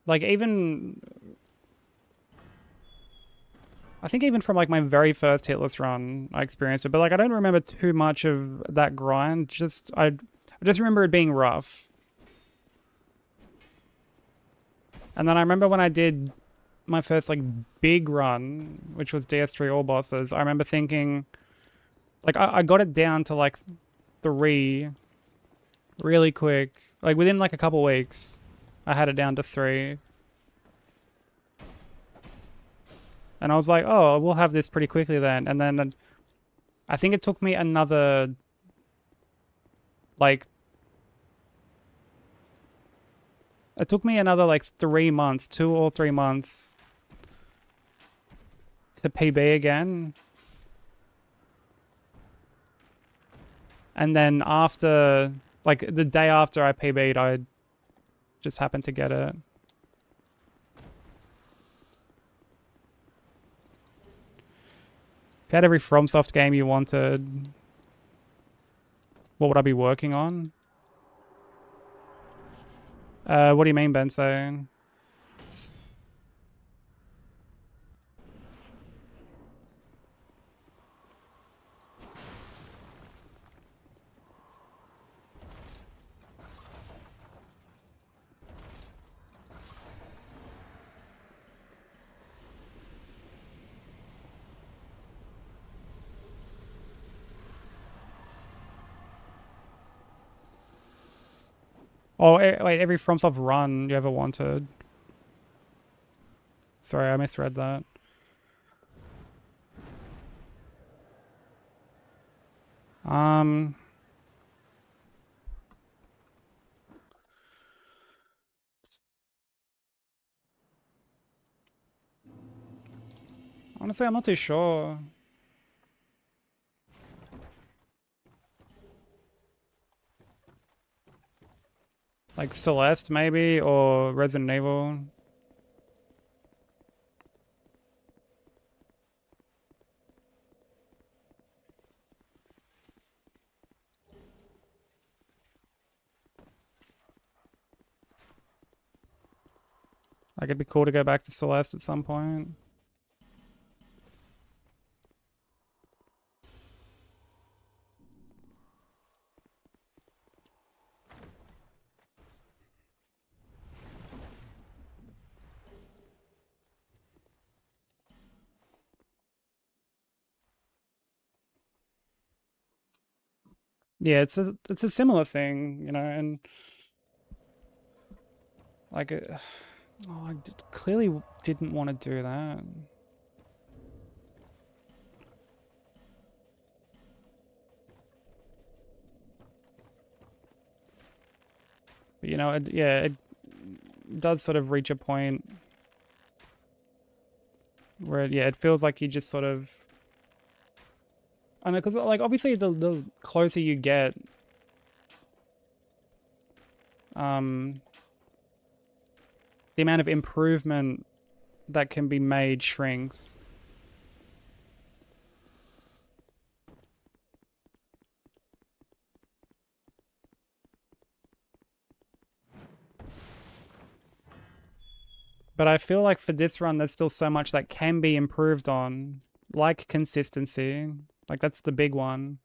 Like even, I think even from like my very first Hitless run, I experienced it, but like I don't remember too much of that grind. I just remember it being rough. And then I remember when I did my first like big run, which was DS3 all bosses, I remember thinking, like I got it down to like 3 really quick. Like within like a couple weeks, I had it down to 3. And I was like, oh, we'll have this pretty quickly then. And then I think it took me another, like, like 3 months, 2 or 3 months to PB again. And then after, like the day after I PB'd, I just happened to get it. If you had every FromSoft game you wanted, what would I be working on? What do you mean, Benson? Oh, wait, every FromSoft run you ever wanted. Sorry, I misread that. Honestly, I'm not too sure. Like Celeste, maybe, or Resident Evil. Like, it'd be cool to go back to Celeste at some point. Yeah, it's a similar thing, you know, and like, oh, clearly didn't want to do that. But, you know, yeah, it does sort of reach a point where, yeah, it feels like you just sort of, I know, because like obviously the closer you get, the amount of improvement that can be made shrinks. But I feel like for this run, there's still so much that can be improved on, like consistency. Like that's the big one.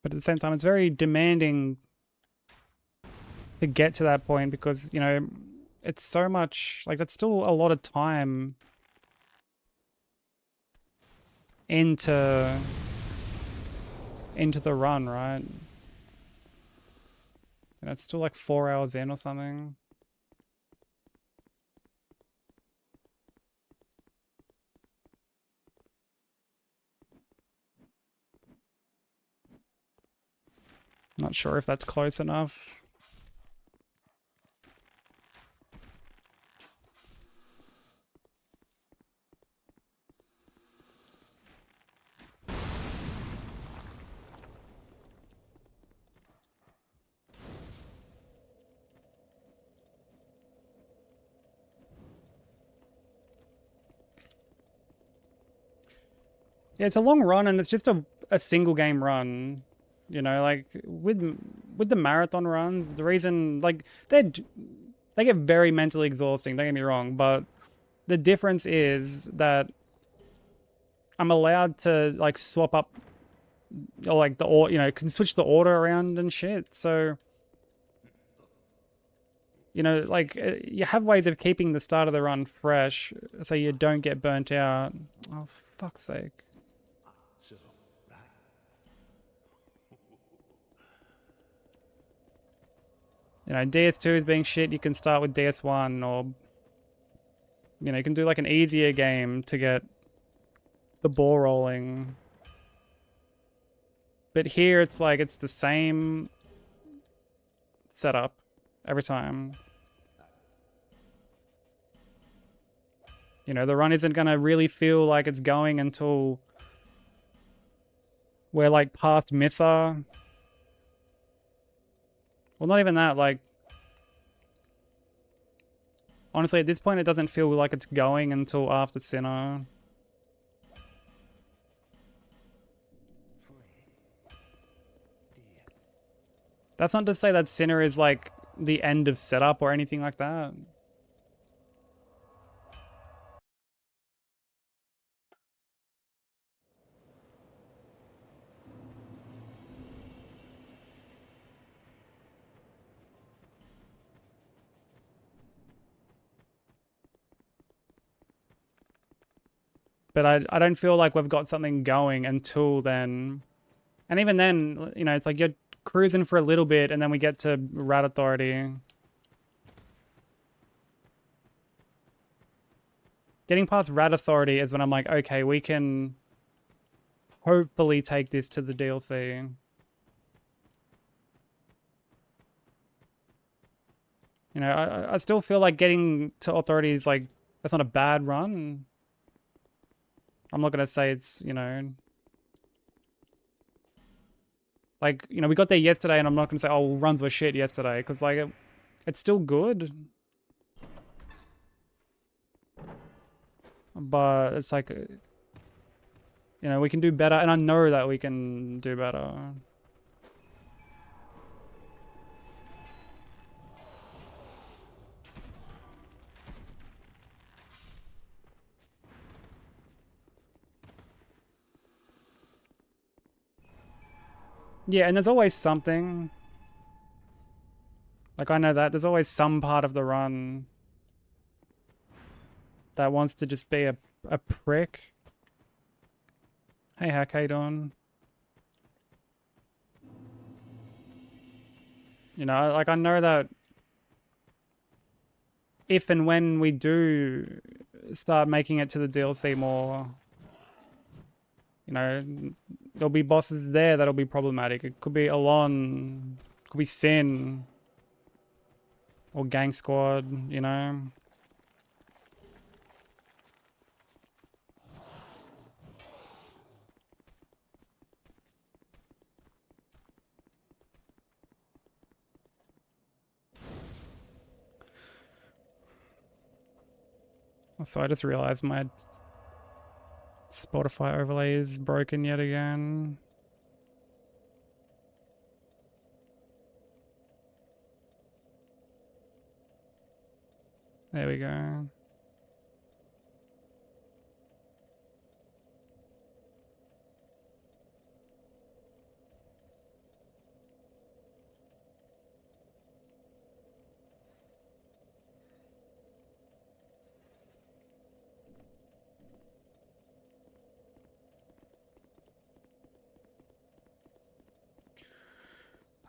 But at the same time, it's very demanding to get to that point because, you know, it's so much, like that's still a lot of time into the run, right? And it's still like 4 hours in or something. Not sure if that's close enough. Yeah, it's a long run and it's just a single game run. You know, like with the marathon runs, the reason like they get very mentally exhausting, don't get me wrong, but the difference is that I'm allowed to like swap up or like the or you know, can switch the order around and shit. So you know, like you have ways of keeping the start of the run fresh so you don't get burnt out. Oh, fuck's sake. So, right. You know, DS2 is being shit, you can start with DS1 or, you know, you can do like an easier game to get the ball rolling. But here it's like, it's the same setup every time. You know, the run isn't going to really feel like it's going until we're like past Mytha. Well, not even that, like, honestly, at this point, it doesn't feel like it's going until after Sinnoh. That's not to say that Sinnoh is like the end of setup or anything like that. But I don't feel like we've got something going until then. And even then, you know, it's like you're cruising for a little bit and then we get to Rat Authority. getting past Rat Authority is when I'm like, okay, we can hopefully take this to the DLC. You know, I still feel like getting to Authority is like, that's not a bad run. I'm not going to say it's, you know, like, you know, we got there yesterday and I'm not going to say, oh, runs were shit yesterday, because like, it's still good. But it's like, you know, we can do better, and I know that we can do better. Yeah, and there's always something. Like, I know that. There's always some part of the run that wants to just be a prick. Hey, Hack, how you doing? You know, like, I know that if and when we do start making it to the DLC more, you know, there'll be bosses there that'll be problematic. It could be Alon, it could be Sin, or Gang Squad, you know? So I just realized my Spotify overlay is broken yet again. There we go.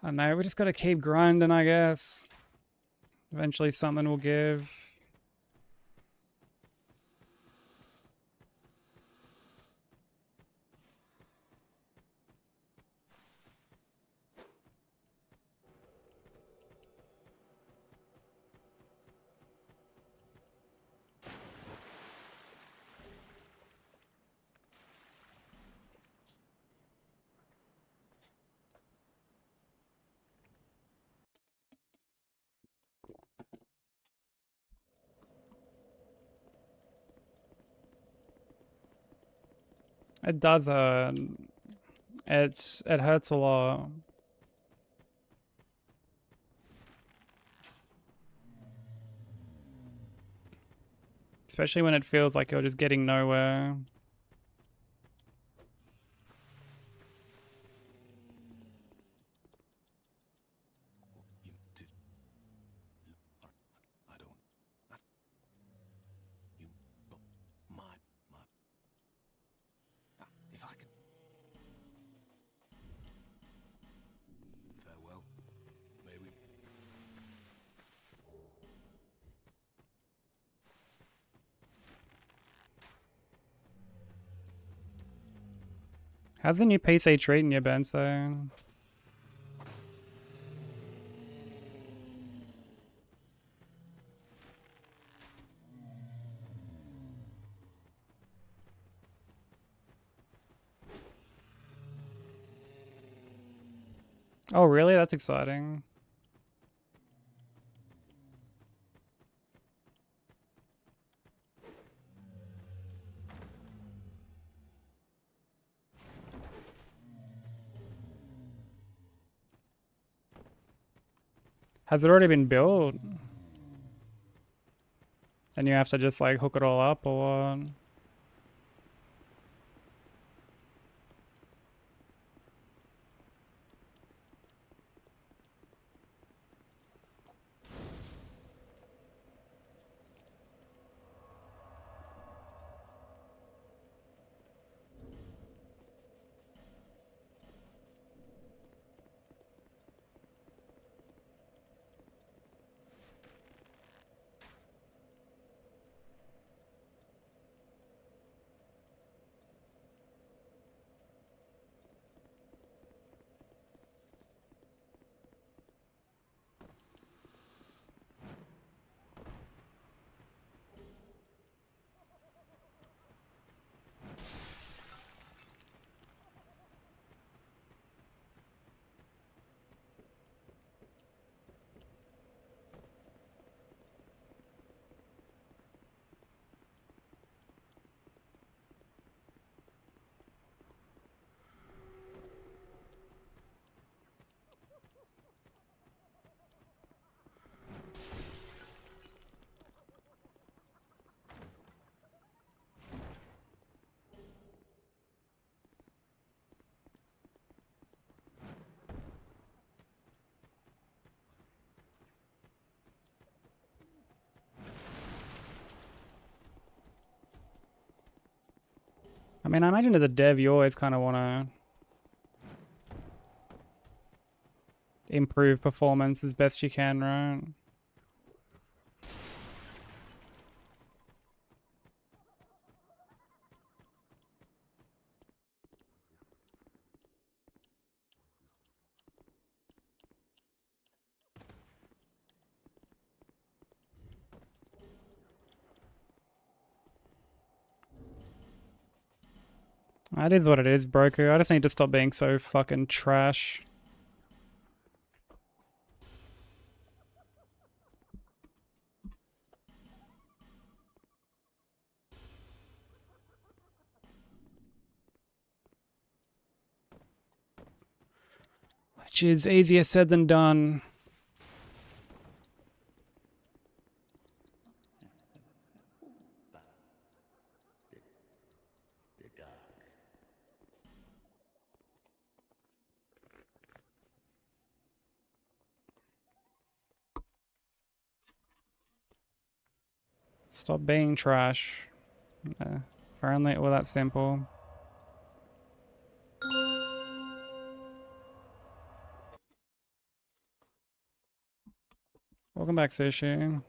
I know, we just gotta keep grinding, I guess. Eventually something will give. It does it hurts a lot. Especially when it feels like you're just getting nowhere. You did. I don't. You. My. If I can. Farewell. Maybe. How's the new PC treating you, Ben? So oh really? That's exciting. Has it already been built? And you have to just like hook it all up or what? I mean, I imagine as a dev, you always kind of want to improve performance as best you can, right? That is what it is, Broku. I just need to stop being so fucking trash. Which is easier said than done. Stop being trash. If only it were that simple. Welcome back, Sushi.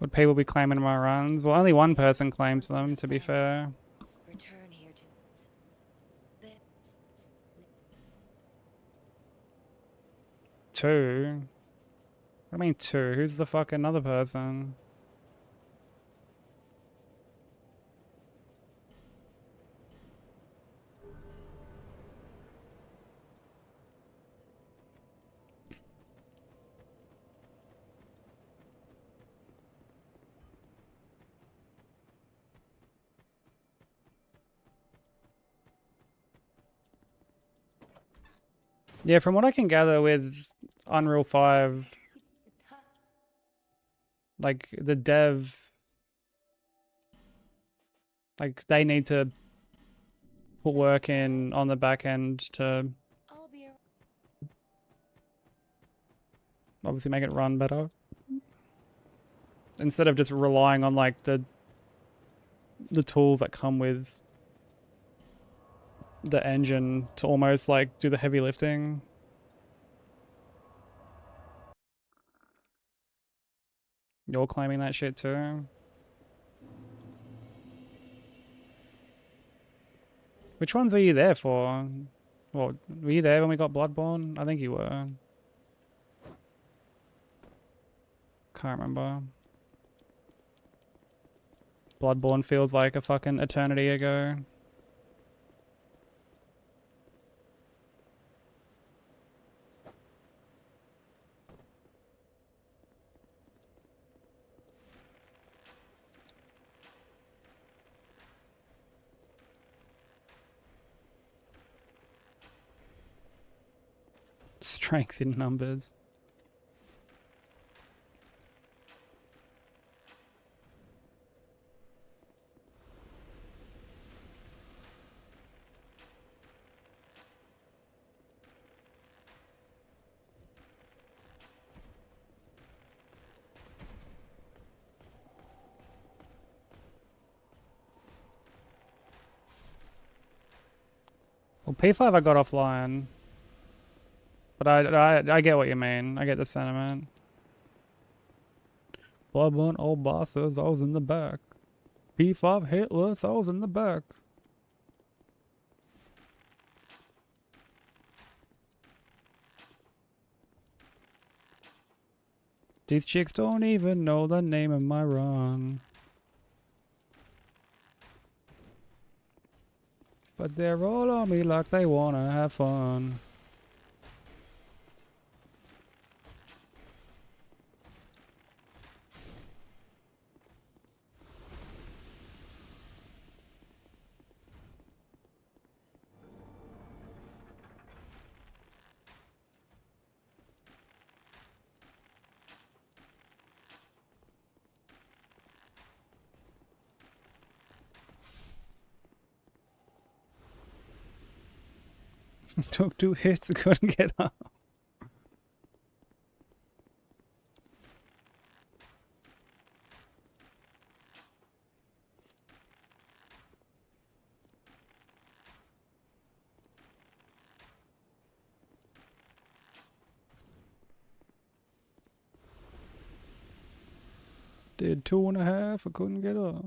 Would people be claiming my runs? Well, only one person claims them, to be fair. Return here to. Two? What do you mean two? Who's the fucking other person? Yeah, from what I can gather with Unreal 5, like the dev, like they need to put work in on the back end to I'll be. obviously make it run better. Instead of just relying on like the tools that come with the engine to almost like do the heavy lifting. You're claiming that shit too? Which ones were you there for? Well, were you there when we got Bloodborne? I think you were. Can't remember. Bloodborne feels like a fucking eternity ago. Strength in numbers. Well, P5 I got offline. But I get what you mean. I get the sentiment. Bloodborne old bosses, I was in the back. P5 Hitless, I was in the back. These chicks don't even know the name of my run. But they're all on me like they wanna have fun. Took 2 hits, couldn't get up. Did 2.5, I couldn't get up.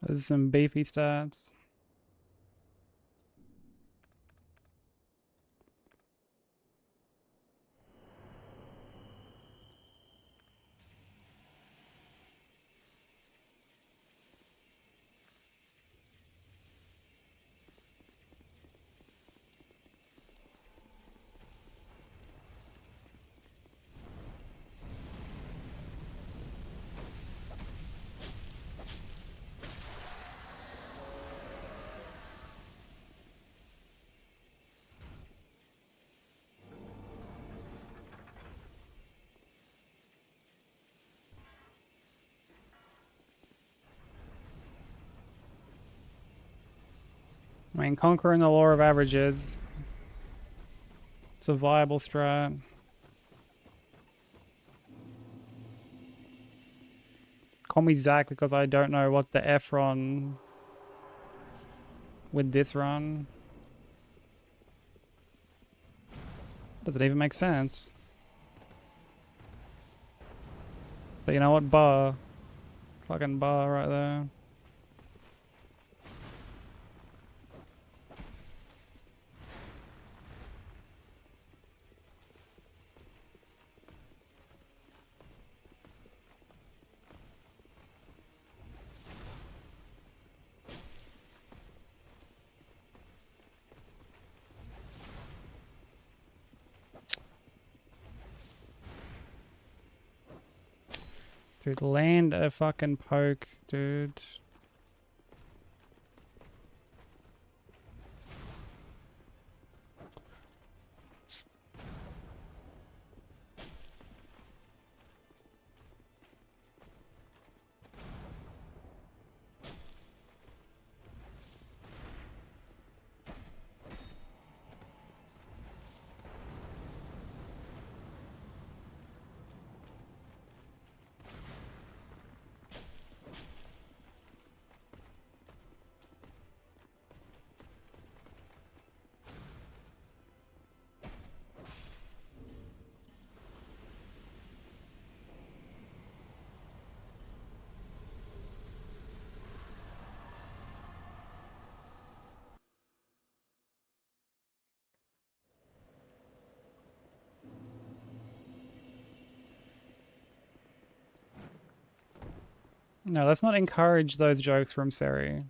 There's some beefy stats. I mean, conquering the law of averages. It's a viable strat. Call me Zach because I don't know what the F run with this run. Does it even make sense? But you know what? Bar. Fucking bar right there. Dude, land a fucking poke, dude. No, let's not encourage those jokes from Seri.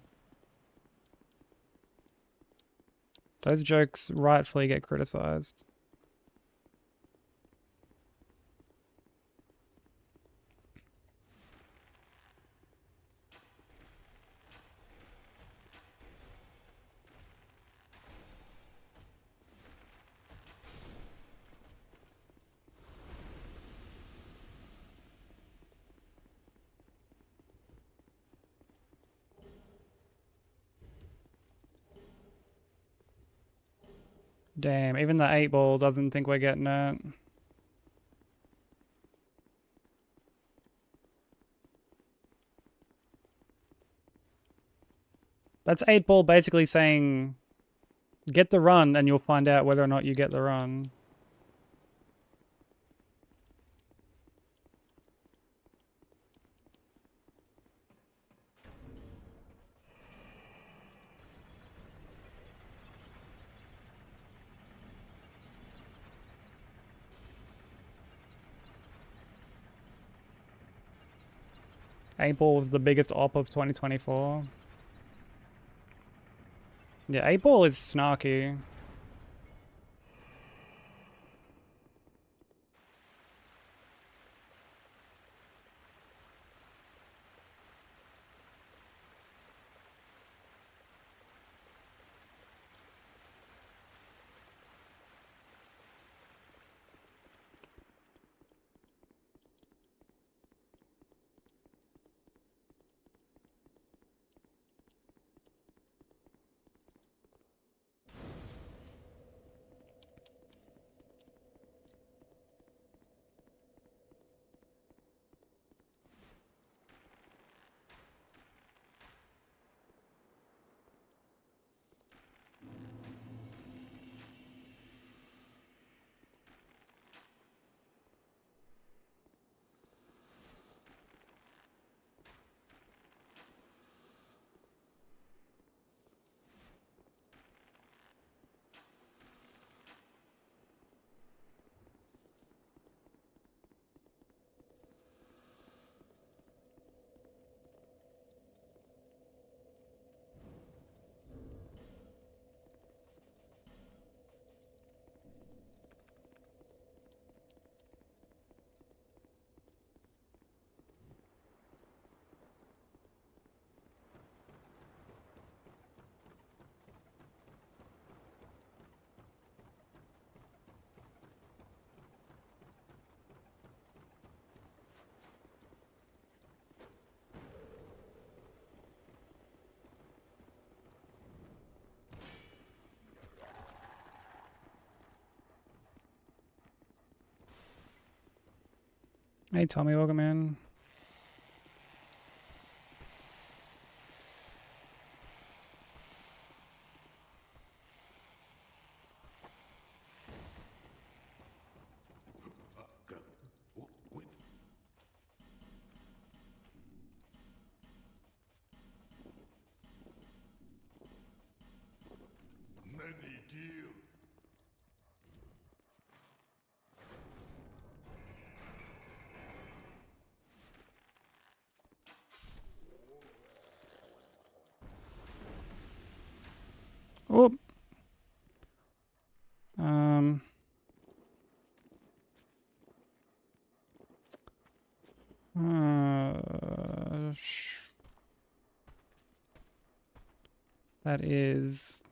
Those jokes rightfully get criticized. Damn, even the 8-ball doesn't think we're getting it. That's 8-ball basically saying, get the run and you'll find out whether or not you get the run. 8 Ball was the biggest op of 2024. Yeah, 8 Ball is snarky. Hey Tommy, welcome in. Go. Wait. Many deal. Oh. Um. That is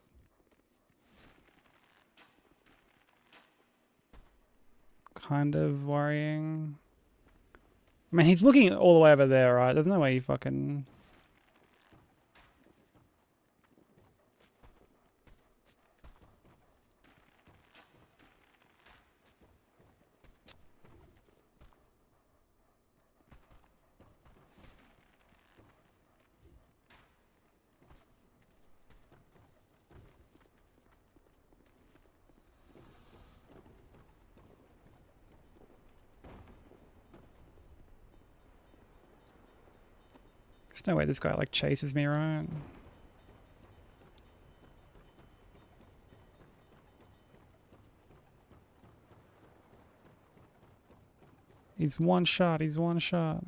kind of worrying. I mean, he's looking all the way over there, right? There's no way he fucking... There's no way this guy, like, chases me, right? He's one shot, he's one shot.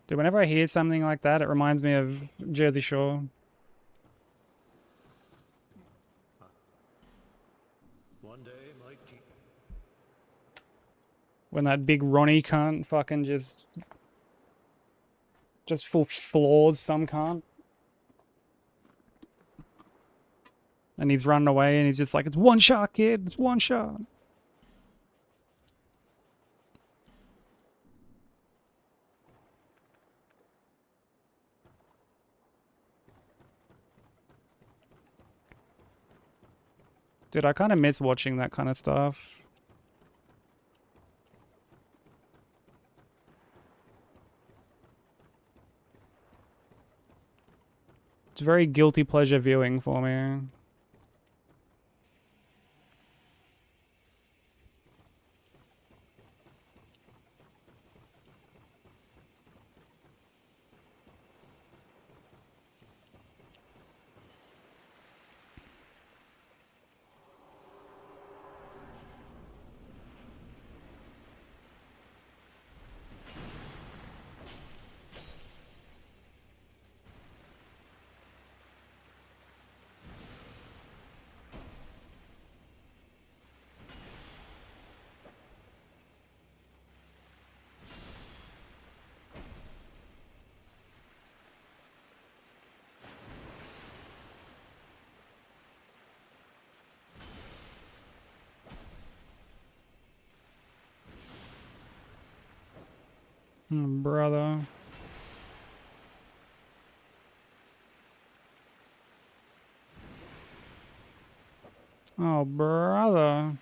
Dude, whenever I hear something like that, it reminds me of Jersey Shore. One day, Mikey. When that big Ronnie cunt fucking just full floors some cunt. And he's running away and he's just like, it's one shot, kid, it's one shot. Dude, I kind of miss watching that kind of stuff. It's very guilty pleasure viewing for me. Brother. Oh, brother.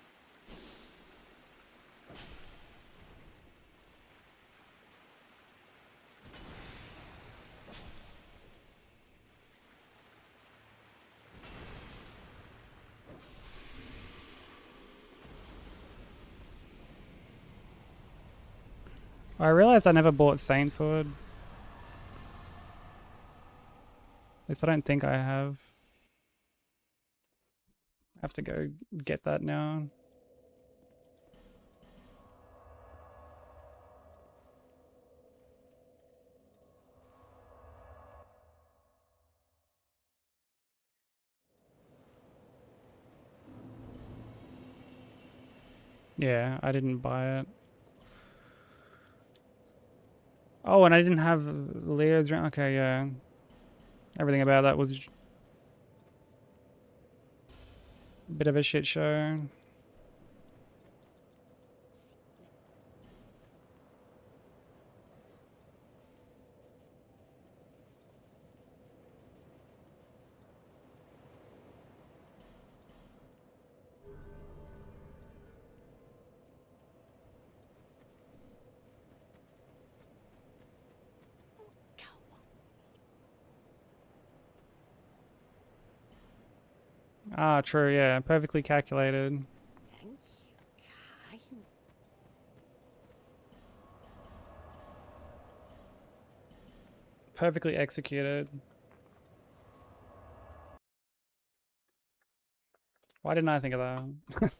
I realized I never bought Saint's Hood. At least I don't think I have. I have to go get that now. Yeah, I didn't buy it. Oh, and I didn't have Leo's. Okay, yeah. Everything about that was a bit of a shit show. Ah, true, yeah. Perfectly calculated. Thank you, kind. Perfectly executed. Why didn't I think of that?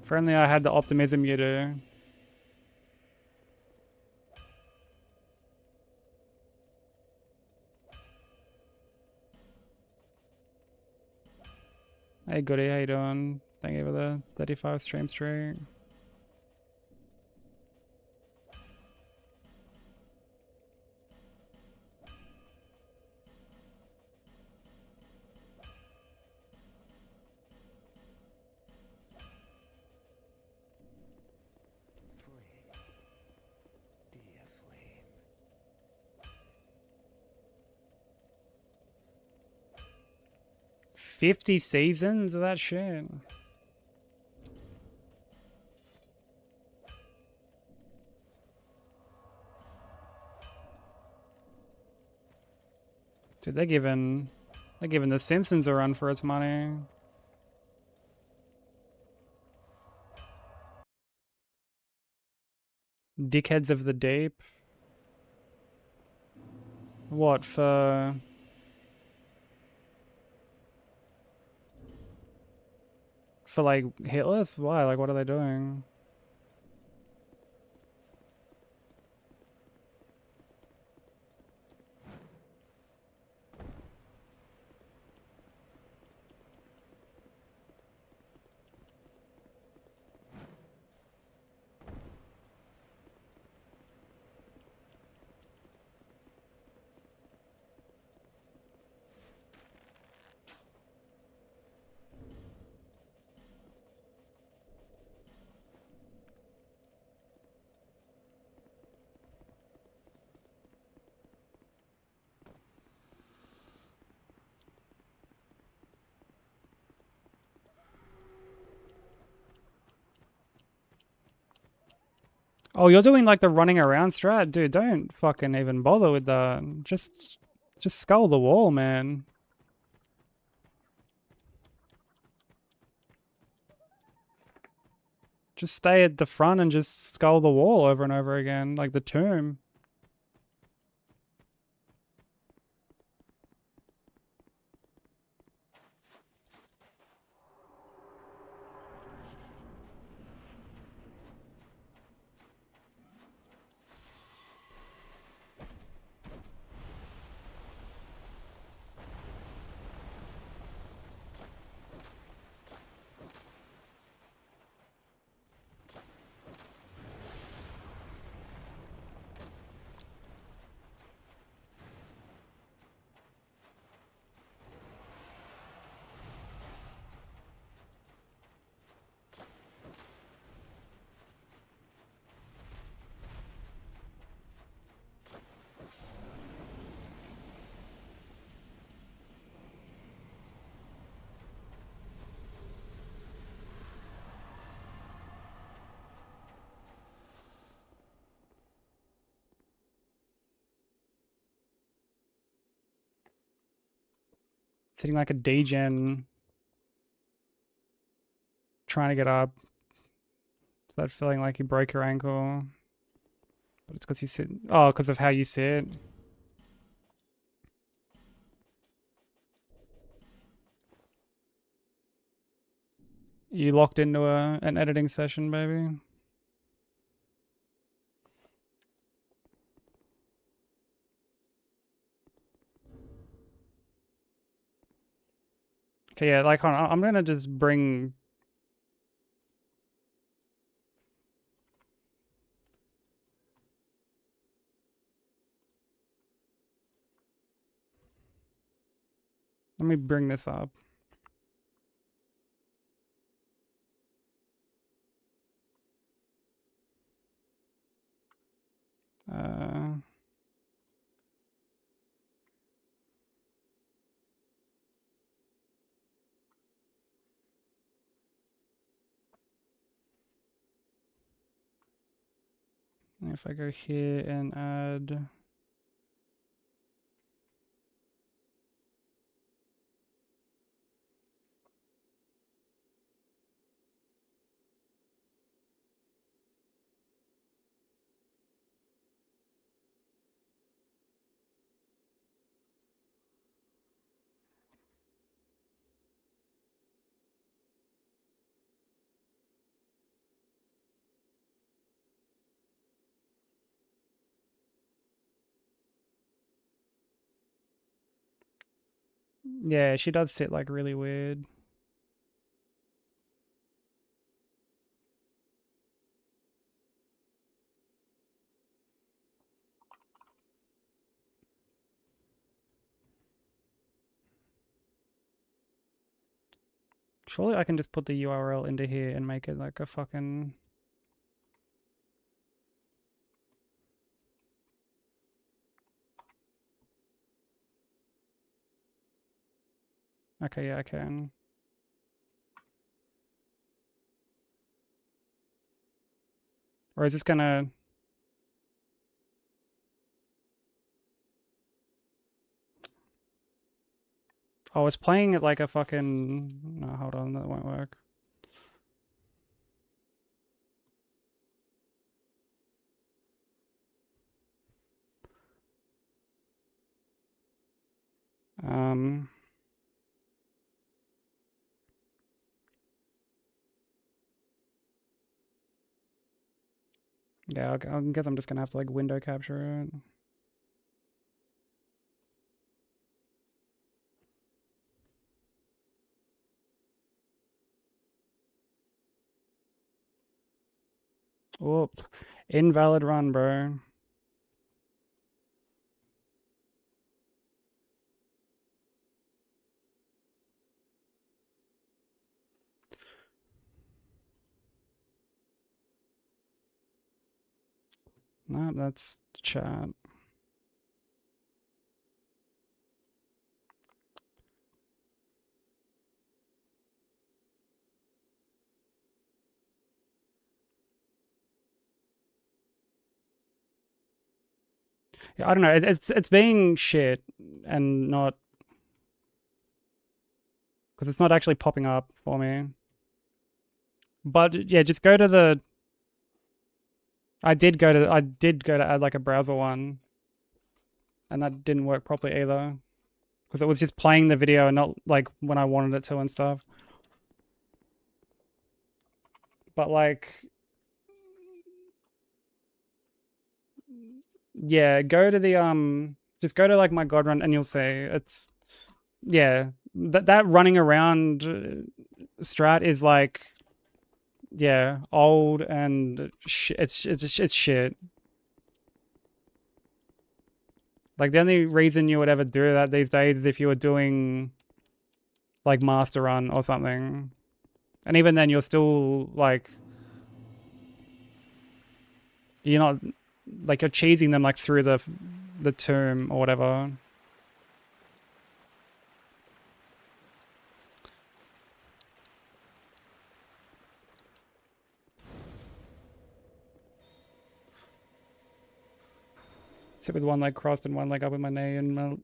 If only I had the optimism you do. Hey, goody, how you doing? Thank you for the 35 stream streak. Flame. Dear flame. 50 seasons of that shit. Dude, they're giving The Simpsons a run for its money. Dickheads of the Deep. What, for like Hitless? Why? Like, what are they doing? Oh, you're doing like the running around strat? Dude, don't fucking even bother with that. Just skull the wall, man. Just stay at the front and just skull the wall over and over again, like the tomb. sitting like a degen, trying to get up. That feeling like you broke your ankle, but it's because you sit. Oh, because of how you sit. You locked into an editing session, baby. Okay, yeah, like, hold on, I'm gonna just bring... Let me bring this up. Uh, if I go here and add... Yeah, she does sit like really weird. Surely I can just put the URL into here and make it like a fucking... Okay, yeah, I can. Or is this gonna... Oh, it's playing it like a fucking... No, hold on, that won't work. Yeah, I guess I'm just gonna have to like window capture it. Whoop. Invalid run, bro. No, that's chat. Yeah, I don't know. It's being shit and not... Because it's not actually popping up for me. But yeah, just go to the... I did go to add like a browser one. And that didn't work properly either. Because it was just playing the video and not like when I wanted it to and stuff. But like... Yeah, go to the... Just go to like my god run and you'll see it's... Yeah, that running around strat is like... Yeah, old and it's shit. Like the only reason you would ever do that these days is if you were doing like master run or something. And even then you're still like... You're not... Like you're cheesing them like through the tomb or whatever. Sit with one leg crossed and one leg up with my knee and my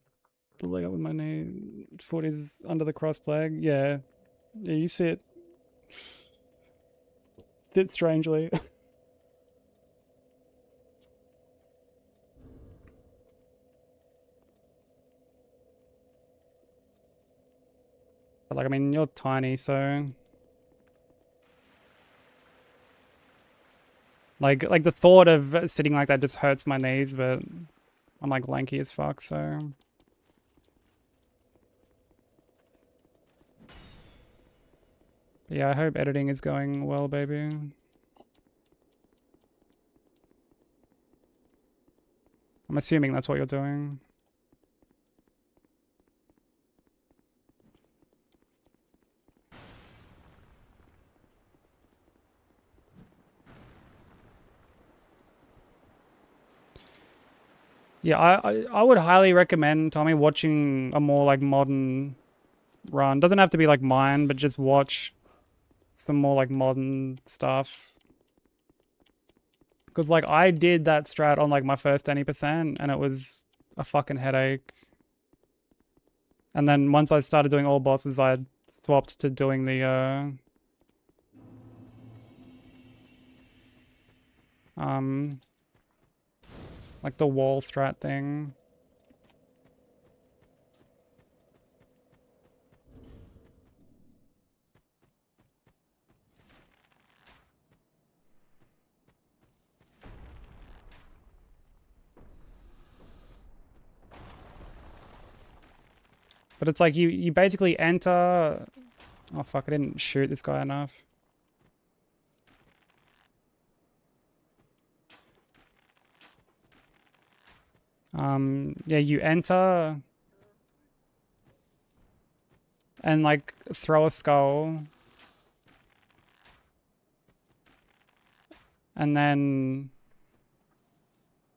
the leg up with my knee. Foot is under the crossed leg. Yeah. Yeah, you sit. Sit strangely. But like, I mean, you're tiny, so... Like the thought of sitting like that just hurts my knees, but I'm like lanky as fuck, so... Yeah, I hope editing is going well, baby. I'm assuming that's what you're doing. Yeah, I would highly recommend, Tommy, watching a more like modern run. Doesn't have to be like mine, but just watch some more like modern stuff. Because like I did that strat on like my first 20% and it was a fucking headache. And then once I started doing all bosses, I swapped to doing the like the wall strat thing. But it's like you basically enter... Oh fuck, I didn't shoot this guy enough. Yeah, you enter and like throw a skull. And then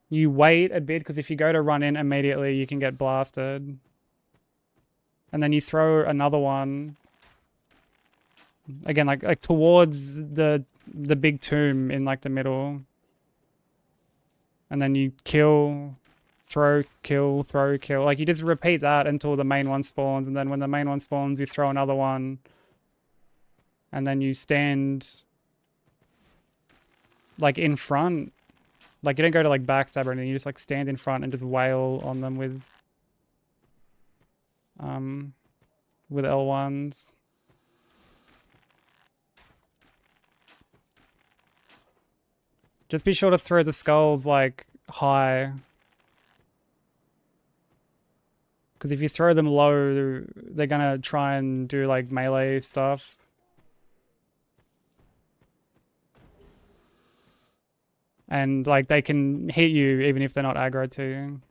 you wait a bit, because if you go to run in immediately, you can get blasted. And then you throw another one. Again, like towards the big tomb in like the middle. And then you kill, throw, kill, throw, kill. Like you just repeat that until the main one spawns. And then when the main one spawns, you throw another one. And then you stand like in front. Like you don't go to like backstab or anything. You just like stand in front and just wail on them with L1s. Just be sure to throw the skulls like high. Because if you throw them low, they're gonna try and do like melee stuff. And like they can hit you even if they're not aggro to you.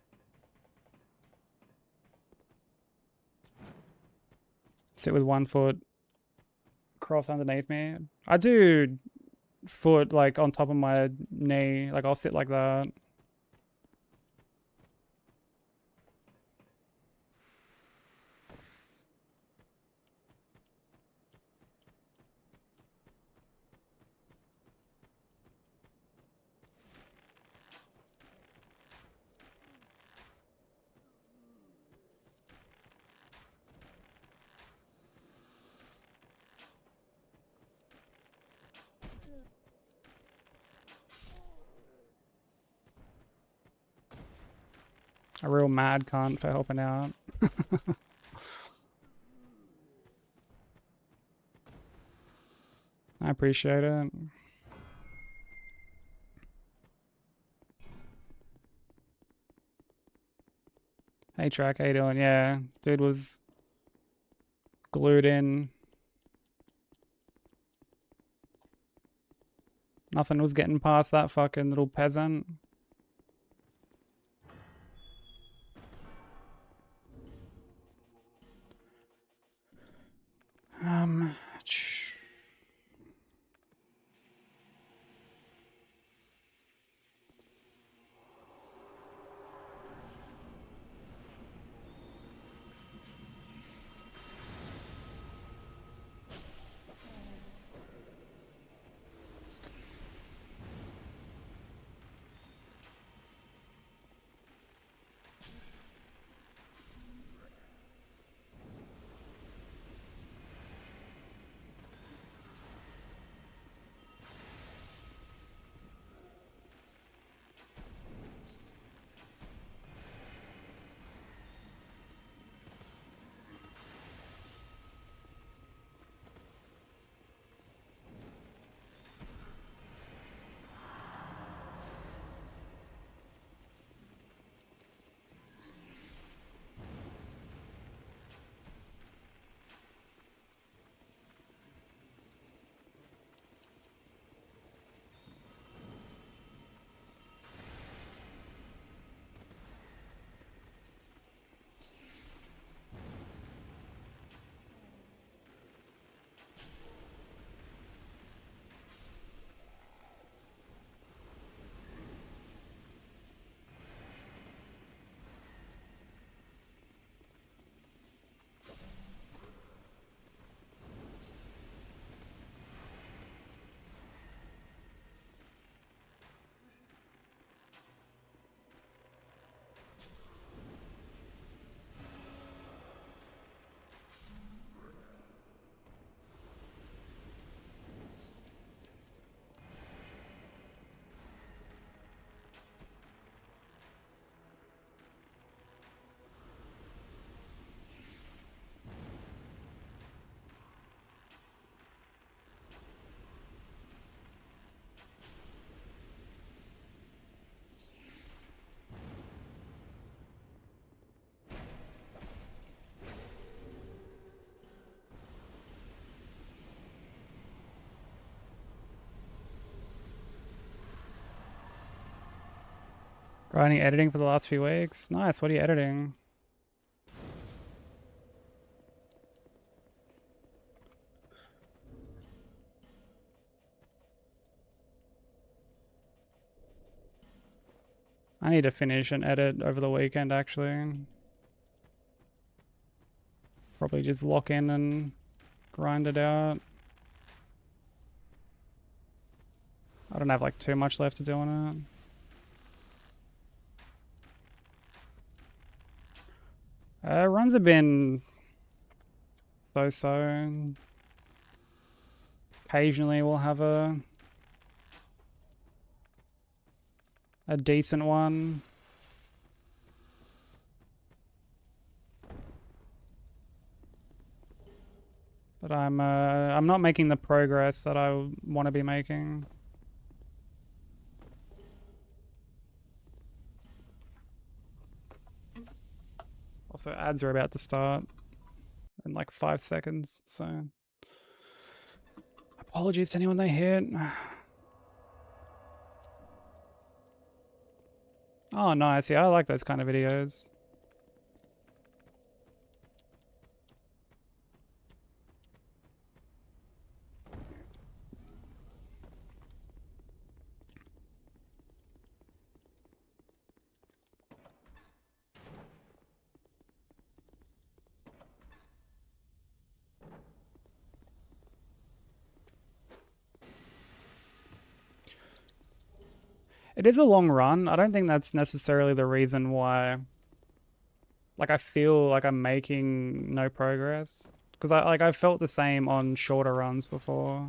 Sit with one foot, cross underneath me. I do foot like on top of my knee. Like I'll sit like that. A real mad cunt for helping out. I appreciate it. Hey Track, how you doing? Yeah, dude was glued in. Nothing was getting past that fucking little peasant. Bro, any editing for the last few weeks? Nice, what are you editing? I need to finish and edit over the weekend, actually. Probably just lock in and grind it out. I don't have like too much left to do on it. Runs have been so-so. Occasionally we'll have a decent one. But I'm not making the progress that I want to be making. Also, ads are about to start in like 5 seconds, so apologies to anyone they hit. Oh, nice. Yeah, I like those kind of videos. It is a long run. I don't think that's necessarily the reason why, like, I feel like I'm making no progress. Because I felt the same on shorter runs before.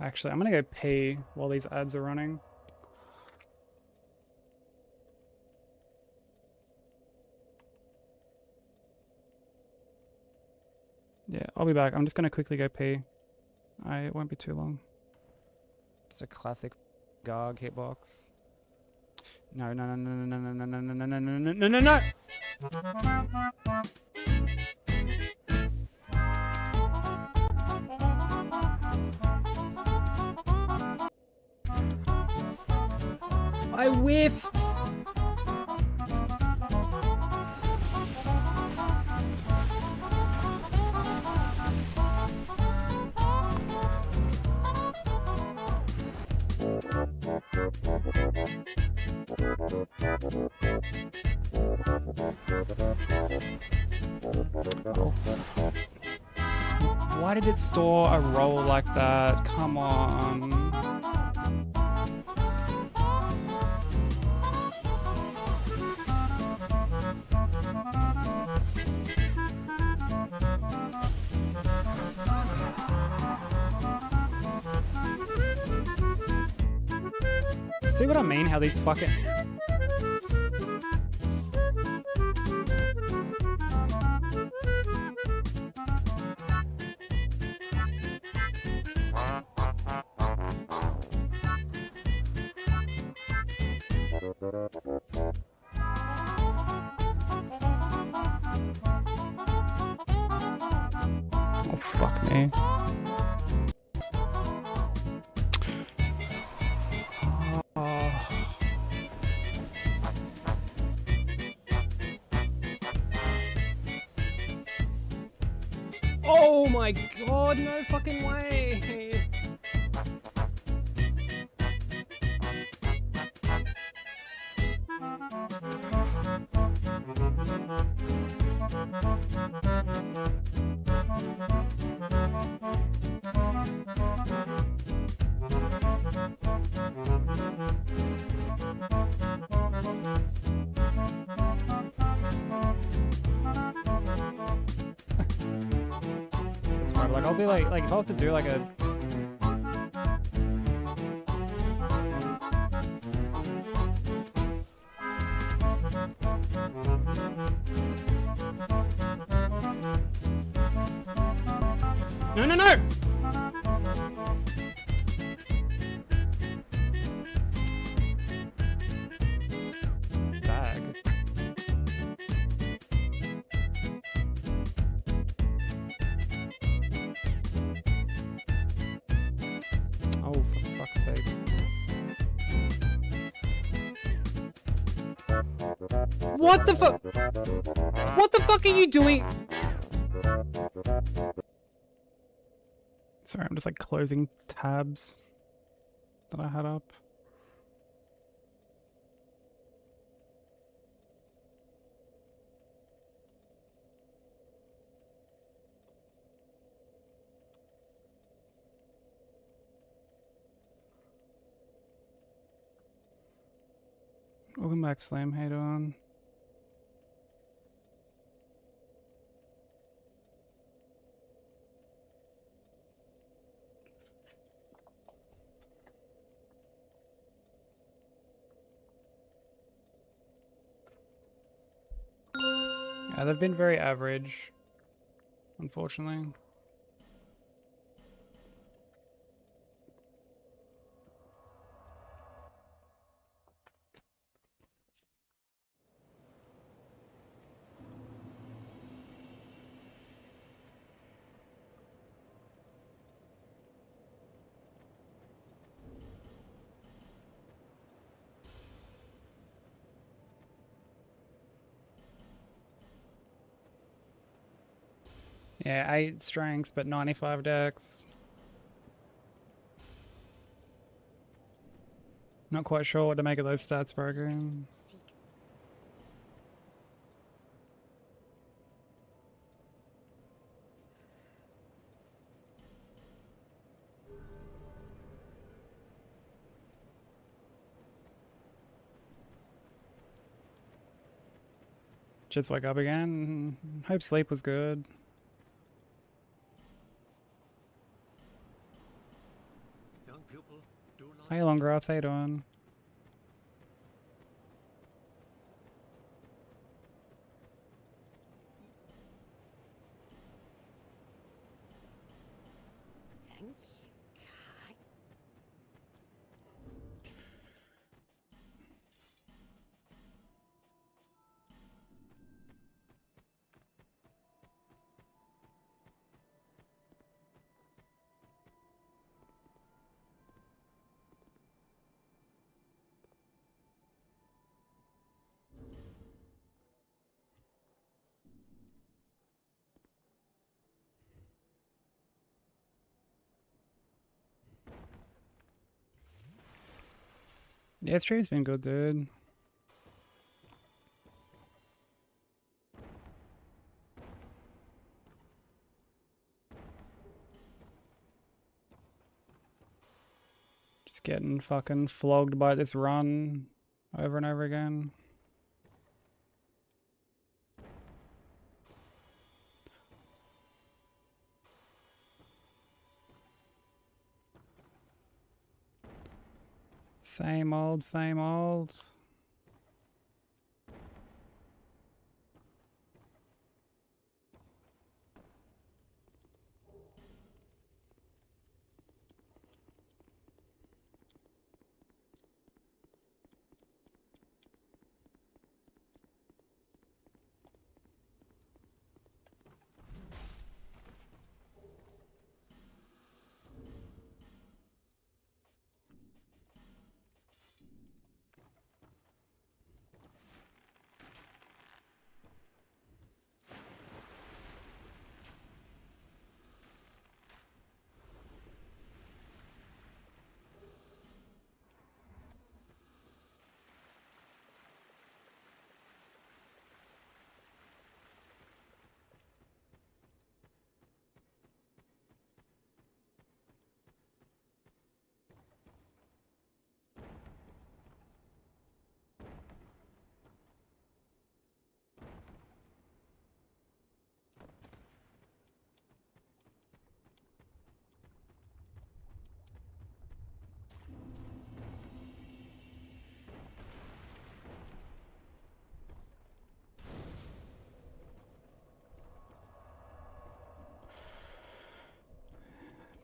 Actually, I'm gonna go pee while these ads are running. Yeah, I'll be back. I'm just gonna quickly go pee. It won't be too long. It's a classic Garg hitbox. No, no, no, no, no, no, no, no, no, no, no, no, no, no, no! I whiffed! Oh. Why did it store a roll like that? Come on. See what I mean? How these fucking... Oh, fuck me. Oh my god, no fucking way! Like, I'll be like if I was to do like a No, no, no! Bag. Oh, for fuck's sake. What the fuck? What the fuck are you doing? Sorry, I'm just like closing tabs that I had up. Welcome back, Slam. How you doing? Yeah, they've been very average, unfortunately. Yeah, 8 strengths, but 95 dex. Not quite sure what to make of those stats, broken. Seek Just wake up again. Hope sleep was good. Young pupil, do not Hey, Longrass, how you doing? thank you. Kai. Yeah, stream's been good, dude. Just getting fucking flogged by this run over and over again. Same old, same old.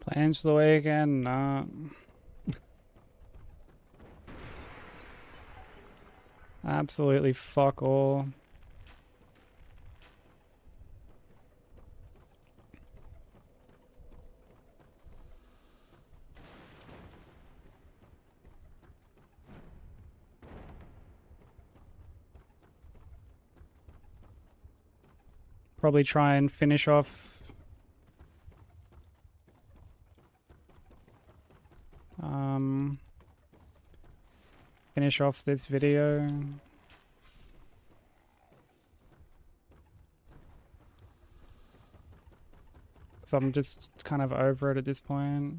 Plans for the weekend? Nah. Absolutely fuck all. Probably try and finish off this video. Because I'm just kind of over it at this point.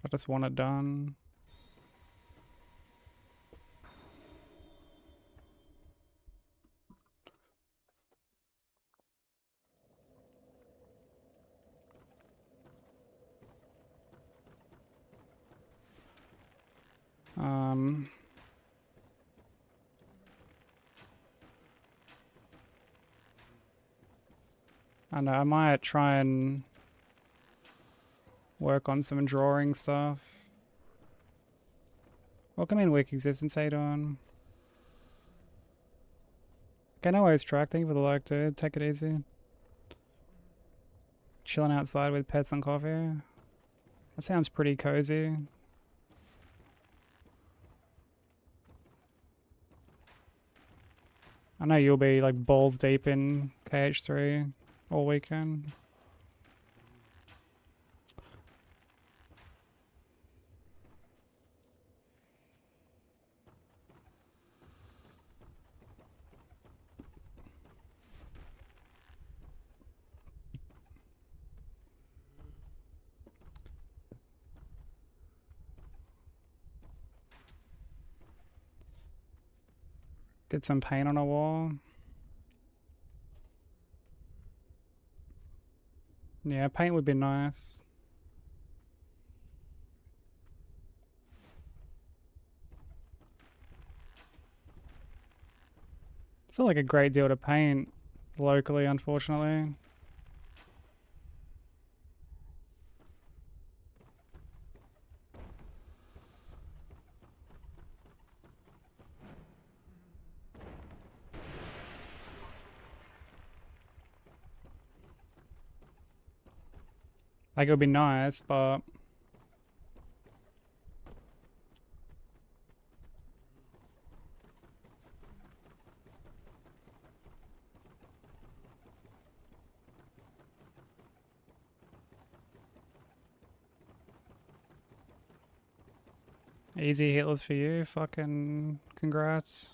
I just want it done. I know, I might try and work on some drawing stuff. Welcome in, Weak Existence, how you doing? Okay, no worries, Track. Thank you for the like, dude. Take it easy. Chilling outside with pets and coffee. That sounds pretty cozy. I know you'll be like balls deep in KH3 all weekend. Get some paint on a wall. Yeah, paint would be nice. It's not like a great deal to paint locally, unfortunately. Like, it would be nice, but easy hitless for you. Fucking congrats.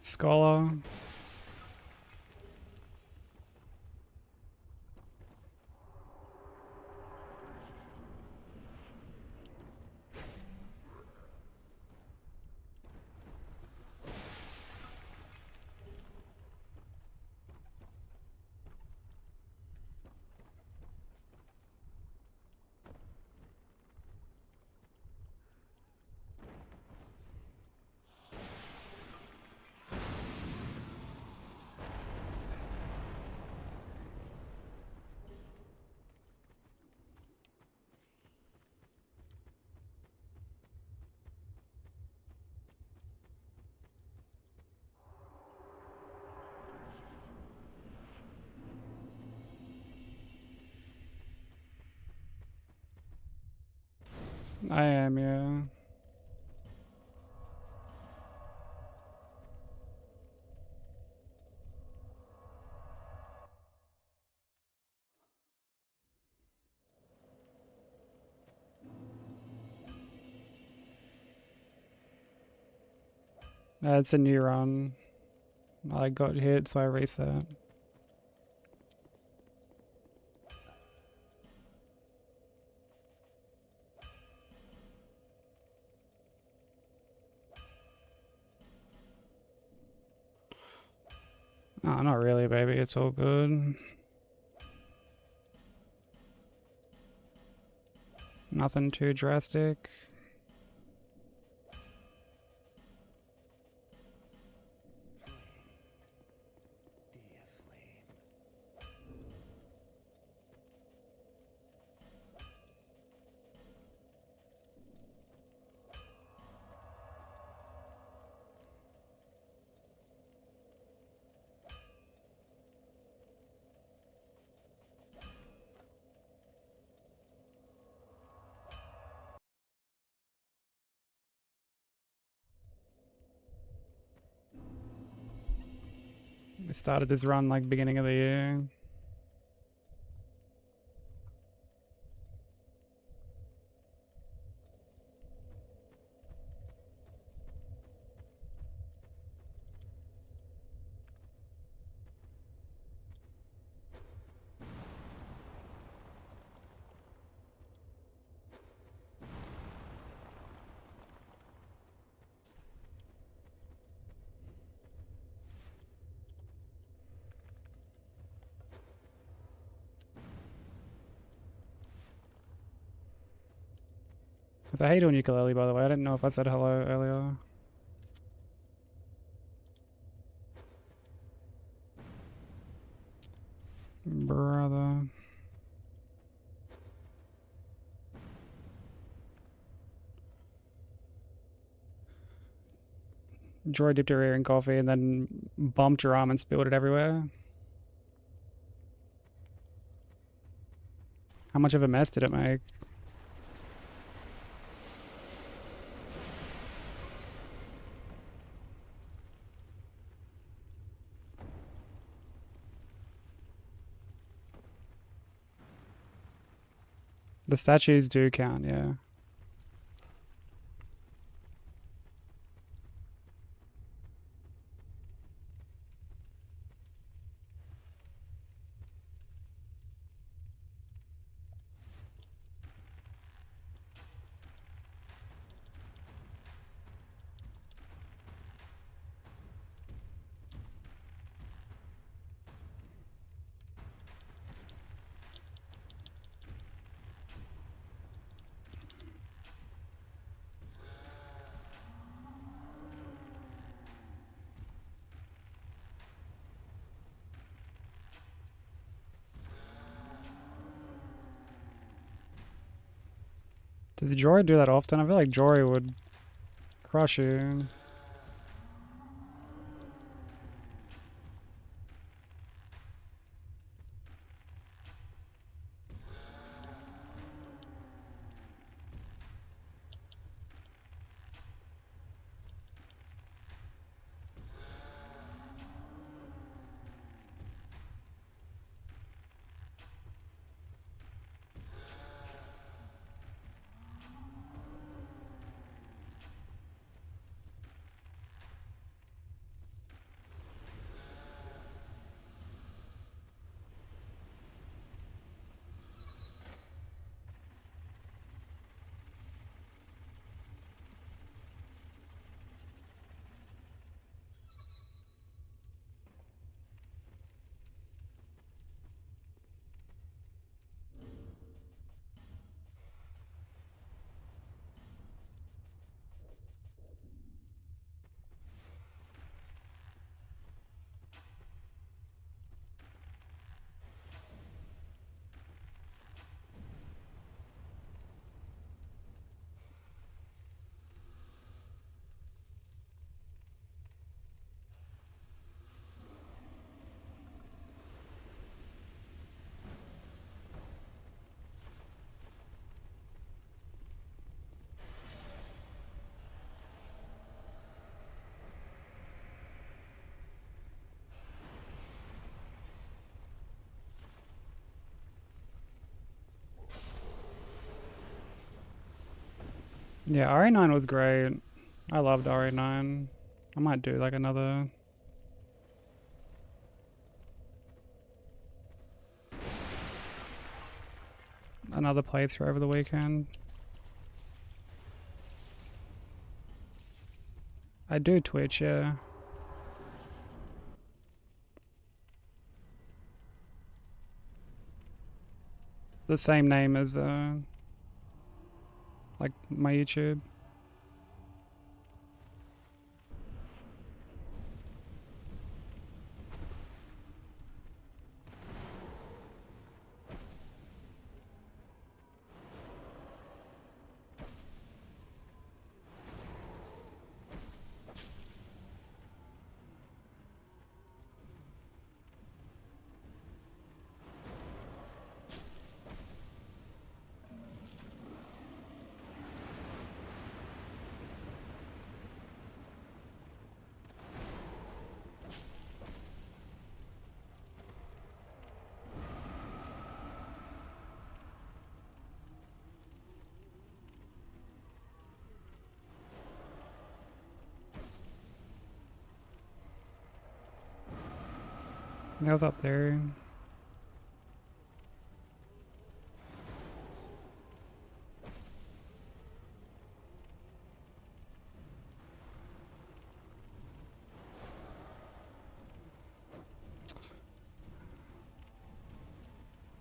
Scholar. I am, yeah. It's a new run. I got hit, so I reset. Oh, not really, baby. It's all good. Nothing too drastic. Dear flame. We started this run like beginning of the year. I hate on ukulele, by the way. I didn't know if I said hello earlier. Brother. Joy dipped her ear in coffee and then bumped her arm and spilled it everywhere. How much of a mess did it make? The statues do count, yeah. Does the Jory do that often? I feel like Jory would crush you. Yeah, RA9 was great. I loved RA9. I might do like another playthrough over the weekend. I do Twitch, yeah. It's the same name as like my YouTube. I was up there.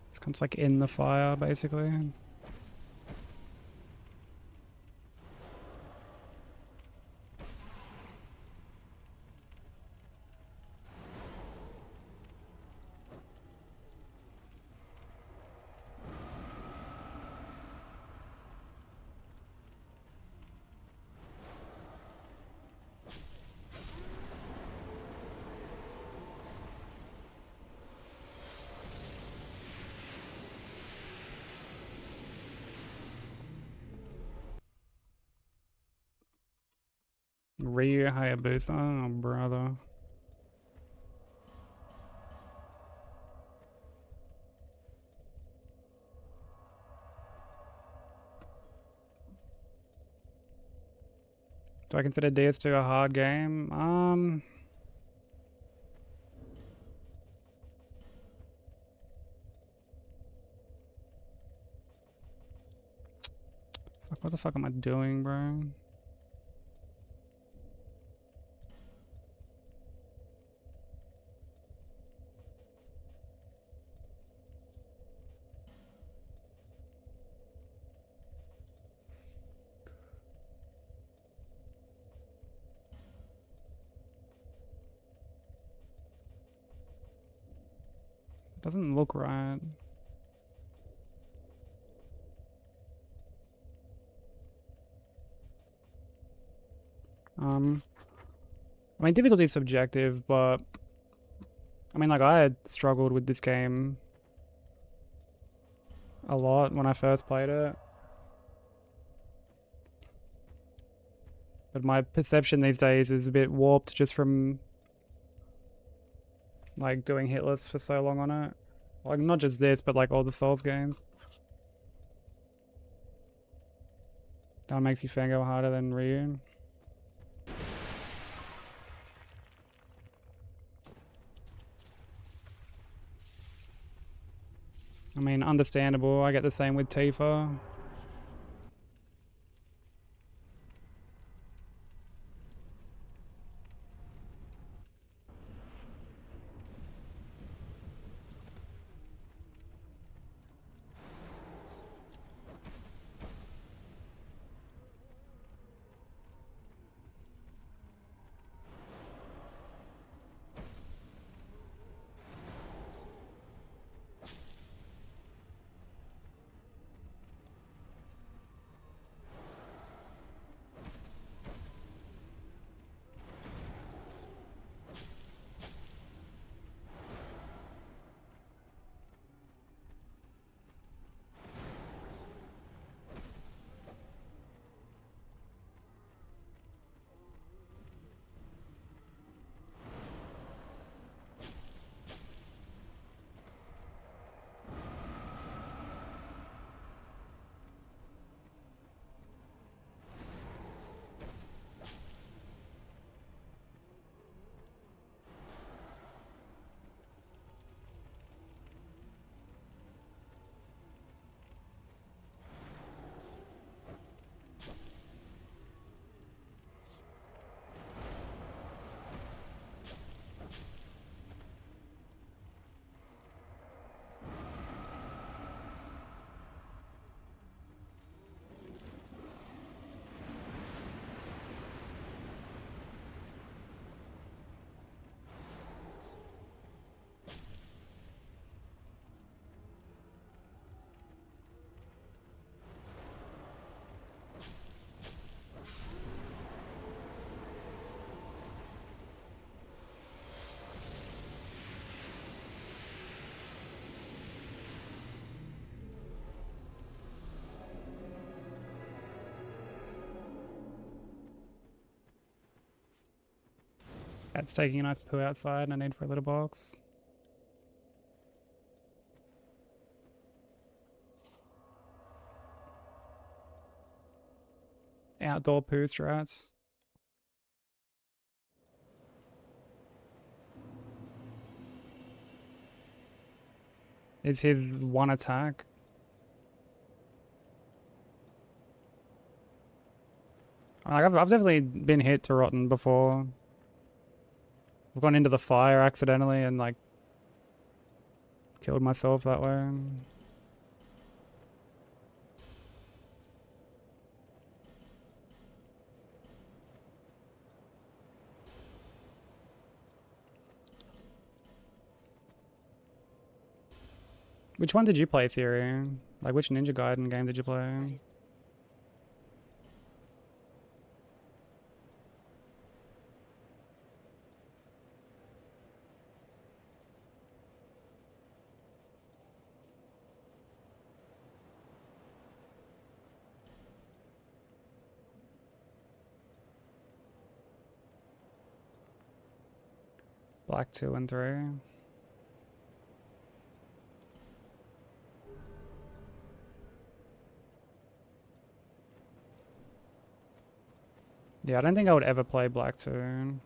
This comes like in the fire, basically. Ryu Hayabusa, oh brother. Do I consider DS2 a hard game? Fuck, what the fuck am I doing, bro? It doesn't look right. I mean, difficulty is subjective, but I mean, like, I had struggled with this game a lot when I first played it. But my perception these days is a bit warped just from like doing Hitless for so long on it. Like, not just this, but like all the Souls games. That makes you fangirl harder than Ryu. I mean, understandable. I get the same with Tifa. Cat's taking a nice poo outside and I need for a litter box. Outdoor poo strats. Is his one attack? Like I've definitely been hit to rotten before. I've gone into the fire accidentally and like killed myself that way. Which one did you play, Theory? Like which Ninja Gaiden game did you play? That is Black 2 and 3. Yeah, I don't think I would ever play Black 2. thank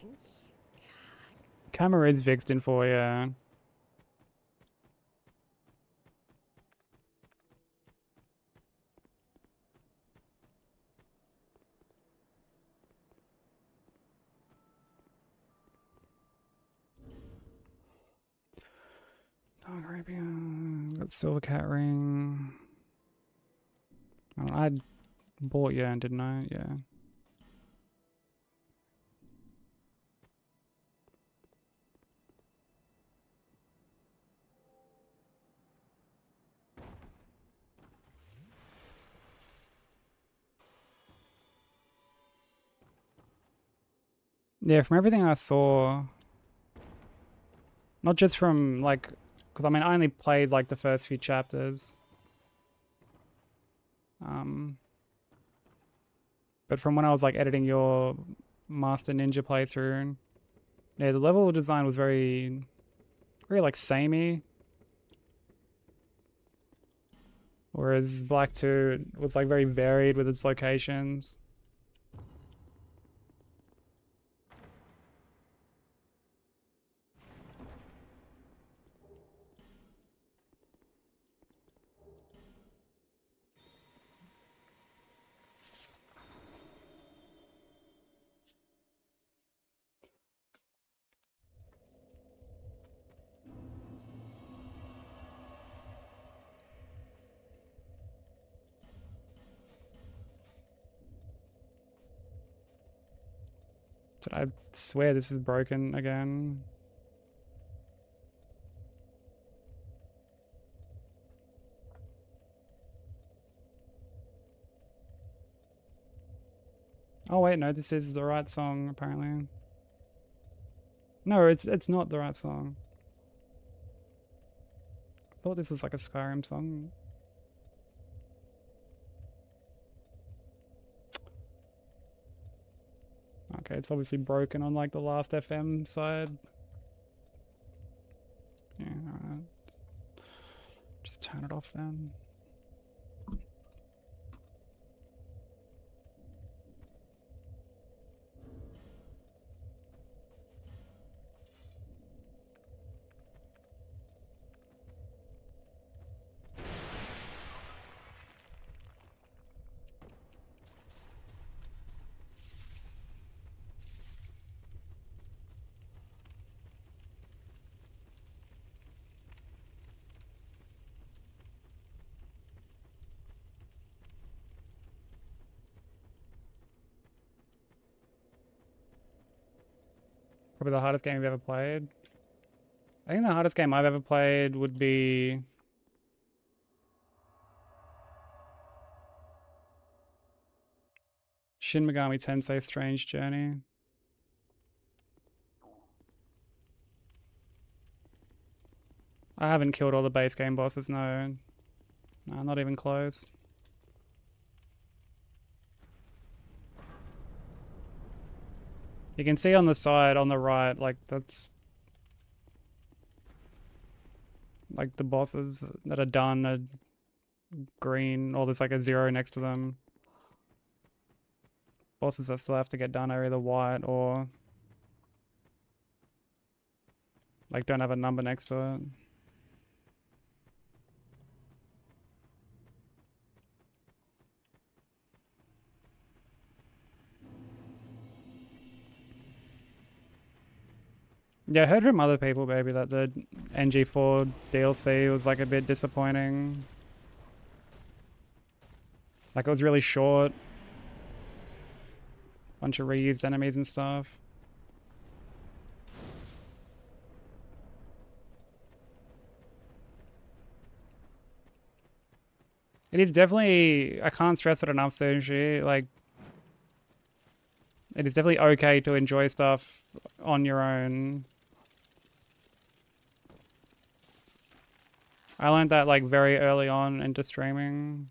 you. Camera is fixed in 4, yeah. Dark Arabia. Got Silver Cat Ring. I bought Yearn, didn't I? Yeah. Yeah, from everything I saw, not just from like, because I mean, I only played like the first few chapters. But from when I was like editing your Master Ninja playthrough, yeah, the level design was very like samey. Whereas Black 2 was like very varied with its locations. Did I swear this is broken again? Oh wait, no, this is the right song apparently. No, it's not the right song. I thought this was like a Skyrim song. Okay, it's obviously broken on like the last FM side. Yeah, alright. Just turn it off then. Probably the hardest game I've ever played. I think the hardest game I've ever played would be Shin Megami Tensei Strange Journey. I haven't killed all the base game bosses, no. No, not even close. You can see on the side, on the right, like that's like the bosses that are done are green, or there's like a 0 next to them. Bosses that still have to get done are either white or like don't have a number next to it. Yeah, I heard from other people, maybe, that the NG4 DLC was like a bit disappointing. Like it was really short. Bunch of reused enemies and stuff. It is definitely, I can't stress it enough, Sushi, like, it is definitely okay to enjoy stuff on your own. I learned that like very early on into streaming.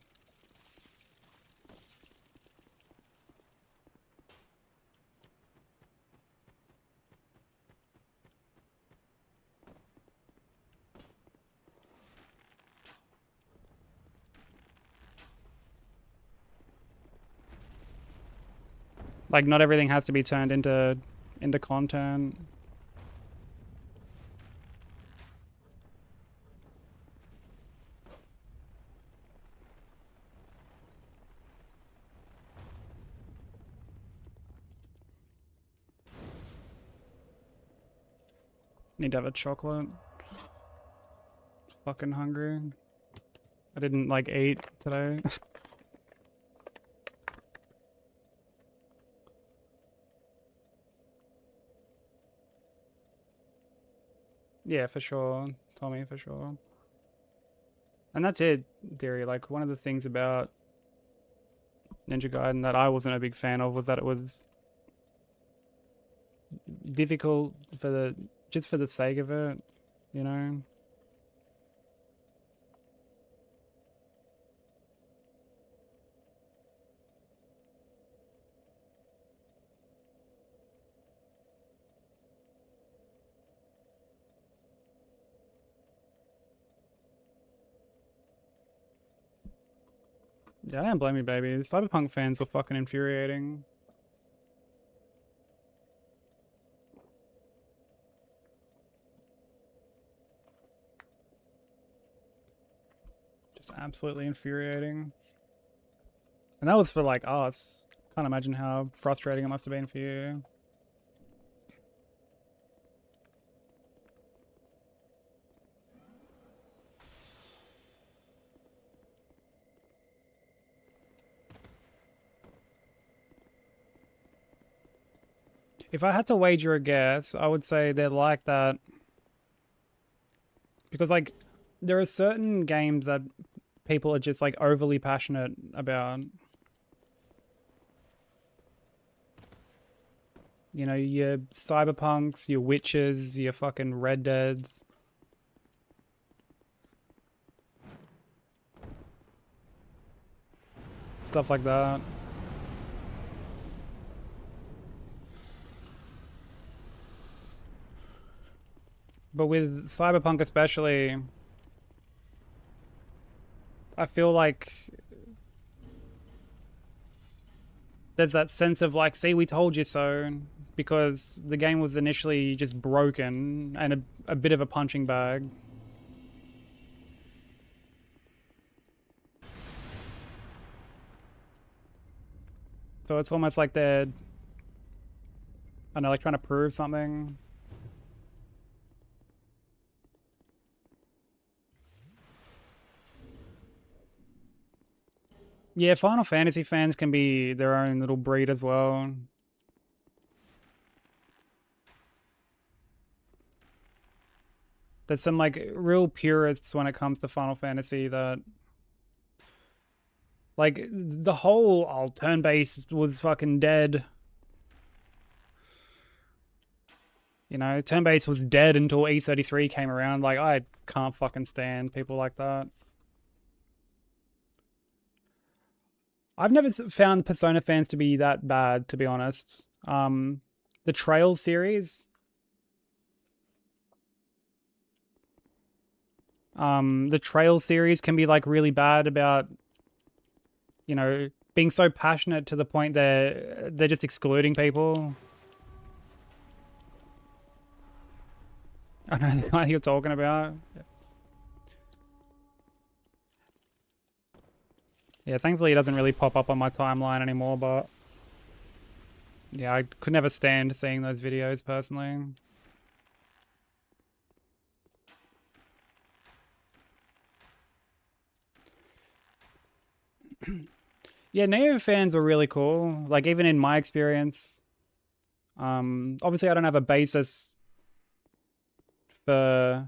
Like not everything has to be turned into content. Need to have a chocolate. Fucking hungry. I didn't like eat today. Yeah, for sure. Tommy, for sure. And that's it, Theory. Like, one of the things about Ninja Gaiden that I wasn't a big fan of was that it was difficult for the just for the sake of it, you know? Yeah, I don't blame you, baby. The Cyberpunk fans were fucking infuriating. Just absolutely infuriating. And that was for like us. Can't imagine how frustrating it must have been for you. If I had to wager a guess, I would say they're like that. Because like there are certain games that people are just like overly passionate about. You know, your Cyberpunks, your Witches, your fucking Red Deads. Stuff like that. But with Cyberpunk especially, I feel like there's that sense of like, see, we told you so, because the game was initially just broken and a bit of a punching bag. So it's almost like they're, I don't know, like trying to prove something. Yeah, Final Fantasy fans can be their own little breed as well. There's some like real purists when it comes to Final Fantasy that like the whole turn-based was fucking dead. You know, turn-based was dead until E33 came around. Like, I can't fucking stand people like that. I've never found Persona fans to be that bad, to be honest. The Trail series, can be like really bad about, you know, being so passionate to the point they're just excluding people. I know what you're talking about. Yeah, thankfully it doesn't really pop up on my timeline anymore, but yeah, I could never stand seeing those videos personally. Yeah, Neo fans are really cool. Like, even in my experience, obviously I don't have a basis for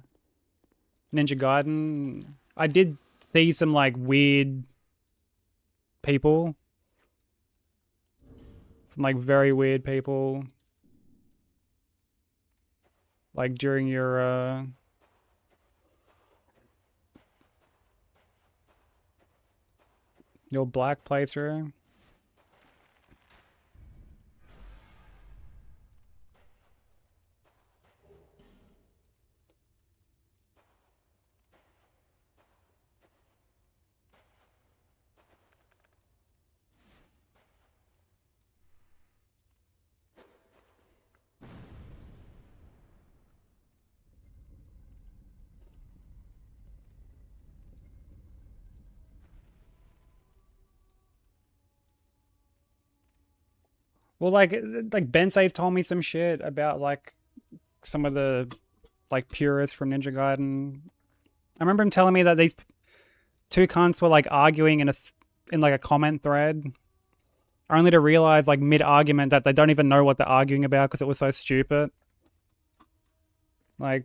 Ninja Gaiden. I did see some like weird people, some like very weird people, like during your black playthrough. Well, like Bensei's told me some shit about like some of the like purists from Ninja Gaiden. I remember him telling me that these two cunts were like arguing in like a comment thread, only to realize like mid argument that they don't even know what they're arguing about because it was so stupid. Like,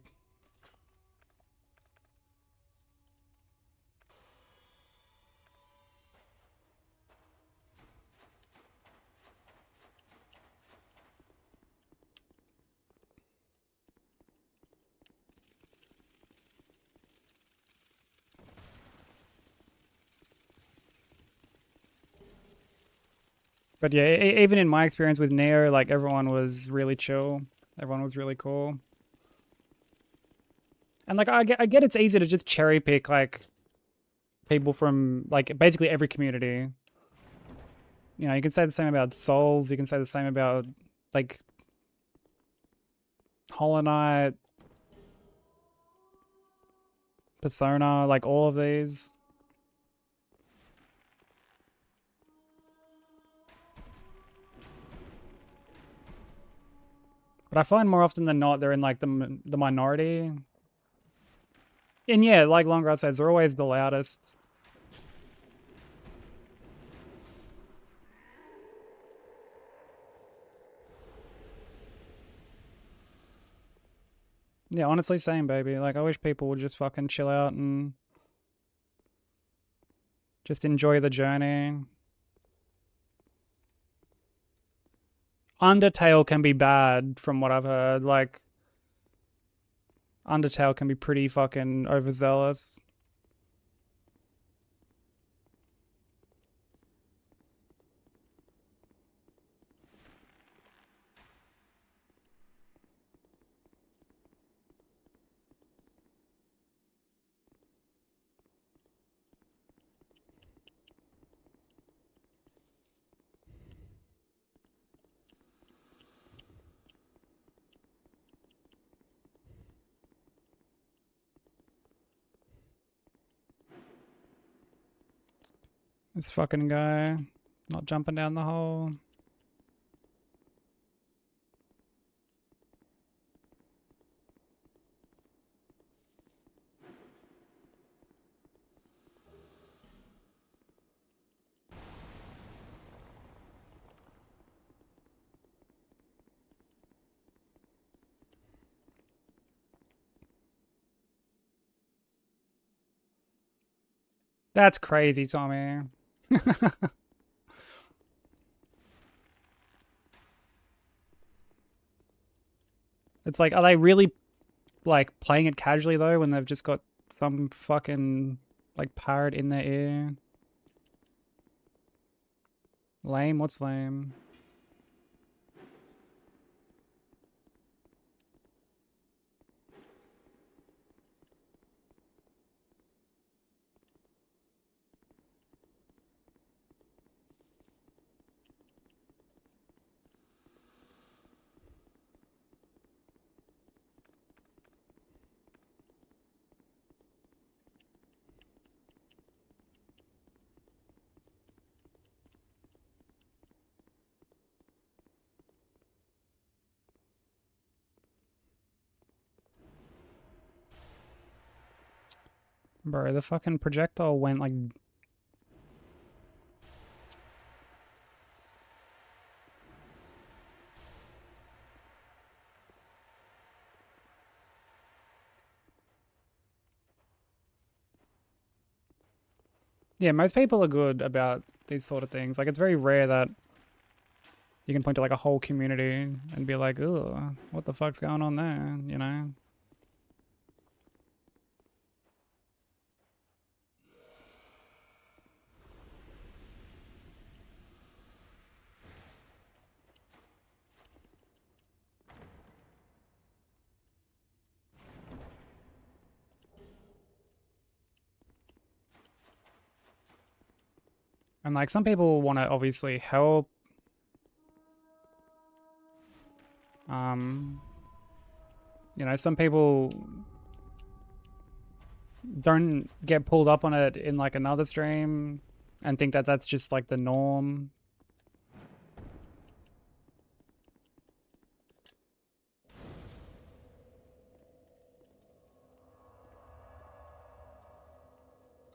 but yeah, even in my experience with Neo, like everyone was really chill. Everyone was really cool. And like I get it's easy to just cherry pick like people from like basically every community. You know, you can say the same about Souls, you can say the same about like Hollow Knight, Persona, like all of these. But I find more often than not they're in like the minority. And yeah, like Longgrass says, they're always the loudest. Yeah, honestly, same, baby. Like, I wish people would just fucking chill out and just enjoy the journey. Undertale can be bad, from what I've heard. Like, Undertale can be pretty fucking overzealous. This fucking guy not jumping down the hole. That's crazy, Tommy. It's like, are they really like playing it casually though when they've just got some fucking like parrot in their ear? Lame? What's lame? Bro, the fucking projectile went like... Yeah, most people are good about these sort of things. Like, it's very rare that you can point to like a whole community and be like, ugh, what the fuck's going on there, you know? And like, some people want to obviously help. You know, some people don't get pulled up on it in like another stream and think that that's just like the norm.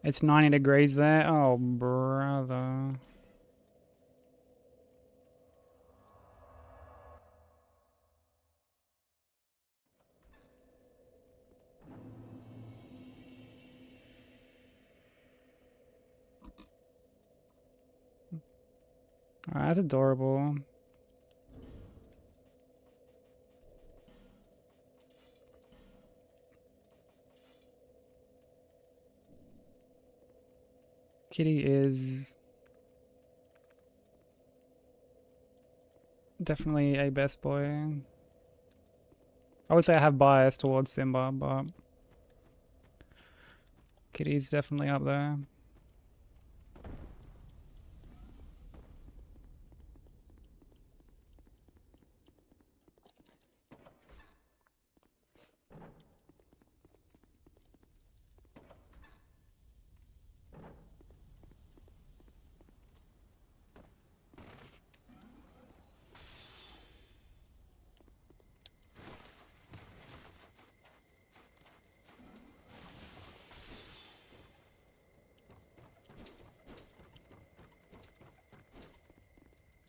It's 90 degrees there. Oh, brother. Oh, that's adorable. Kitty is definitely a best boy. I would say I have bias towards Simba, but Kitty's definitely up there.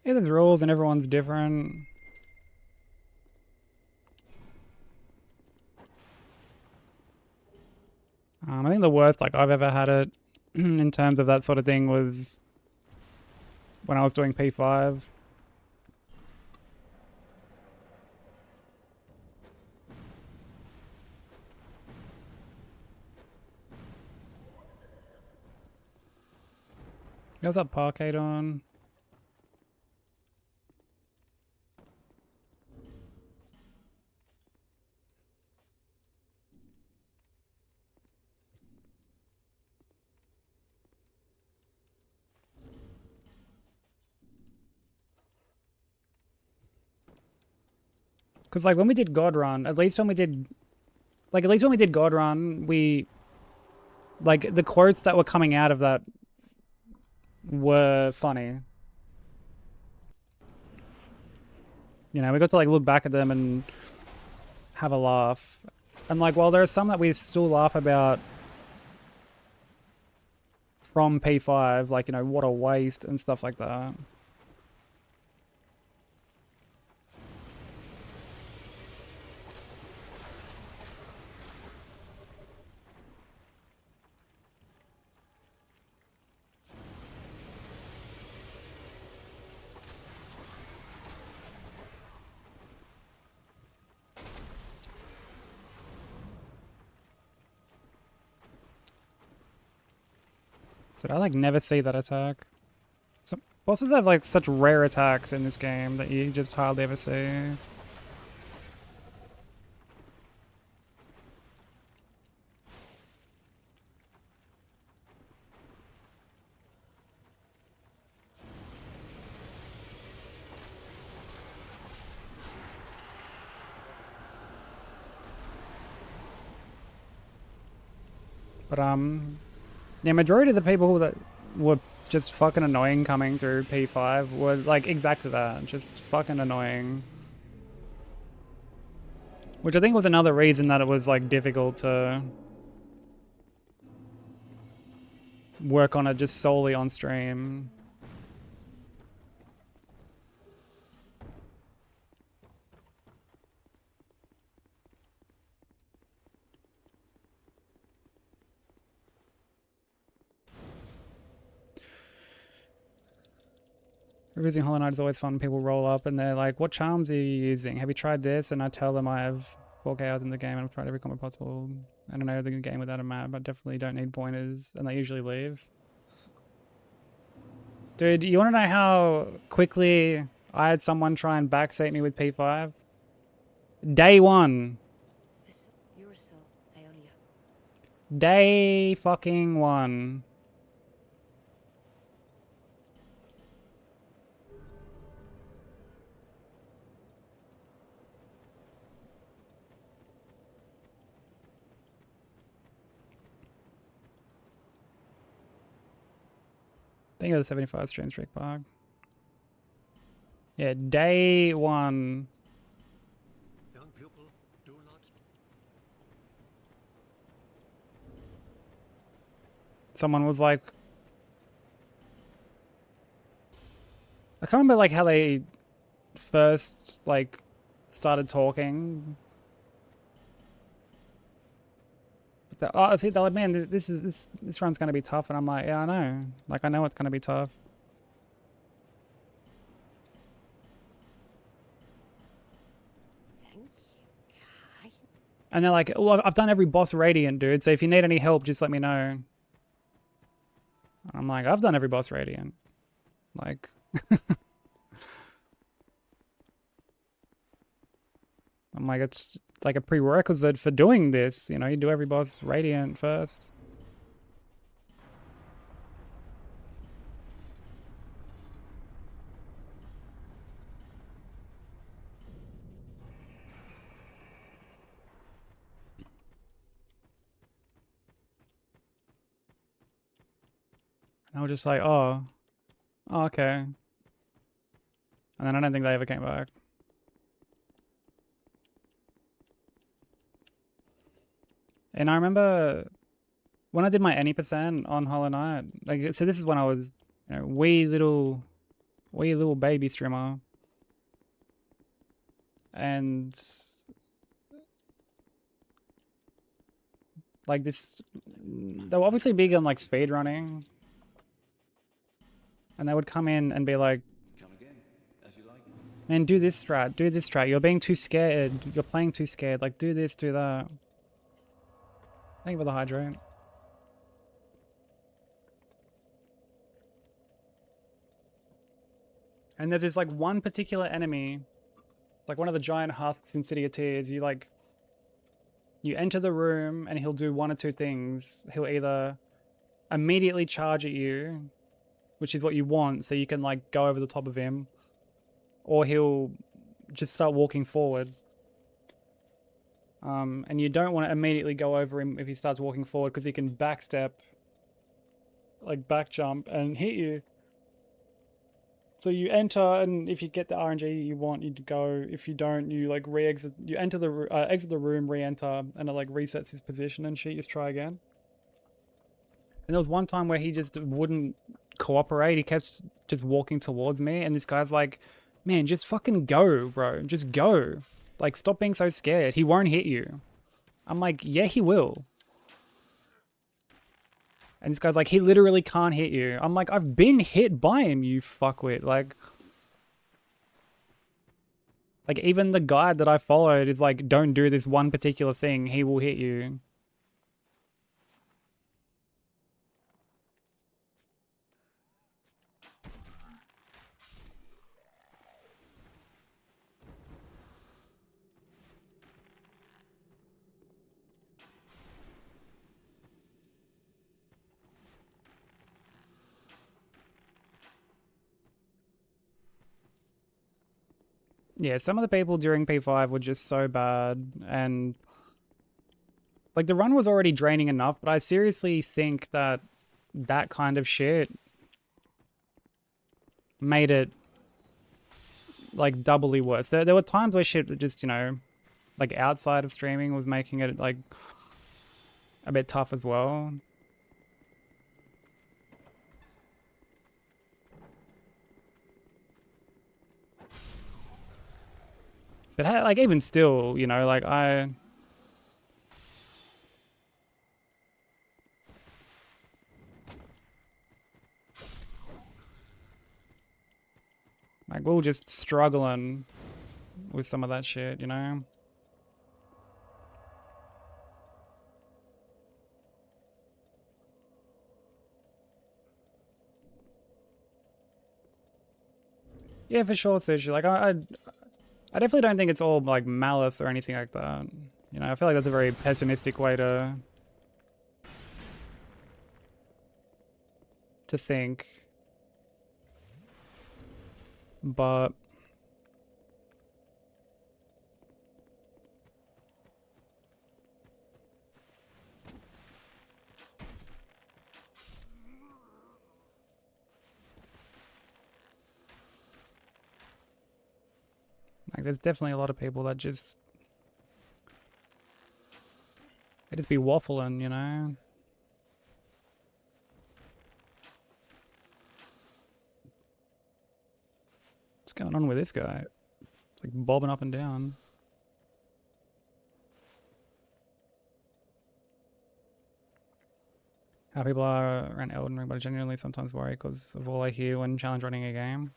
Yeah, there's rules and everyone's different. I think the worst like I've ever had it in terms of that sort of thing was when I was doing P5. You guys up Parkade on? Because like when we did God Run, at least when we did God Run, we like the quotes that were coming out of that were funny. You know, we got to like look back at them and have a laugh. And like while there are some that we still laugh about from P5, like, you know, what a waste and stuff like that. Dude, I like never see that attack. Some bosses have like such rare attacks in this game that you just hardly ever see. But yeah, majority of the people that were just fucking annoying coming through P5 were like exactly that, just fucking annoying. Which I think was another reason that it was like difficult to work on it just solely on stream. Revisiting Hollow Knight is always fun. People roll up and they're like, what charms are you using? Have you tried this? And I tell them I have 4K hours in the game and I've tried every combo possible. I don't know the game without a map. I definitely don't need pointers. And they usually leave. Dude, you want to know how quickly I had someone try and backseat me with P5? Day one. Your soul, Ionia. Day fucking one. I think it was 75 stream streak park. Yeah, day one. Young pupil, do not. Someone was like, I can't remember like how they first like started talking. But I think they're like, man, this run's gonna be tough, and I'm like, yeah, I know. Like I know it's gonna be tough. Thank you, Kai. And they're like, well, I've done every boss radiant, dude. So if you need any help, just let me know. And I'm like, I've done every boss radiant. Like, I'm like, it's like a prerequisite for doing this. You know, you do every boss radiant first. And I was just like, oh, okay. And then I don't think they ever came back. And I remember when I did my any percent on Hollow Knight, like, so this is when I was, you know, wee little baby streamer. And like this, they were obviously big on like speed running. And they would come in and be like, Come again, as you like. man, do this strat. You're being too scared. You're playing too scared. Like, do this, do that. Thank you for the hydrate. And there's this like one particular enemy, like one of the giant husks in City of Tears. You enter the room and he'll do one or two things. He'll either immediately charge at you, which is what you want, so you can like go over the top of him, or he'll just start walking forward. And you don't want to immediately go over him if he starts walking forward, because he can backstep, like back jump and hit you. So you enter, and if you get the RNG you want, you go. If you don't, you like re-exit. You enter the exit the room, re-enter, and it like resets his position and shit. Just try again. And there was one time where he just wouldn't cooperate. He kept just walking towards me, and this guy's like, "Man, just fucking go, bro. Just go. Like, stop being so scared. He won't hit you." I'm like, "Yeah, he will." And this guy's like, he literally can't hit you. I'm like, I've been hit by him, you fuckwit. Like even the guide that I followed is like, don't do this one particular thing. He will hit you. Yeah, some of the people during P5 were just so bad, and like the run was already draining enough, but I seriously think that that kind of shit made it like doubly worse. There were times where shit just, you know, like outside of streaming was making it like a bit tough as well. But like even still, you know, like we were just struggling with some of that shit, you know? Yeah, for sure, Sushi. Like, I definitely don't think it's all, like, malice or anything like that. You know, I feel like that's a very pessimistic way to think. But like, there's definitely a lot of people that just they just be waffling, you know? What's going on with this guy? It's like bobbing up and down. How people are around Elden Ring, but I genuinely sometimes worry because of all I hear when challenge running a game.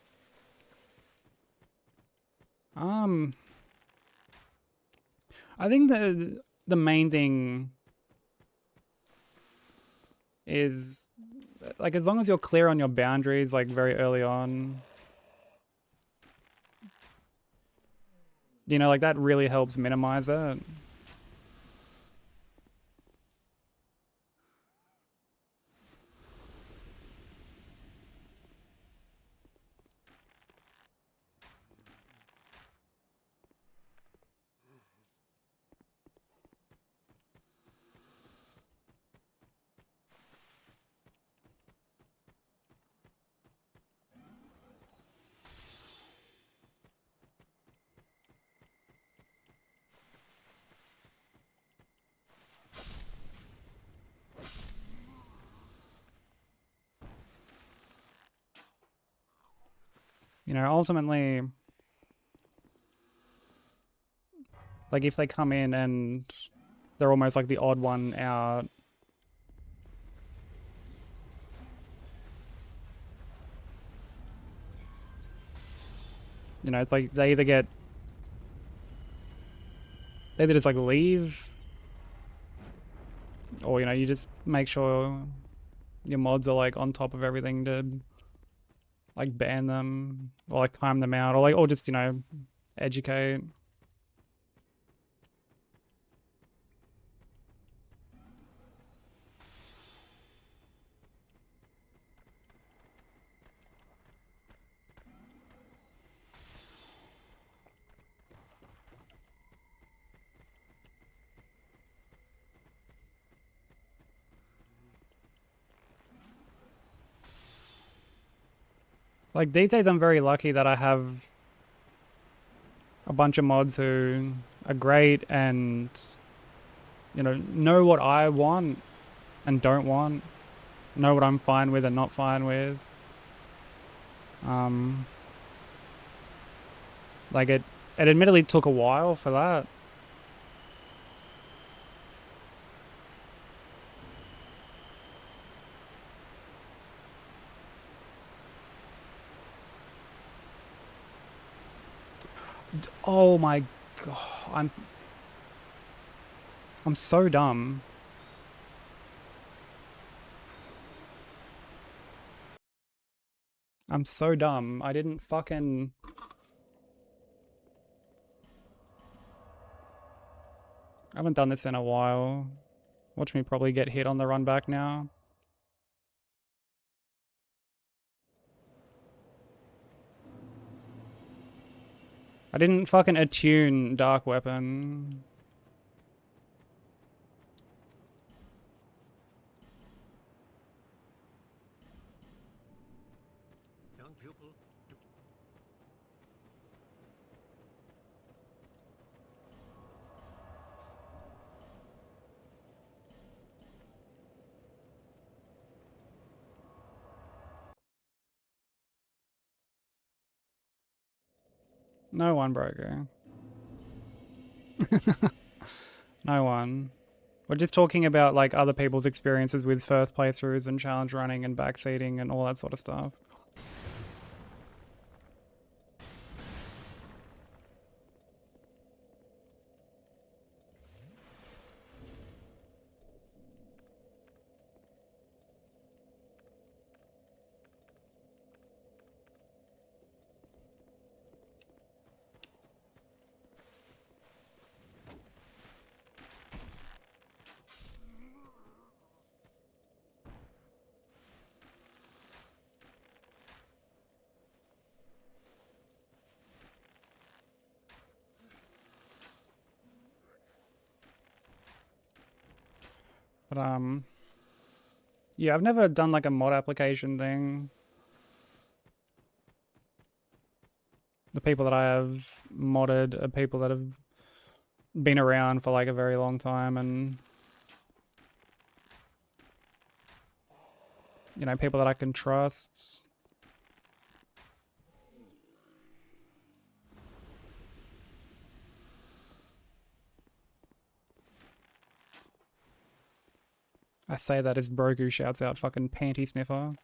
I think the main thing is like as long as you're clear on your boundaries like very early on, you know, like that really helps minimize it. You know, ultimately, like if they come in and they're almost like the odd one out, you know, it's like they either just like leave, or you know, you just make sure your mods are like on top of everything to like ban them or like time them out, or like or just, you know, educate. Like these days I'm very lucky that I have a bunch of mods who are great and, you know what I want and don't want, know what I'm fine with and not fine with. Like it admittedly took a while for that. Oh my god, I'm so dumb. I'm so dumb. I didn't fucking... I haven't done this in a while. Watch me probably get hit on the run back now. I didn't fucking attune Dark Weapon. Young pupil, do No one, Broker. No one. We're just talking about like other people's experiences with first playthroughs and challenge running and backseating and all that sort of stuff. But yeah, I've never done like a mod application thing. The people that I have modded are people that have been around for like a very long time, and you know, people that I can trust. I say that as Brogu shouts out fucking panty sniffer.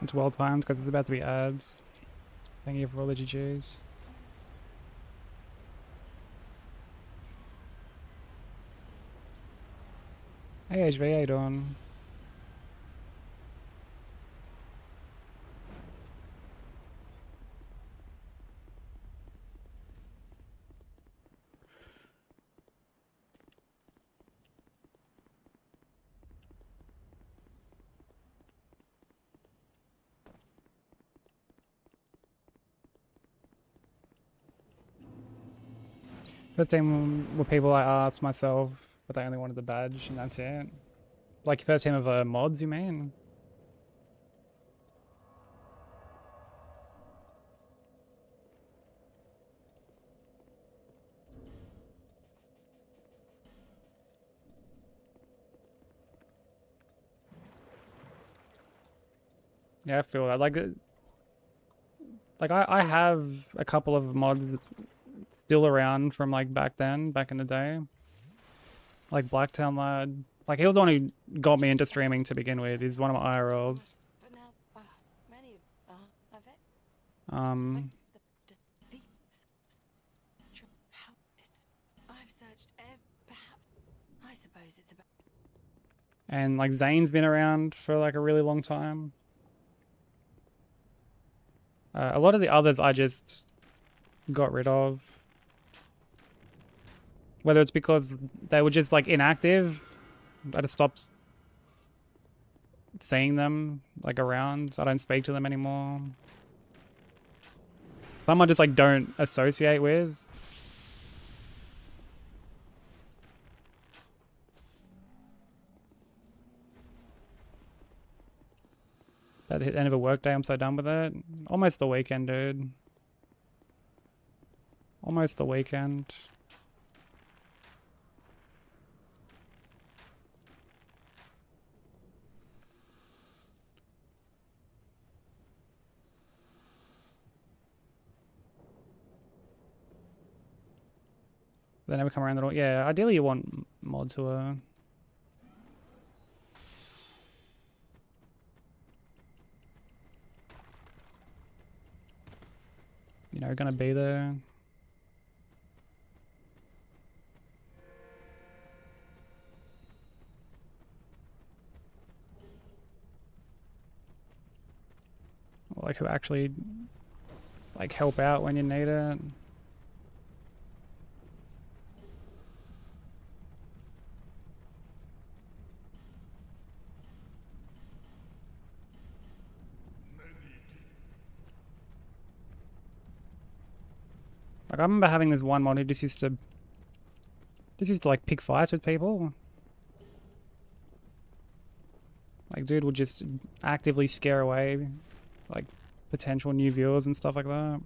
It's well timed because it's about to be ads. Thank you for all the GGs. Hey HV, how you doing? First team were people I asked myself, but they only wanted the badge, and that's it. Like your first team of mods, you mean? Yeah, I feel that. Like I have a couple of mods still around from like back then, back in the day. Like Blacktown Lad. Like he was the one who got me into streaming to begin with. He's one of my IRLs. But now, many of it. Um, How it's. I've searched. Perhaps. I suppose it's about. and like Zane's been around for like a really long time. A lot of the others I just got rid of. Whether it's because they were just like inactive, I just stopped seeing them like around. So I don't speak to them anymore. Some I just like don't associate with. At the end of a workday, I'm so done with it. Almost the weekend, dude. Almost the weekend. They never come around at all. Yeah, ideally you want mods who are... you know, gonna be there. Or like who actually like help out when you need it. Like I remember having this one mod who just used to like pick fights with people. Like dude would just actively scare away like potential new viewers and stuff like that.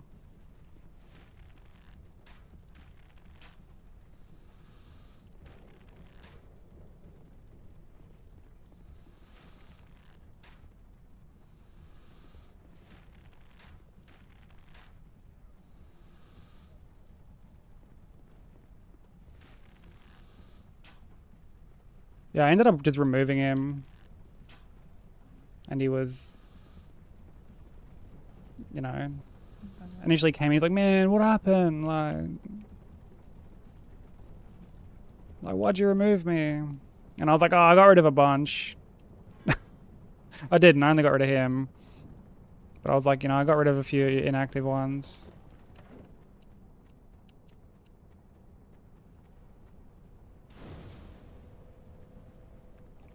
Yeah, I ended up just removing him. And he was, you know, initially came in, he's like, man, what happened? Like, why'd you remove me? And I was like, oh, I got rid of a bunch. I didn't, I only got rid of him. But I was like, you know, I got rid of a few inactive ones.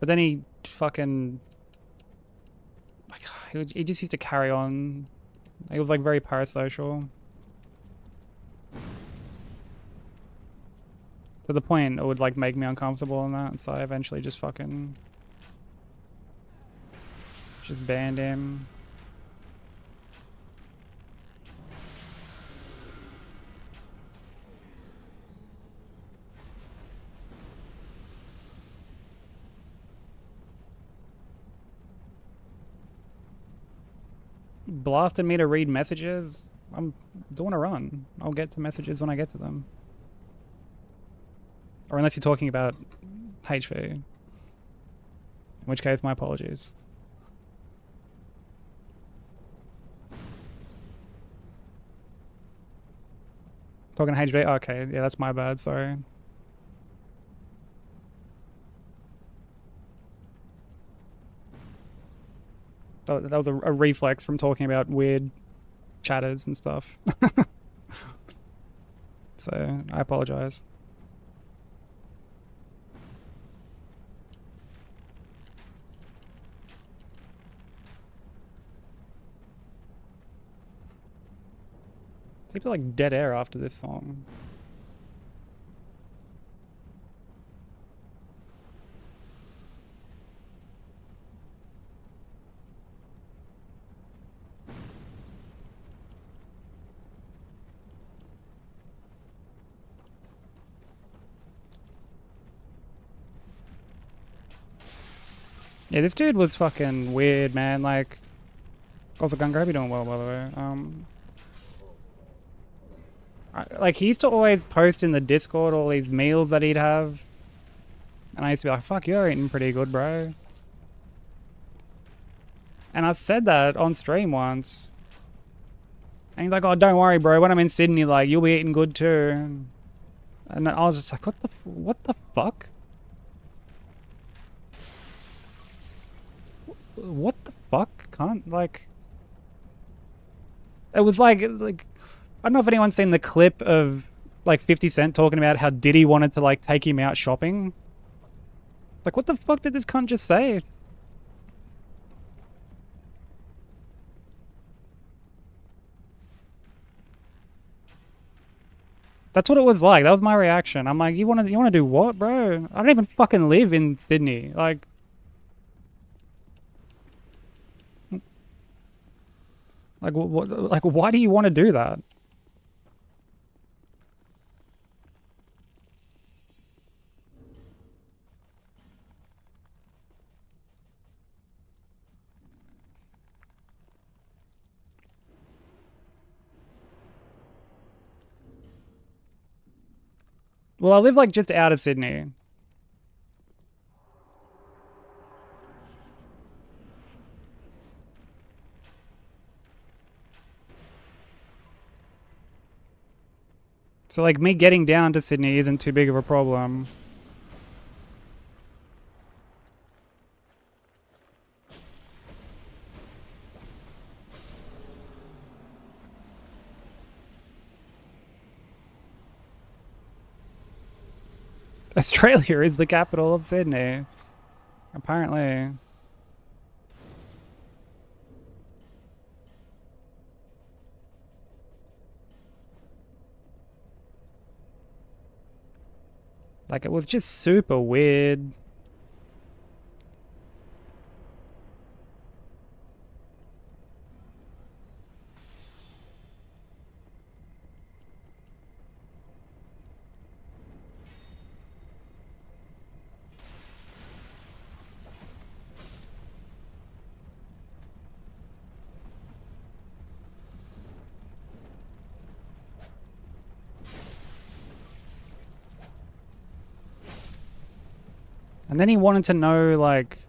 But then he fucking... like, he just used to carry on. He was like very parasocial. To the point it would like make me uncomfortable and that, so I eventually just fucking... just banned him. Blasted me to read messages. I'm doing a run. I'll get to messages when I get to them. Or unless you're talking about HV. In which case, my apologies. Talking HD. Okay, yeah, that's my bad. Sorry. That was a reflex from talking about weird chatters and stuff. So I apologize. People like dead air after this song. Yeah, this dude was fucking weird, man. Like, also, Gun Grab, you doing well, by the way. Like, he used to always post in the Discord all these meals that he'd have. And I used to be like, fuck, you're eating pretty good, bro. And I said that on stream once. And he's like, oh, don't worry, bro. When I'm in Sydney, like, you'll be eating good too. And I was just like, what the fuck? What the fuck? Can't, like... It was like, I don't know if anyone's seen the clip of, like, 50 Cent talking about how Diddy wanted to, like, take him out shopping. Like, what the fuck did this cunt just say? That's what it was like. That was my reaction. I'm like, you wanna do what, bro? I don't even fucking live in Sydney. Like, what? Like, why do you want to do that? Well, I live like just out of Sydney. So like me getting down to Sydney isn't too big of a problem. Australia is the capital of Sydney. Apparently. Like, it was just super weird. And then he wanted to know, like,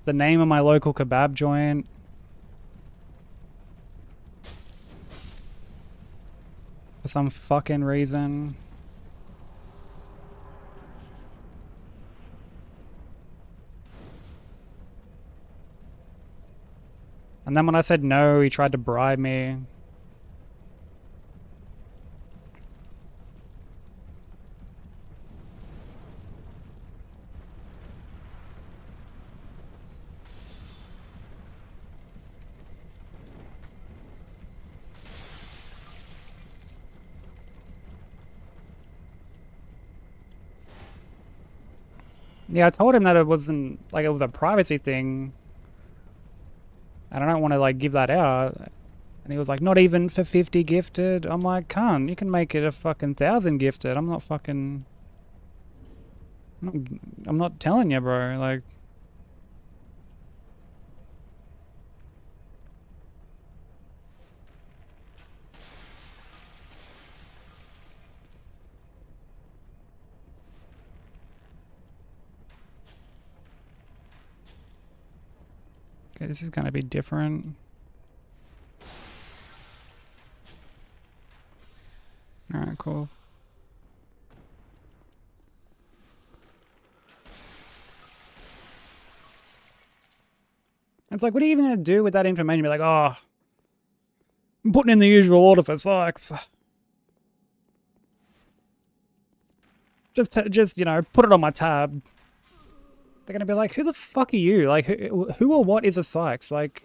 the name of my local kebab joint. For some fucking reason. And then when I said no, he tried to bribe me. Yeah, I told him that it wasn't, like, it was a privacy thing. And I don't want to, like, give that out. And he was like, not even for 50 gifted. I'm like, cunt, you can make it a fucking 1,000 gifted. I'm not fucking... I'm not telling you, bro. Like... Okay, this is gonna be different. cool. It's like, what are you even going to do with that information? Be like, oh, I'm putting in the usual order for Sykes. Just you know, put it on my tab. They're going to be like, who the fuck are you? Like, who or what is a Sykes? Like,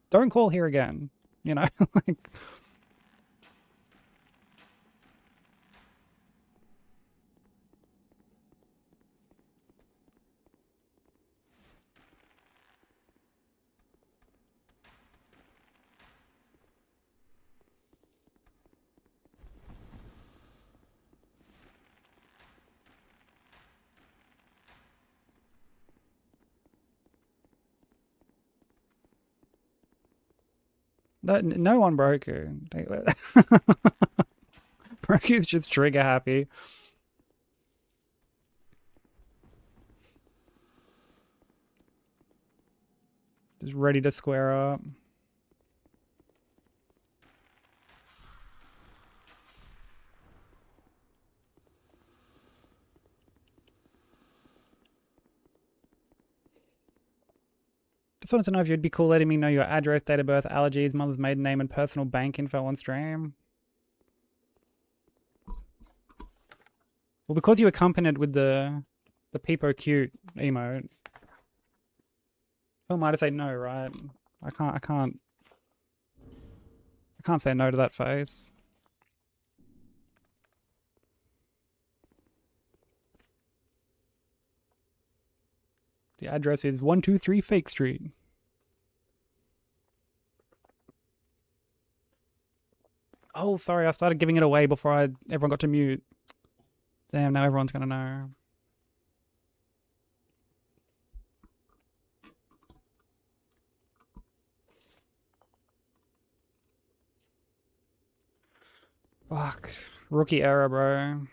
don't call here again. You know, like... No one broke you. Broku's just trigger happy. Just ready to square up. Just wanted to know if you'd be cool letting me know your address, date of birth, allergies, mother's maiden name, and personal bank info on stream. Well, because you accompanied with the peepo cute emote. Who am I to say no, right? I can't say no to that face. The address is 123 Fake Street. Oh, sorry, I started giving it away before everyone got to mute. Damn, now everyone's gonna know. Fuck. Rookie error, bro.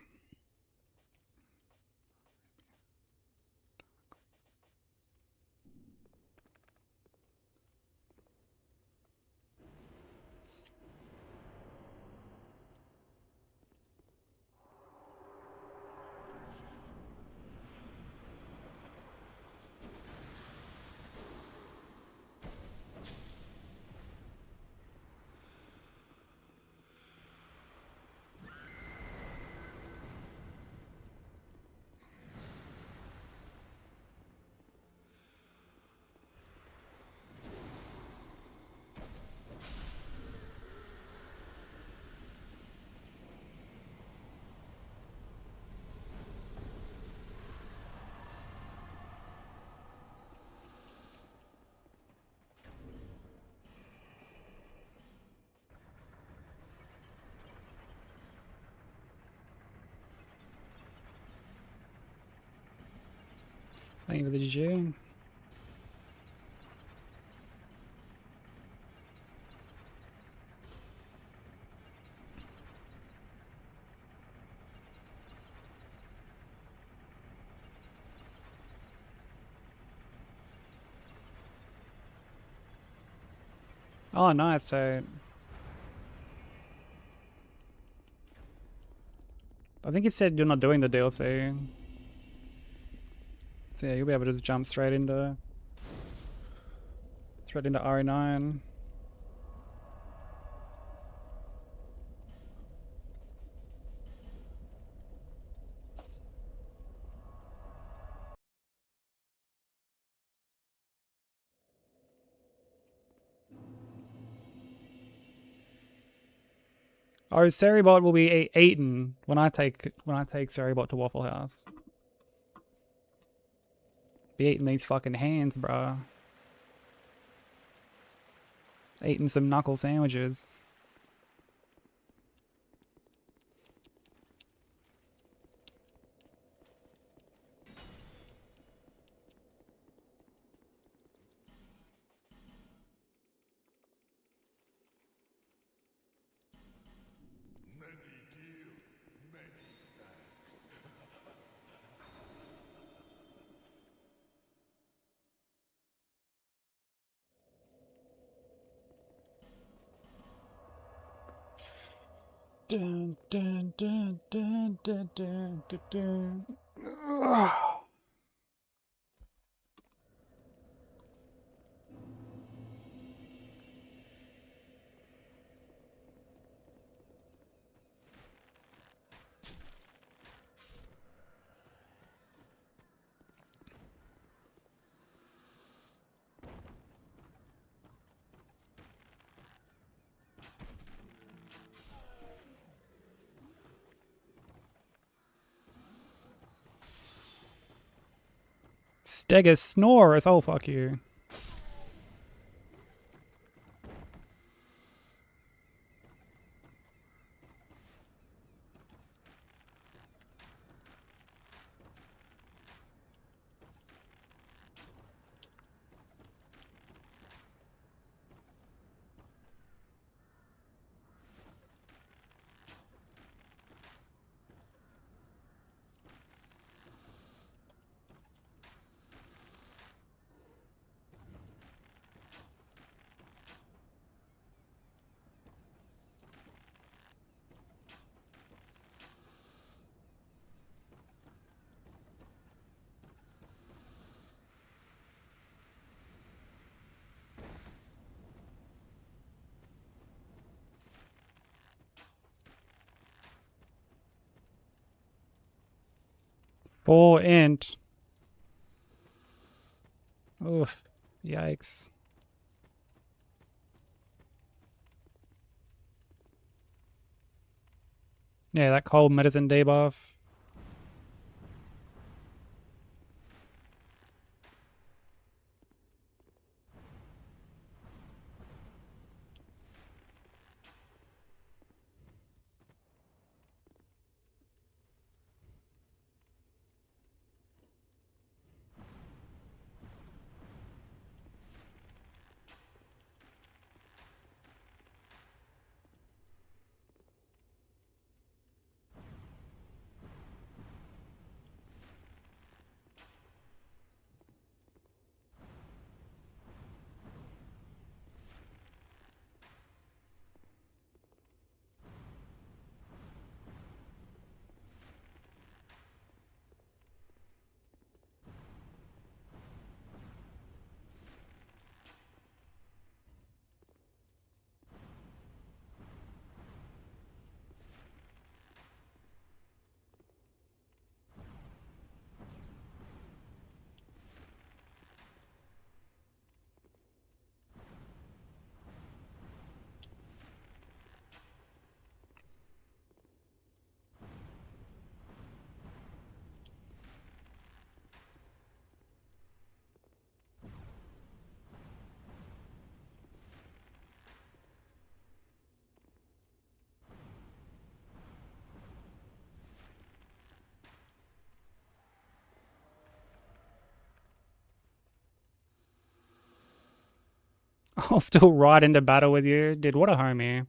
Thank you for the GG. Oh, nice, so... I think it said you're not doing the DLC. So yeah, you'll be able to jump straight into RE9. Oh, Seribot will be eaten when I take Seribot to Waffle House. Be eating these fucking hands, bruh. Eating some knuckle sandwiches. Dun, dun, dun, dun, dun, dun, dun, dun. Ugh. 'Stegosaurus. Oh, fuck you. Four int. Oof. Yikes. Yeah, that cold medicine debuff. I'll still ride into battle with you. Dude, what a homie.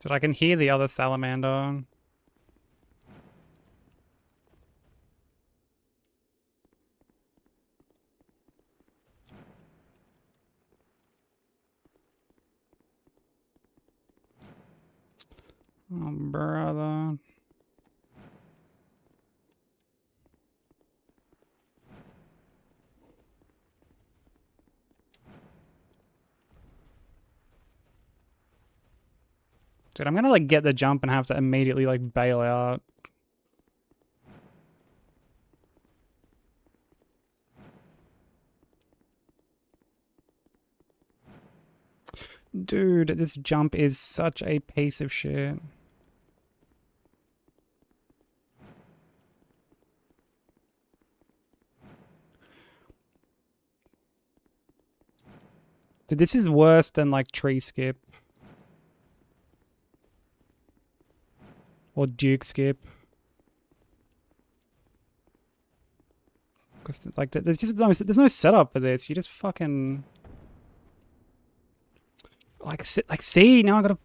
Dude, I can hear the other salamander. Oh, brother. Dude, I'm gonna like get the jump and have to immediately like bail out. Dude, this jump is such a piece of shit. Dude, this is worse than like tree skip. Or duke skip. Cause like there's just there's no setup for this. You just fucking like see now I gotta.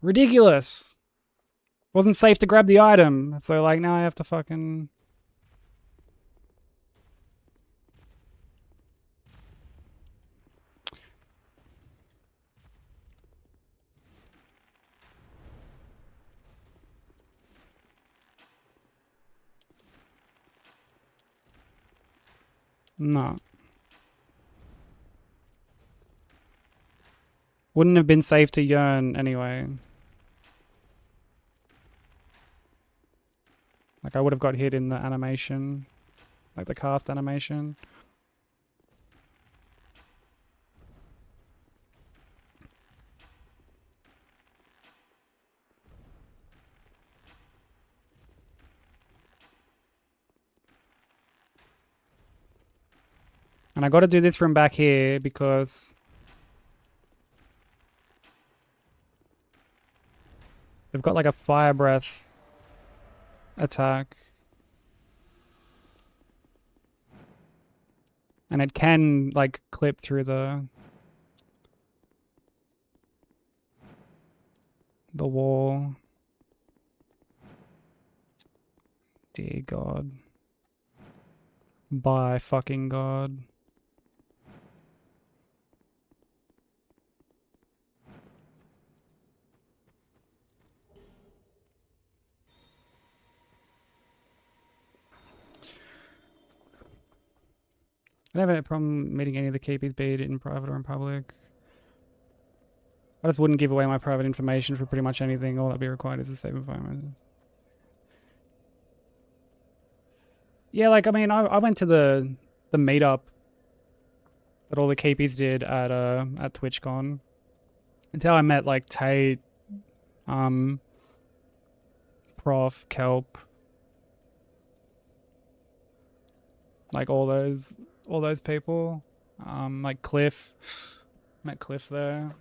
Ridiculous. Wasn't safe to grab the item. So, like, now I have to fucking... No. Wouldn't have been safe to yearn anyway. Like, I would have got hit in the animation. Like, the cast animation. And I got to do this from back here because they've got like a fire breath attack. And it can like clip through the wall. Dear God. By fucking God. I never had a problem meeting any of the keepies, be it in private or in public. I just wouldn't give away my private information for pretty much anything. All that'd be required is a safe environment. Yeah, like, I mean, I went to the meetup that all the keepies did at TwitchCon. Until I met like Tate, Prof, Kelp, like all those people. Like Cliff. Met Cliff there.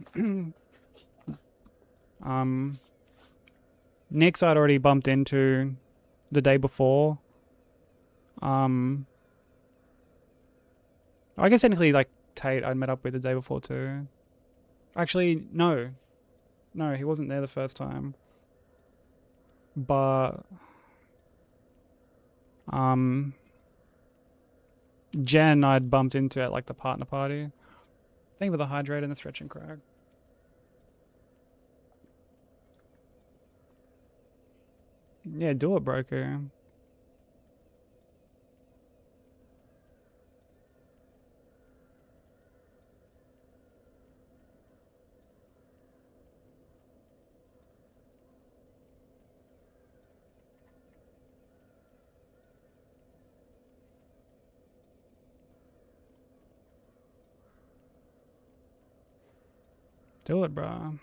Nick's I'd already bumped into the day before. I guess technically like Tate I'd met up with the day before too. Actually, no. No, he wasn't there the first time. But Jen I'd bumped into at like the partner party. Thank you for the hydrate and the stretch and crack. Yeah, do it, broker. Do it, bro.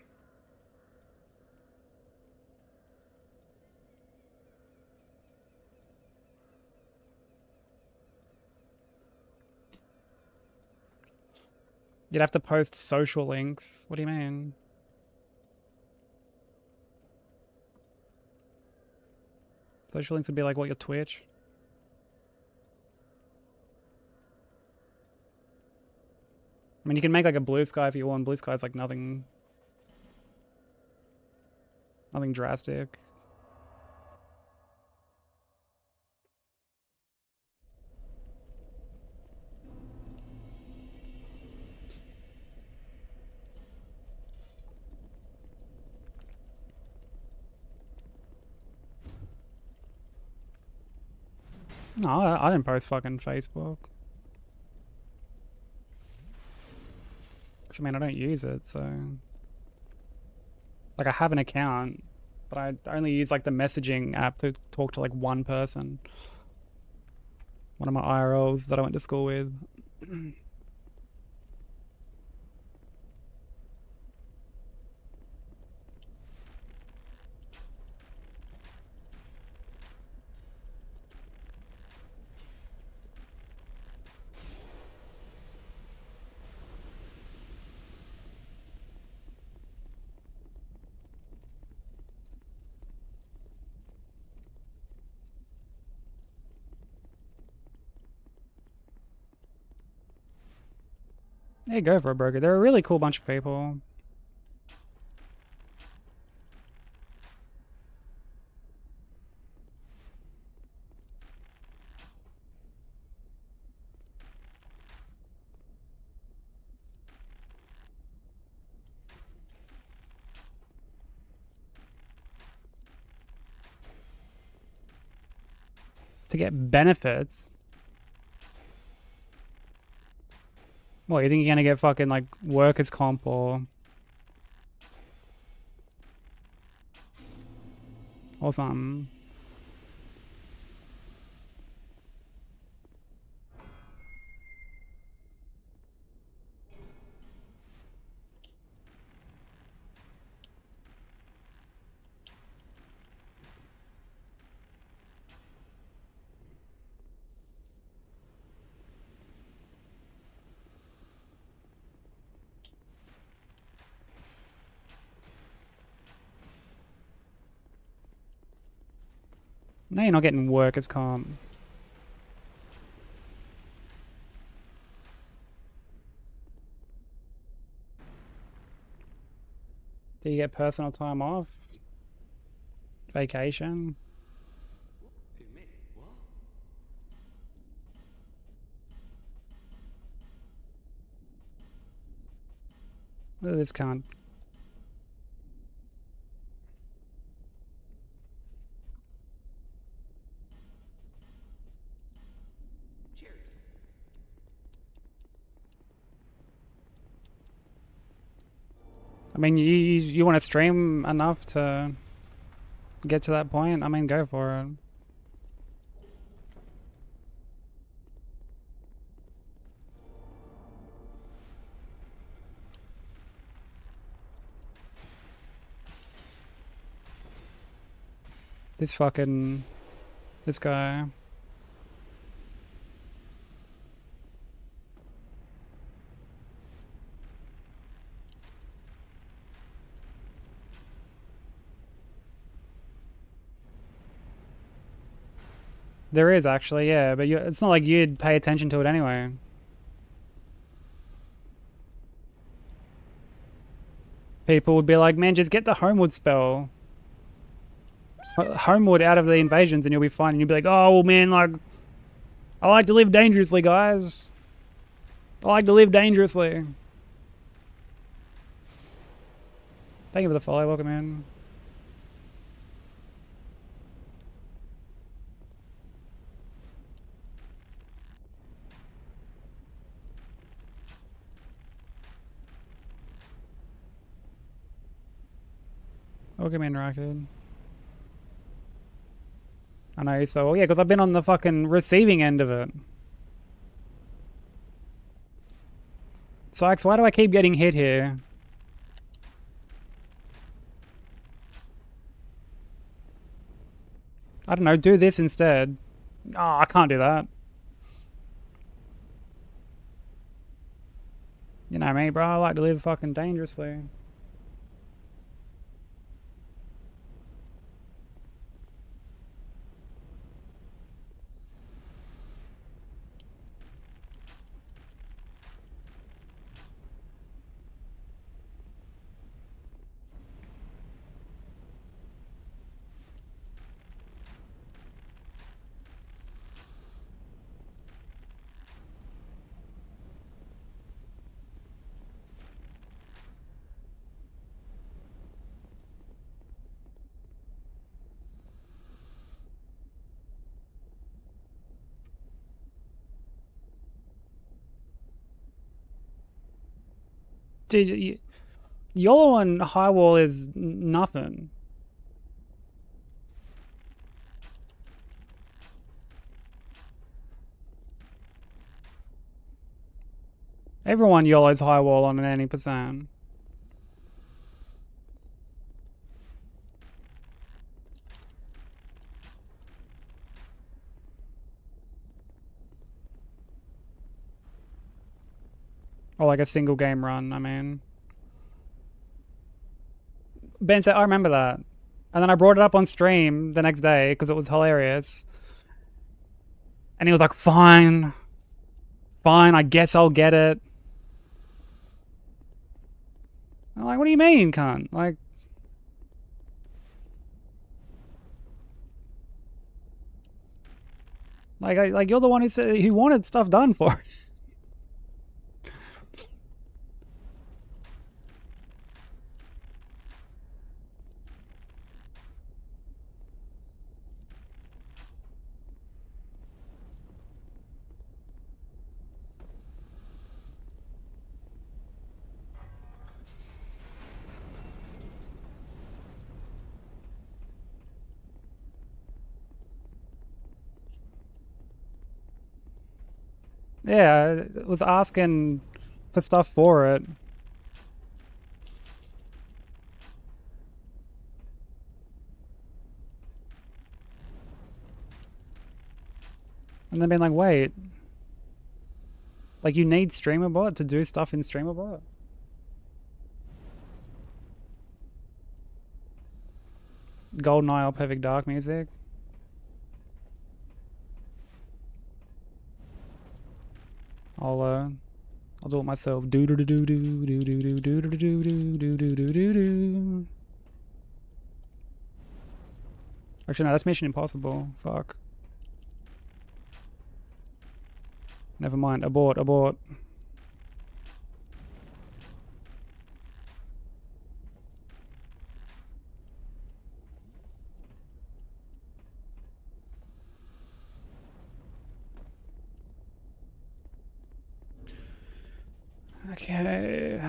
You'd have to post social links. What do you mean? Social links would be like what, your Twitch? I mean, you can make like a Blue Sky if you want. Blue Sky's like nothing drastic. No, I didn't post fucking Facebook. 'Cause, I mean, I don't use it, so... Like, I have an account, but I only use, like, the messaging app to talk to, like, one person. One of my IRLs that I went to school with. There you go for a burger. They're a really cool bunch of people. To get benefits? What, you think you're gonna get fucking like workers' comp or something? No, you're not getting workers' comp. Do you get personal time off? Vacation? Who, me? What? Look at this cunt. Cheers. I mean, you want to stream enough to get to that point? I mean, go for it. This guy. There is actually, yeah, but it's not like you'd pay attention to it anyway. People would be like, man, just get the Homewood spell. Homewood out of the invasions and you'll be fine. And you'll be like, oh, well, man, like, I like to live dangerously, guys. I like to live dangerously. Thank you for the follow. Welcome in. Welcome in, Rocket. I know, so, well, yeah, because I've been on the fucking receiving end of it. Sykes, why do I keep getting hit here? I don't know, do this instead. Oh, I can't do that. You know me, bro, I like to live fucking dangerously. Dude, YOLO on high wall is nothing. Everyone YOLO's high wall on an any percent. Or like a single game run, I mean. Ben said, I remember that. And then I brought it up on stream the next day because it was hilarious. And he was like, fine. Fine, I guess I'll get it. I'm like, what do you mean, cunt? Like you're the one who said who wanted stuff done for. Yeah, I was asking for stuff for it. And then being like, wait, like you need StreamerBot to do stuff in StreamerBot? GoldenEye or Perfect Dark music? I'll do it myself. Do do do do do do do do do do do do do do do do. Actually, no, that's Mission Impossible. Fuck. Never mind. Abort. Abort. Okay.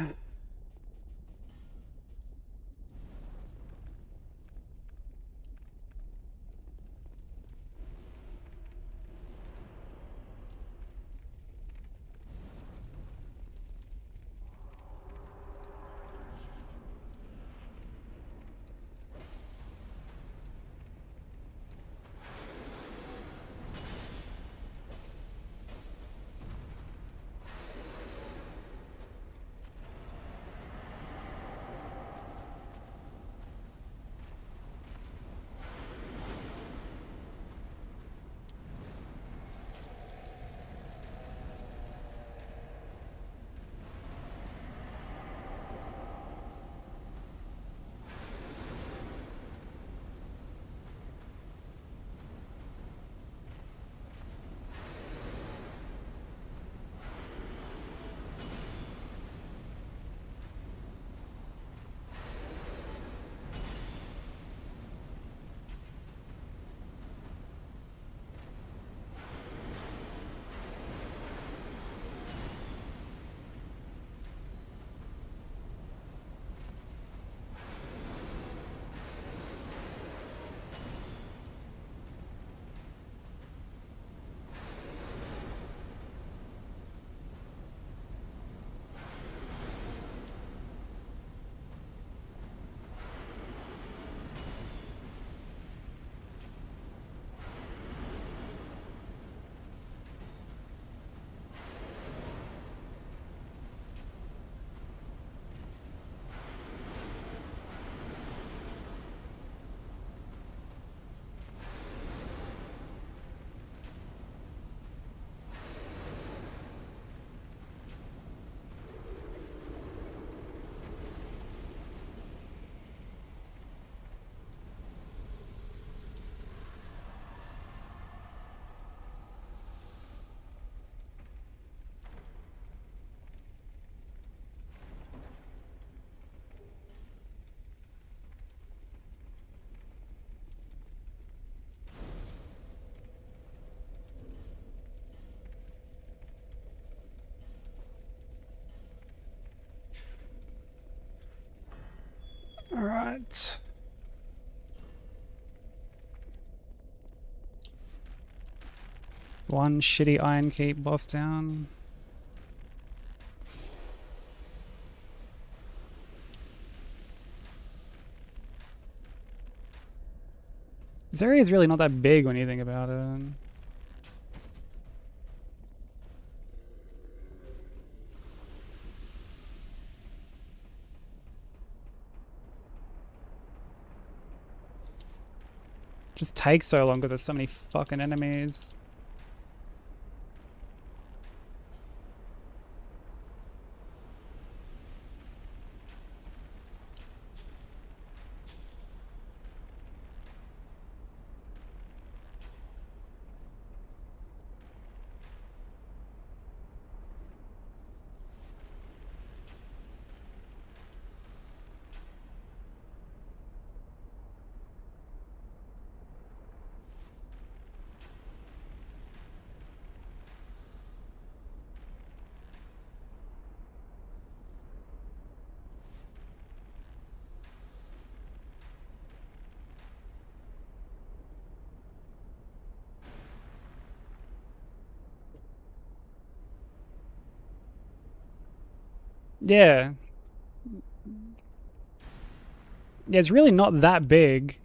All right. One shitty Iron Keep boss down. This area is really not that big when you think about it. Just takes so long because there's so many fucking enemies. Yeah. Yeah, it's really not that big.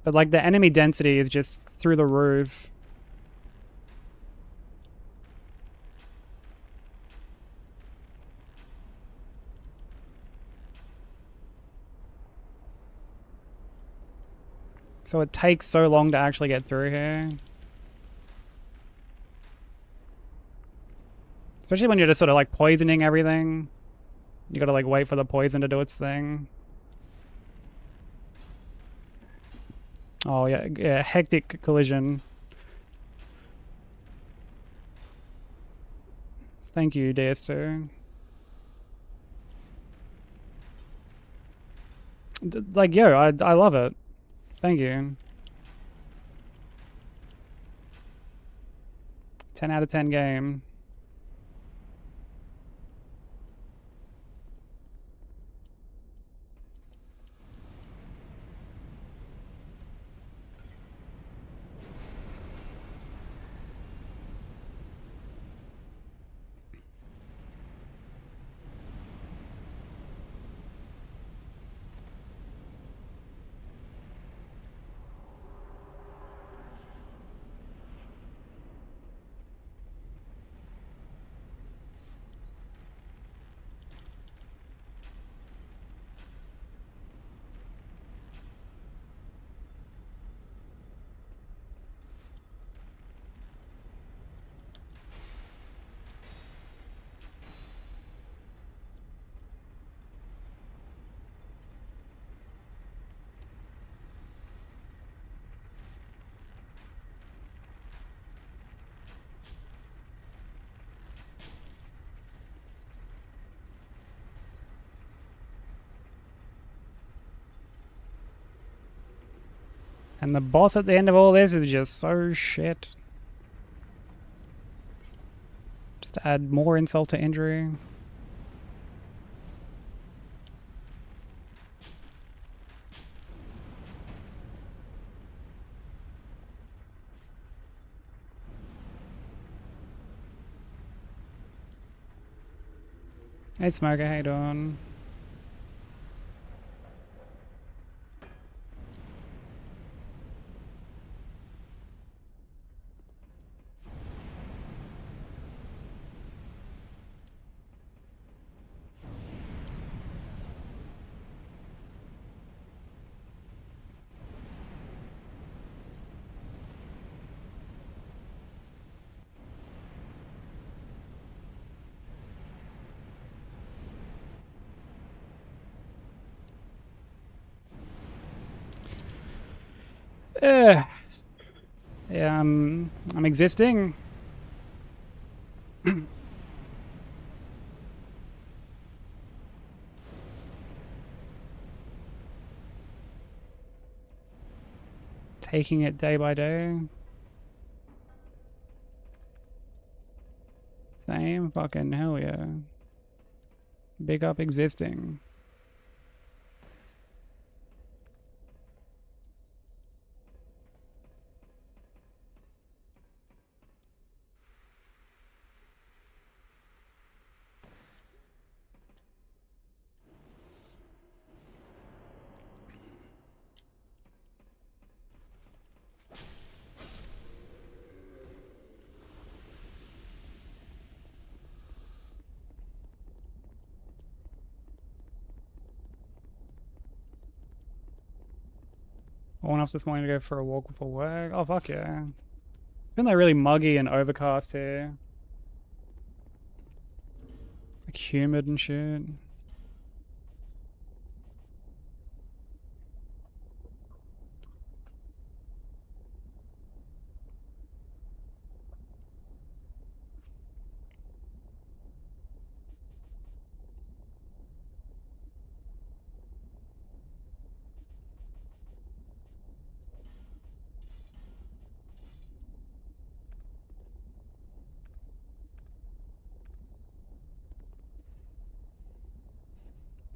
But like the enemy density is just through the roof. So it takes so long to actually get through here. Especially when you're just sort of like poisoning everything. You gotta like wait for the poison to do its thing. Oh yeah, yeah, hectic collision. Thank you, DS2. Like, yo, I love it. Thank you. 10 out of 10 game. And the boss at the end of all this is just so shit. Just to add more insult to injury. Hey Smoker, how you doing? Yeah, I'm existing. Taking it day by day. Same fucking hell yeah. Big up existing. I went off this morning to go for a walk before work. Oh fuck yeah. It's been like really muggy and overcast here. Like humid and shit.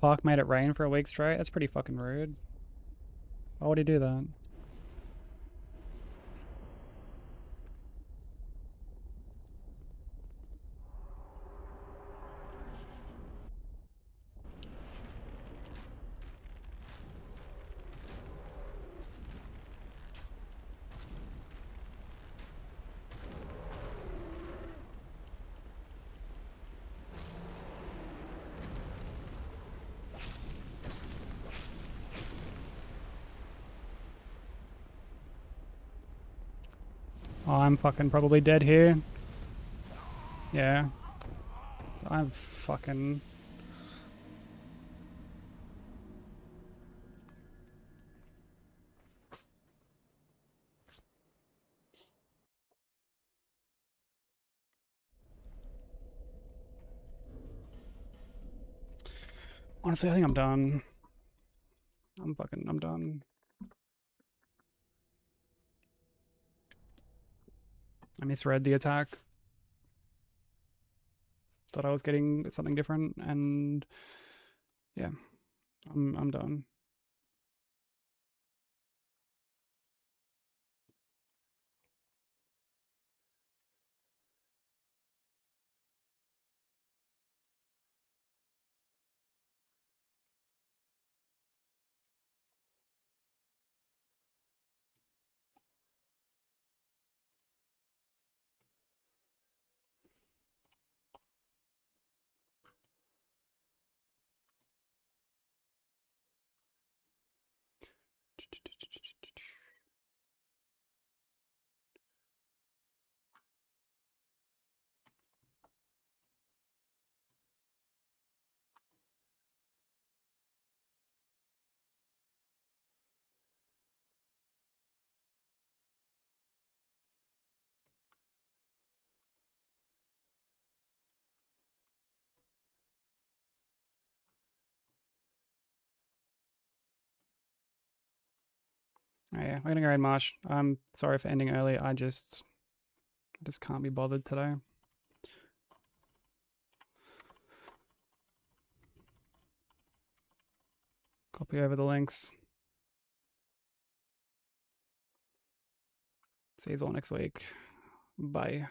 Park made it rain for a week straight. That's pretty fucking rude. Why would he do that? Oh, I'm fucking probably dead here. Yeah. I'm fucking... Honestly, I think I'm done. I'm done. I misread the attack. Thought I was getting something different, and yeah, I'm done. Oh, yeah, we're gonna go ahead, Marsh. I'm sorry for ending early. I just can't be bothered today. Copy over the links. See you all next week. Bye.